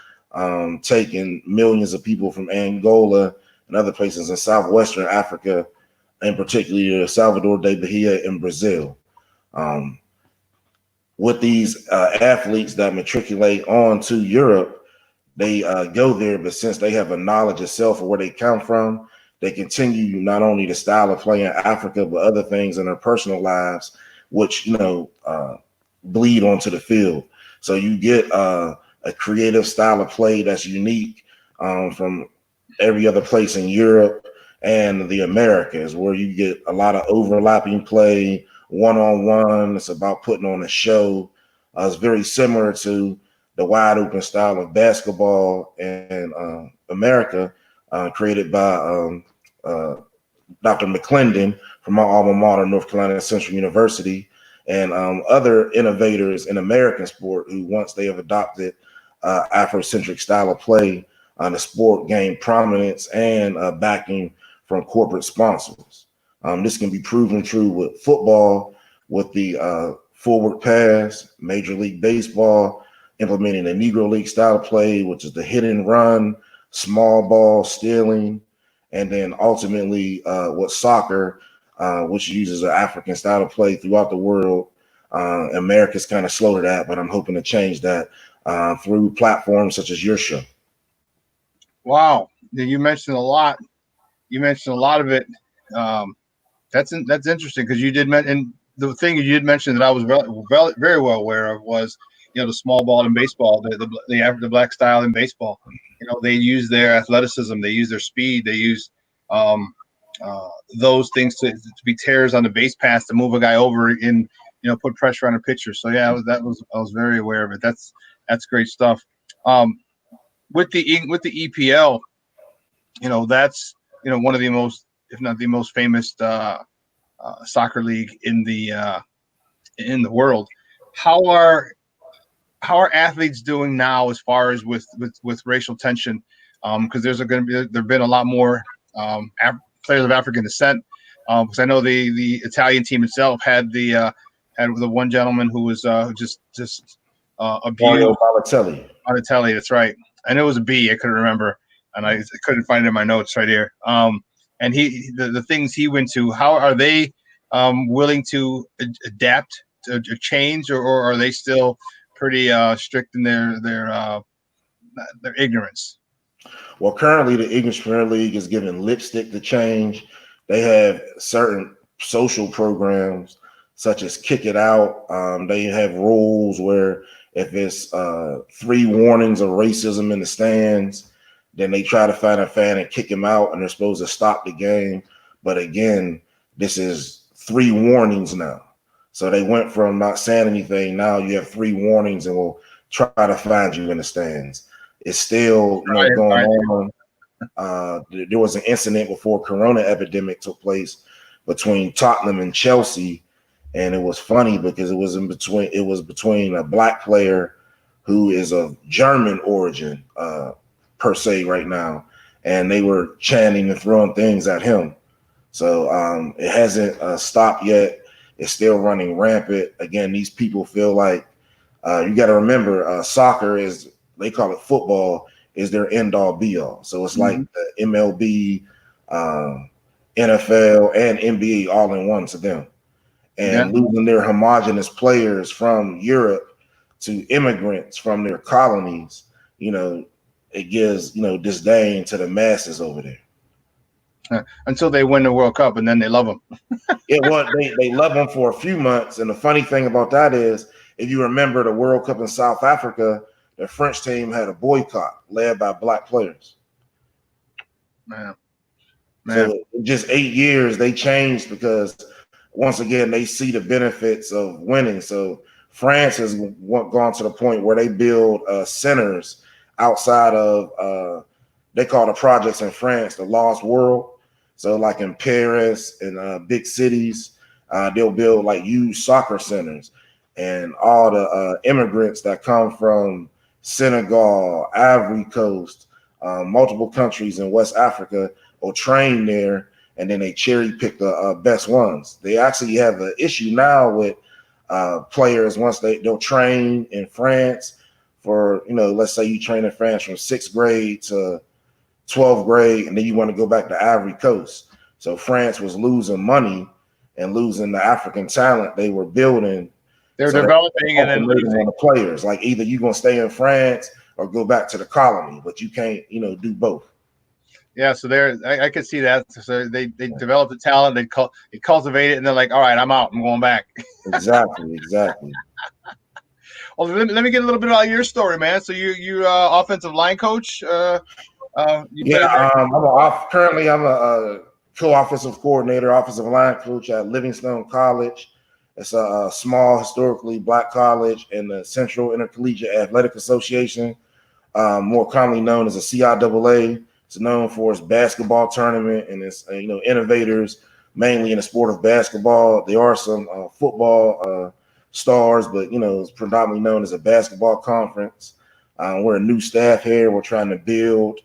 taking millions of people from Angola and other places in Southwestern Africa, and particularly Salvador de Bahia in Brazil. With these athletes that matriculate on to Europe, they go there, but since they have a knowledge of self of where they come from, they continue not only the style of play in Africa, but other things in their personal lives, which, bleed onto the field. So you get a creative style of play that's unique from every other place in Europe and the Americas, where you get a lot of overlapping play, one-on-one. It's about putting on a show. It's very similar to the wide open style of basketball in America, created by Dr. McClendon from my alma mater, North Carolina Central University, and other innovators in American sport who, once they have adopted Afrocentric style of play, the sport gained prominence and backing from corporate sponsors. This can be proven true with football, with the forward pass, Major League Baseball, implementing the Negro League style of play, which is the hit and run, small ball stealing, and then ultimately with soccer, which uses an African style of play throughout the world. America's kind of slow to that, but I'm hoping to change that through platforms such as your show. Wow, you mentioned a lot. You mentioned a lot of it. That's interesting, because you did mention the thing you did mention that I was very well aware of was, the small ball in baseball, the black style in baseball. They use their athleticism, they use their speed, they use those things to be tears on the base pass to move a guy over and put pressure on a pitcher. So yeah, I was very aware of it. That's great stuff. With the EPL, that's one of the most, if not the most famous soccer league in the world. How are athletes doing now as far as with racial tension? Because there've been a lot more players of African descent. Because I know the Italian team itself had the one gentleman who was just abused. Mario Balotelli. Balotelli, that's right. I know it was a B. I couldn't remember, and I couldn't find it in my notes right here. And the things he went to, how are they willing to adapt to change, or are they still pretty strict in their ignorance? Well, currently the English Premier League is giving lipstick to change. They have certain social programs such as Kick It Out. They have rules where if it's 3 warnings of racism in the stands, then they try to find a fan and kick him out, and they're supposed to stop the game. But again, this is 3 warnings now. So they went from not saying anything. Now you have 3 warnings, and we'll try to find you in the stands. It's still going on. There was an incident before Corona epidemic took place between Tottenham and Chelsea, and it was funny because it was between a black player who is of German origin per se right now, and they were chanting and throwing things at him. So it hasn't stopped yet. It's still running rampant. Again, these people feel like you got to remember soccer is, they call it football, is their end all be all. So it's like the MLB, NFL, and NBA all in one to them. And losing their homogenous players from Europe to immigrants from their colonies, it gives, disdain to the masses over there. Until they win the World Cup, and then they love them. They love them for a few months. And the funny thing about that is, if you remember the World Cup in South Africa, the French team had a boycott led by black players. Man. So in just 8 years, they changed because once again, they see the benefits of winning. So France has gone to the point where they build centers outside of, they call the projects in France the Lost World. So like in Paris and big cities, they'll build like youth soccer centers, and all the immigrants that come from Senegal, Ivory Coast, multiple countries in West Africa will train there, and then they cherry pick the best ones. They actually have an issue now with players once they'll train in France for, let's say you train in France from 6th grade to 12th grade, and then you want to go back to Ivory Coast. So France was losing money and losing the African talent they were building. They're developing and then losing the players. Like either you're gonna stay in France or go back to the colony, but you can't, do both. Yeah, so I could see that. So they develop the talent, they cultivate it, and they're like, all right, I'm out, I'm going back. Exactly. Well, let me get a little bit about your story, man. So you offensive line coach. Currently I'm a co-offensive coordinator, offensive line coach at Livingstone College. It's a small, historically black college in the Central Intercollegiate Athletic Association, more commonly known as a CIAA. It's known for its basketball tournament and its innovators, mainly in the sport of basketball. There are some football stars, but it's predominantly known as a basketball conference. We're a new staff here. We're trying to build,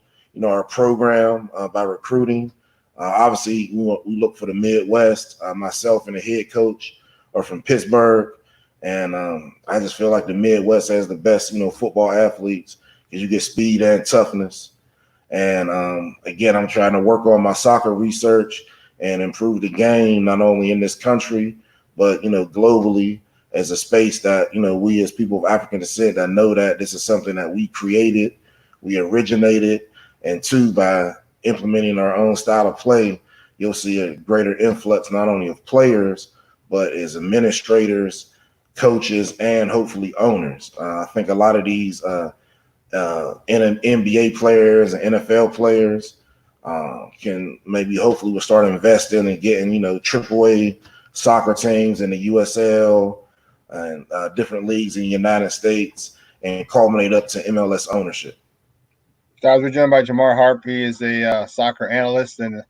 our program by recruiting. Obviously, we look for the Midwest. Myself and the head coach are from Pittsburgh, and I just feel like the Midwest has the best, football athletes because you get speed and toughness. And again, I'm trying to work on my soccer research and improve the game, not only in this country, but, globally, as a space that, we as people of African descent that know that this is something that we created, we originated, and 2, by implementing our own style of play, you'll see a greater influx not only of players, but as administrators, coaches, and hopefully owners. I think a lot of these NBA players and NFL players can maybe hopefully will start investing and getting, AAA soccer teams in the USL and different leagues in the United States and culminate up to MLS ownership. Guys, we're joined by Jamar Harp. He is a soccer analyst and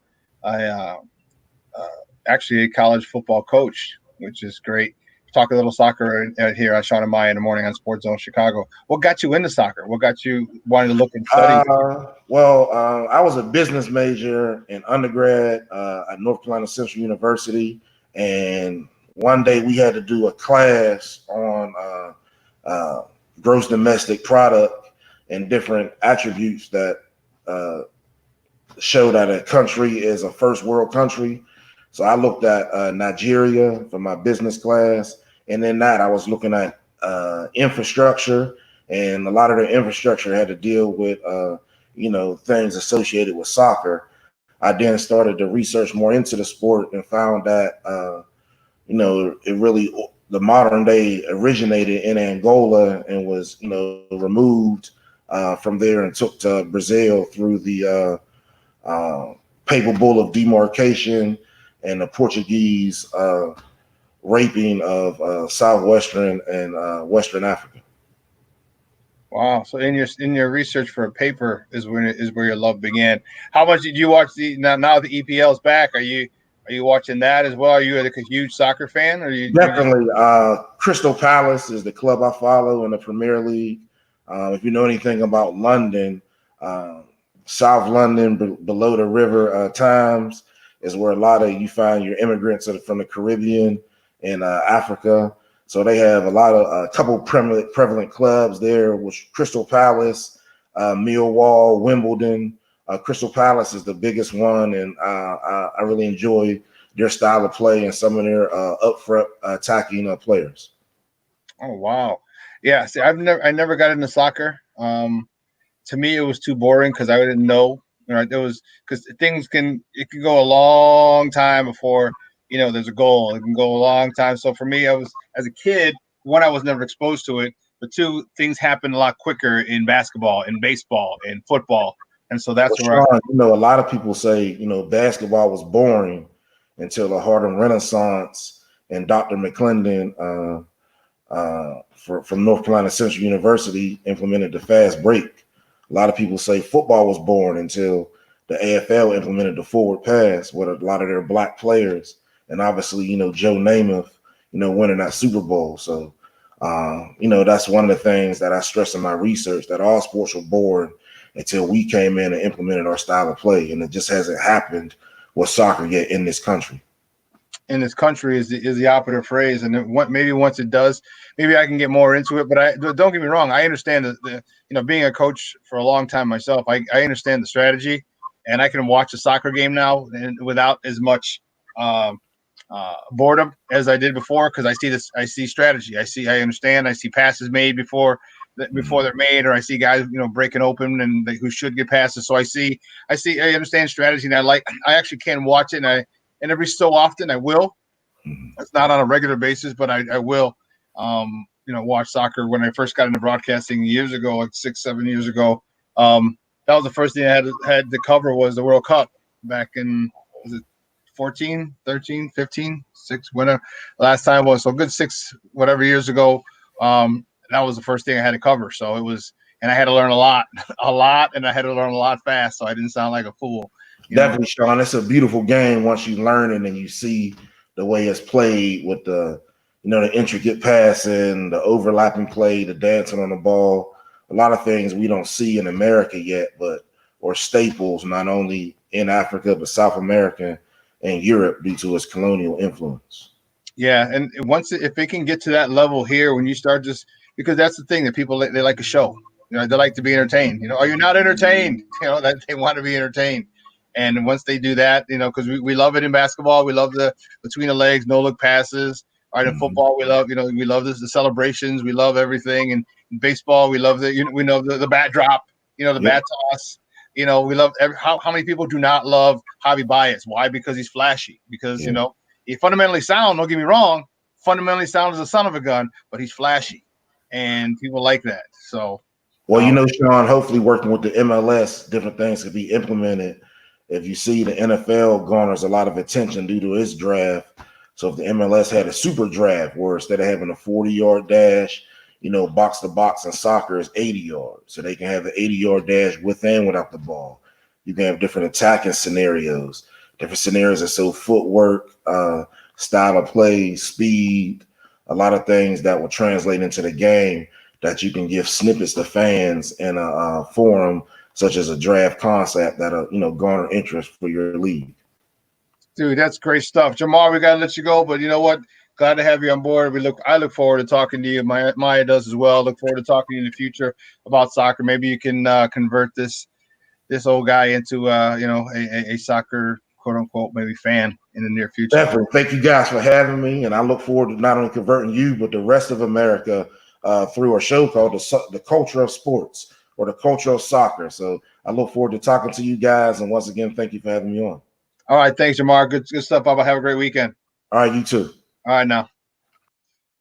actually a college football coach, which is great. Talk a little soccer here on Shawn and Maya in the morning on SportsZone Chicago. What got you into soccer? What got you wanting to look and study? I was a business major in undergrad at North Carolina Central University, and one day we had to do a class on gross domestic product, and different attributes that show that a country is a first world country. So I looked at Nigeria for my business class, and in that I was looking at infrastructure, and a lot of the infrastructure had to deal with things associated with soccer. I then started to research more into the sport and found that it really, the modern day originated in Angola and was removed from there and took to Brazil through the Papal Bull of Demarcation and the Portuguese raping of southwestern and western Africa. Wow! So in your research for a paper is where your love began. How much did you watch now the EPL's back? Are you watching that as well? Are you like a huge soccer fan? Or Definitely. Crystal Palace is the club I follow in the Premier League. If you know anything about London, South London, below the River Thames, is where a lot of you find your immigrants from the Caribbean and Africa. So they have a couple prevalent clubs there, which Crystal Palace, Millwall, Wimbledon. Crystal Palace is the biggest one, and I really enjoy their style of play and some of their upfront attacking players. Oh wow, yeah. See, I never got into soccer. To me, it was too boring because I didn't know. It was because it can go a long time before there's a goal. It can go a long time. So for me, I was as a kid. One, I was never exposed to it, but two, things happen a lot quicker in basketball, in baseball, in football, and so that's where Shawn, a lot of people say basketball was boring until the Harlem Renaissance and Dr. McClendon from North Carolina Central University implemented the fast break. A lot of people say football was born until the AFL implemented the forward pass with a lot of their black players. And obviously, Joe Namath, winning that Super Bowl. So, that's one of the things that I stress in my research, that all sports were born until we came in and implemented our style of play. And it just hasn't happened with soccer yet in this country. In this country is the operative phrase, and maybe once it does, maybe I can get more into it. But don't get me wrong, I understand the being a coach for a long time myself. I understand the strategy, and I can watch a soccer game now and without as much boredom as I did before, because I see strategy. I understand. I see passes made before they're made, or I see guys breaking open and who should get passes. So I understand strategy, and I actually can watch it, and every so often I will. It's not on a regular basis, but I will, watch soccer. When I first got into broadcasting years ago, like 6-7 years ago, that was the first thing I had to cover was the World Cup back in, was it 14, 13, 15, 6, whatever last time was. So good 6 whatever years ago. That was the first thing I had to cover. So it was, and I had to learn a lot, and I had to learn a lot fast. So I didn't sound like a fool. Definitely, Shawn. It's a beautiful game once you learn it and you see the way it's played with the intricate passing, the overlapping play, the dancing on the ball. A lot of things we don't see in America yet, or staples not only in Africa but South America and Europe due to its colonial influence. Yeah, and if it can get to that level here, when you start because that's the thing that people they like a show. They like to be entertained. Are you not entertained? That they want to be entertained. And once they do that, because we love it in basketball, we love the between the legs, no look passes. All right, in football, we love the celebrations, we love everything. And in baseball, we love the bat drop, the bat toss. We love how many people do not love Javi Baez? Why? Because he's flashy. Because he fundamentally sound. Don't get me wrong, fundamentally sound as a son of a gun, but he's flashy, and people like that. So, well, Shawn, hopefully working with the MLS, different things could be implemented. If you see the NFL garners a lot of attention due to its draft. So if the MLS had a super draft where instead of having a 40-yard dash, box to box in soccer is 80 yards. So they can have an 80-yard dash with and without the ball. You can have different attacking scenarios. Different scenarios are so footwork, style of play, speed, a lot of things that will translate into the game that you can give snippets to fans in a forum such as a draft concept that'll, garner interest for your league. Dude, that's great stuff. Jamar, we got to let you go, but you know what? glad to have you on board. I look forward to talking to you. Maya does as well. Look forward to talking to you in the future about soccer. Maybe you can convert this old guy into a soccer quote unquote maybe fan in the near future. Definitely. Thank you guys for having me, and I look forward to not only converting you but the rest of America through a show called the Culture of Sports or the Culture of Soccer. So I look forward to talking to you guys, and once again, thank you for having me on. All right, thanks, Jamar. Good stuff, Bubba. Have a great weekend. All right, you too. All right, now,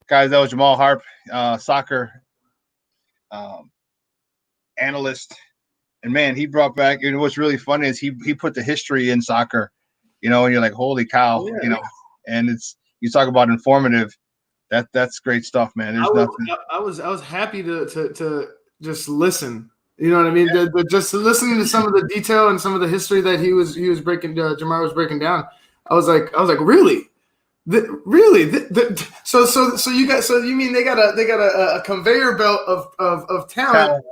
guys, that was Jamal Harp, soccer analyst. And man, he brought back. What's really funny is he put the history in soccer, and you're like, holy cow, And you talk about informative. That's great stuff, man. There's nothing. I was happy to just listen. You know what I mean? Just listening to some of the detail and some of the history that he was breaking. Jamar was breaking down. I was like, really. So you mean they got a conveyor belt of talent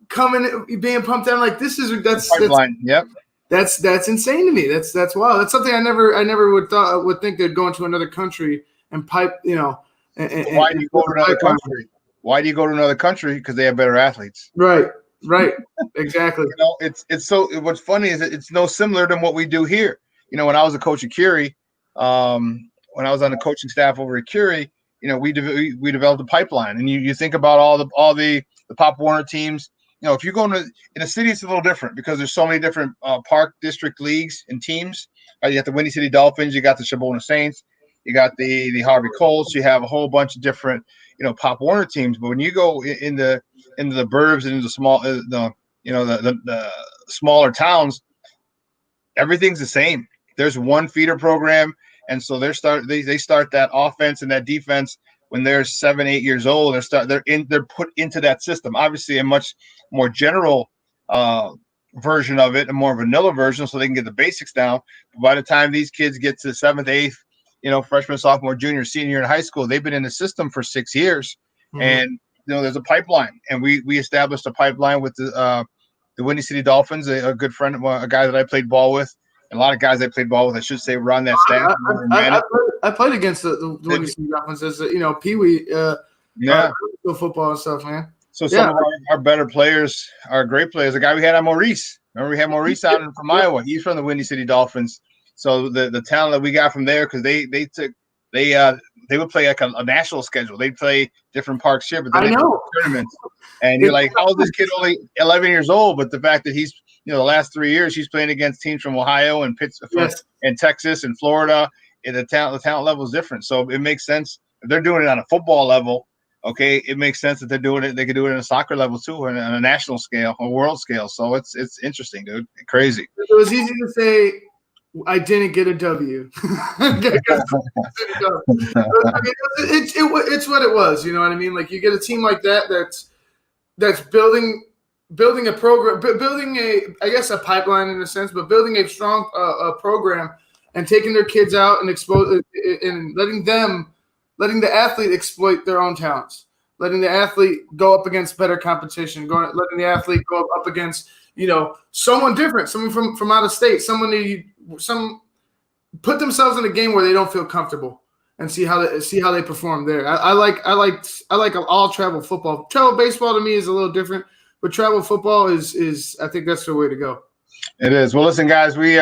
coming, being pumped down like this is that's pipeline. Yep. That's insane to me. That's wild. That's something I never would think they'd go into another country and pipe. Why do you go to another country? Why do you go to another country? Because they have better athletes. Right. Exactly. It's so. What's funny is it's no similar than what we do here. When I was a coach at Curie, when I was on the coaching staff over at Curie, we developed a pipeline, and you think about all the Pop Warner teams. If you go in a city, it's a little different because there's so many different park district leagues and teams. You got the Windy City Dolphins, you got the Shabona Saints, you got the Harvey Colts. You have a whole bunch of different Pop Warner teams. But when you go into the burbs and into the smaller towns, everything's the same. There's one feeder program. And so they start that offense and that defense when they're 7-8 years old. They're put into that system. Obviously, a much more general version of it, a more vanilla version, so they can get the basics down. But by the time these kids get to 7th, 8th, freshman, sophomore, junior, senior in high school, they've been in the system for 6 years, and there's a pipeline. And we established a pipeline with the Windy City Dolphins, a good friend, a guy that I played ball with. And a lot of guys I played ball with, I should say, were on that staff. I played against the Windy City Dolphins as Pee Wee, football and stuff, man. So some of our better players, our great players, the guy we had on Maurice. Remember we had Maurice out from Iowa. He's from the Windy City Dolphins. So the talent that we got from there, because they would play like a national schedule. They'd play different parks here, but then they play tournaments. And you're like, how is this kid only 11 years old? But the fact that he's the last 3 years he's playing against teams from Ohio and Pittsburgh and Texas and Florida, and the talent level is different. So it makes sense if they're doing it on a football level. Okay, it makes sense that they're doing it. They could do it on a soccer level too, and on a national scale, a world scale. So it's interesting, dude. Crazy. It was easy to say I didn't get a W. It's what it was. You know what I mean? Like you get a team like that that's building a program, building a pipeline in a sense, but building a strong program and taking their kids out and expose and letting the athlete exploit their own talents, letting the athlete go up against better competition, letting the athlete go up against someone different, someone from out of state, some put themselves in a game where they don't feel comfortable and see how they perform there. I like all travel football. Travel baseball to me is a little different. But travel football is I think that's the way to go. It is. Well, listen, guys, we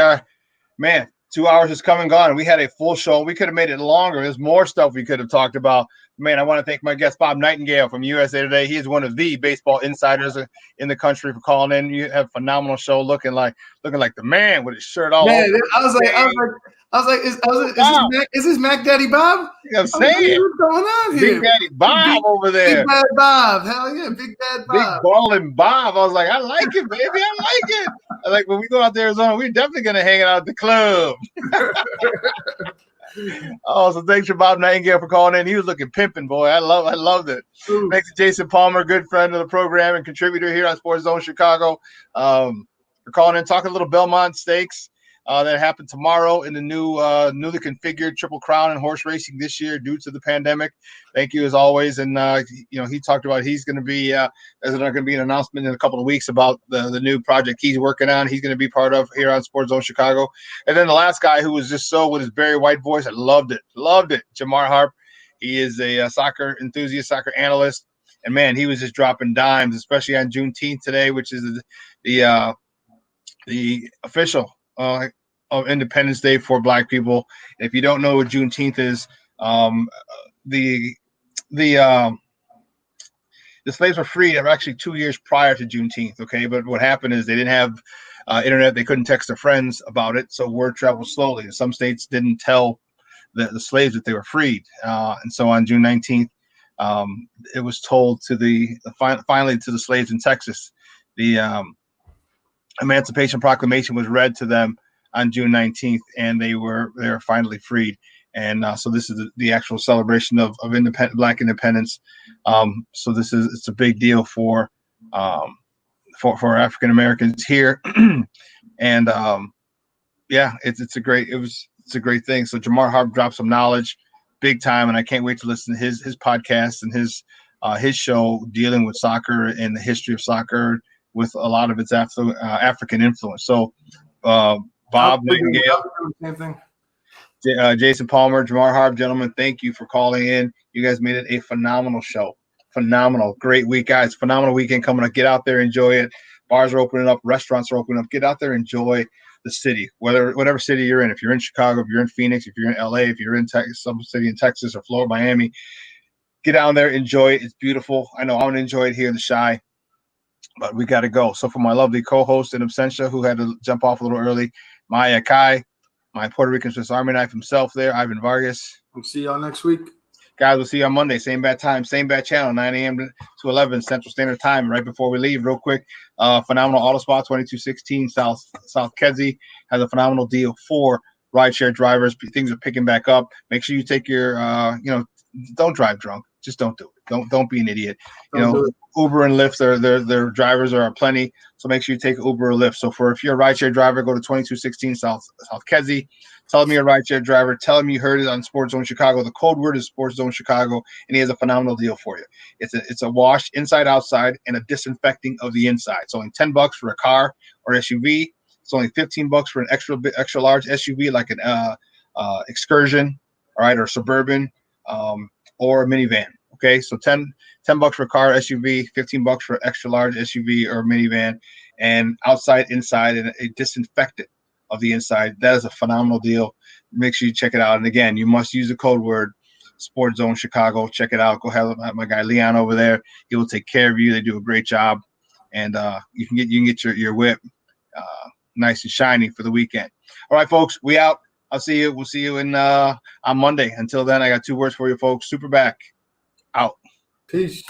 2 hours has come and gone. We had a full show. We could have made it longer. There's more stuff we could have talked about. Man, I want to thank my guest, Bob Nightingale from USA Today. He is one of the baseball insiders in the country for calling in. You have a phenomenal show, looking like the man with his shirt all over. I was like, is this Mac Daddy Bob? I'm saying, what's going on here? Big Daddy Bob over there. Big Bad Bob. Hell yeah, Big Bad Bob. Big balling Bob. I was like, I like it, baby. I like it. I like when we go out to Arizona, we're definitely going to hang out at the club. Oh, so thanks for Bob Nightingale for calling in. He was looking pimping, boy. I loved it. Ooh. Thanks to Jason Palmer, good friend of the program and contributor here on SportsZone Chicago, for calling in, talking a little Belmont Stakes that happened tomorrow in the newly configured Triple Crown and horse racing this year due to the pandemic. Thank you as always. And he talked about he's going to be there's going to be an announcement in a couple of weeks about the new project he's working on. He's going to be part of here on SportsZone Chicago. And then the last guy who was just so with his Barry White voice, I loved it. Jamar Harp. He is a soccer enthusiast, soccer analyst, and man, he was just dropping dimes, especially on Juneteenth today, which is the official of Independence Day for Black people. And if you don't know what Juneteenth is, the slaves were freed actually 2 years prior to Juneteenth. Okay, but what happened is they didn't have internet; they couldn't text their friends about it, so word traveled slowly. Some states didn't tell the slaves that they were freed, and so on June 19th, it was told to finally to the slaves in Texas. The Emancipation Proclamation was read to them on June 19th, and they were finally freed. And so this is the actual celebration of Black independence. So it's a big deal for African Americans here, and it's a great thing. So Jamar Harp dropped some knowledge, big time, and I can't wait to listen to his podcast and his show dealing with soccer and the history of soccer with a lot of its African influence. So Bob Nightingale, same thing. Jason Palmer, Jamar Harp, gentlemen, thank you for calling in. You guys made it a phenomenal show. Phenomenal. Great week, guys. Phenomenal weekend coming up. Get out there, enjoy it. Bars are opening up. Restaurants are opening up. Get out there, enjoy the city, whatever city you're in. If you're in Chicago, if you're in Phoenix, if you're in LA, if you're in some city in Texas or Florida, Miami, get down there, enjoy it. It's beautiful. I know I'm going to enjoy it here in the Chi, but we got to go. So for my lovely co-host in absentia, who had to jump off a little early, Maya Kai, my Puerto Rican Swiss Army knife himself there, Ivan Vargas. We'll see y'all next week. Guys, we'll see you on Monday. Same bad time, same bad channel, 9 a.m. to 11 Central Standard Time. Right before we leave, real quick, phenomenal auto spot, 2216 South Kedzie has a phenomenal deal for rideshare drivers. Things are picking back up. Make sure you take your, don't drive drunk. Just don't do it. Don't be an idiot. Uber and Lyft, their drivers are plenty. So make sure you take Uber or Lyft. So if you're a rideshare driver, go to 2216 South Kedzie. Tell him you're a rideshare driver. Tell him you heard it on SportsZone Chicago. The code word is SportsZone Chicago, and he has a phenomenal deal for you. It's a wash inside, outside, and a disinfecting of the inside. It's only $10 for a car or SUV. It's only $15 for an extra large SUV like an Excursion, all right, or Suburban, or a minivan. Okay, so $10 for a car, SUV, $15 for extra large SUV or minivan, and outside, inside, and a disinfectant of the inside. That is a phenomenal deal. Make sure you check it out. And again, you must use the code word SportsZone Chicago. Check it out. Go have my guy Leon over there. He will take care of you. They do a great job, and you can get your whip nice and shiny for the weekend. All right, folks, we out. I'll see you. We'll see you on Monday. Until then, I got 2 words for you, folks. Superback out. Peace.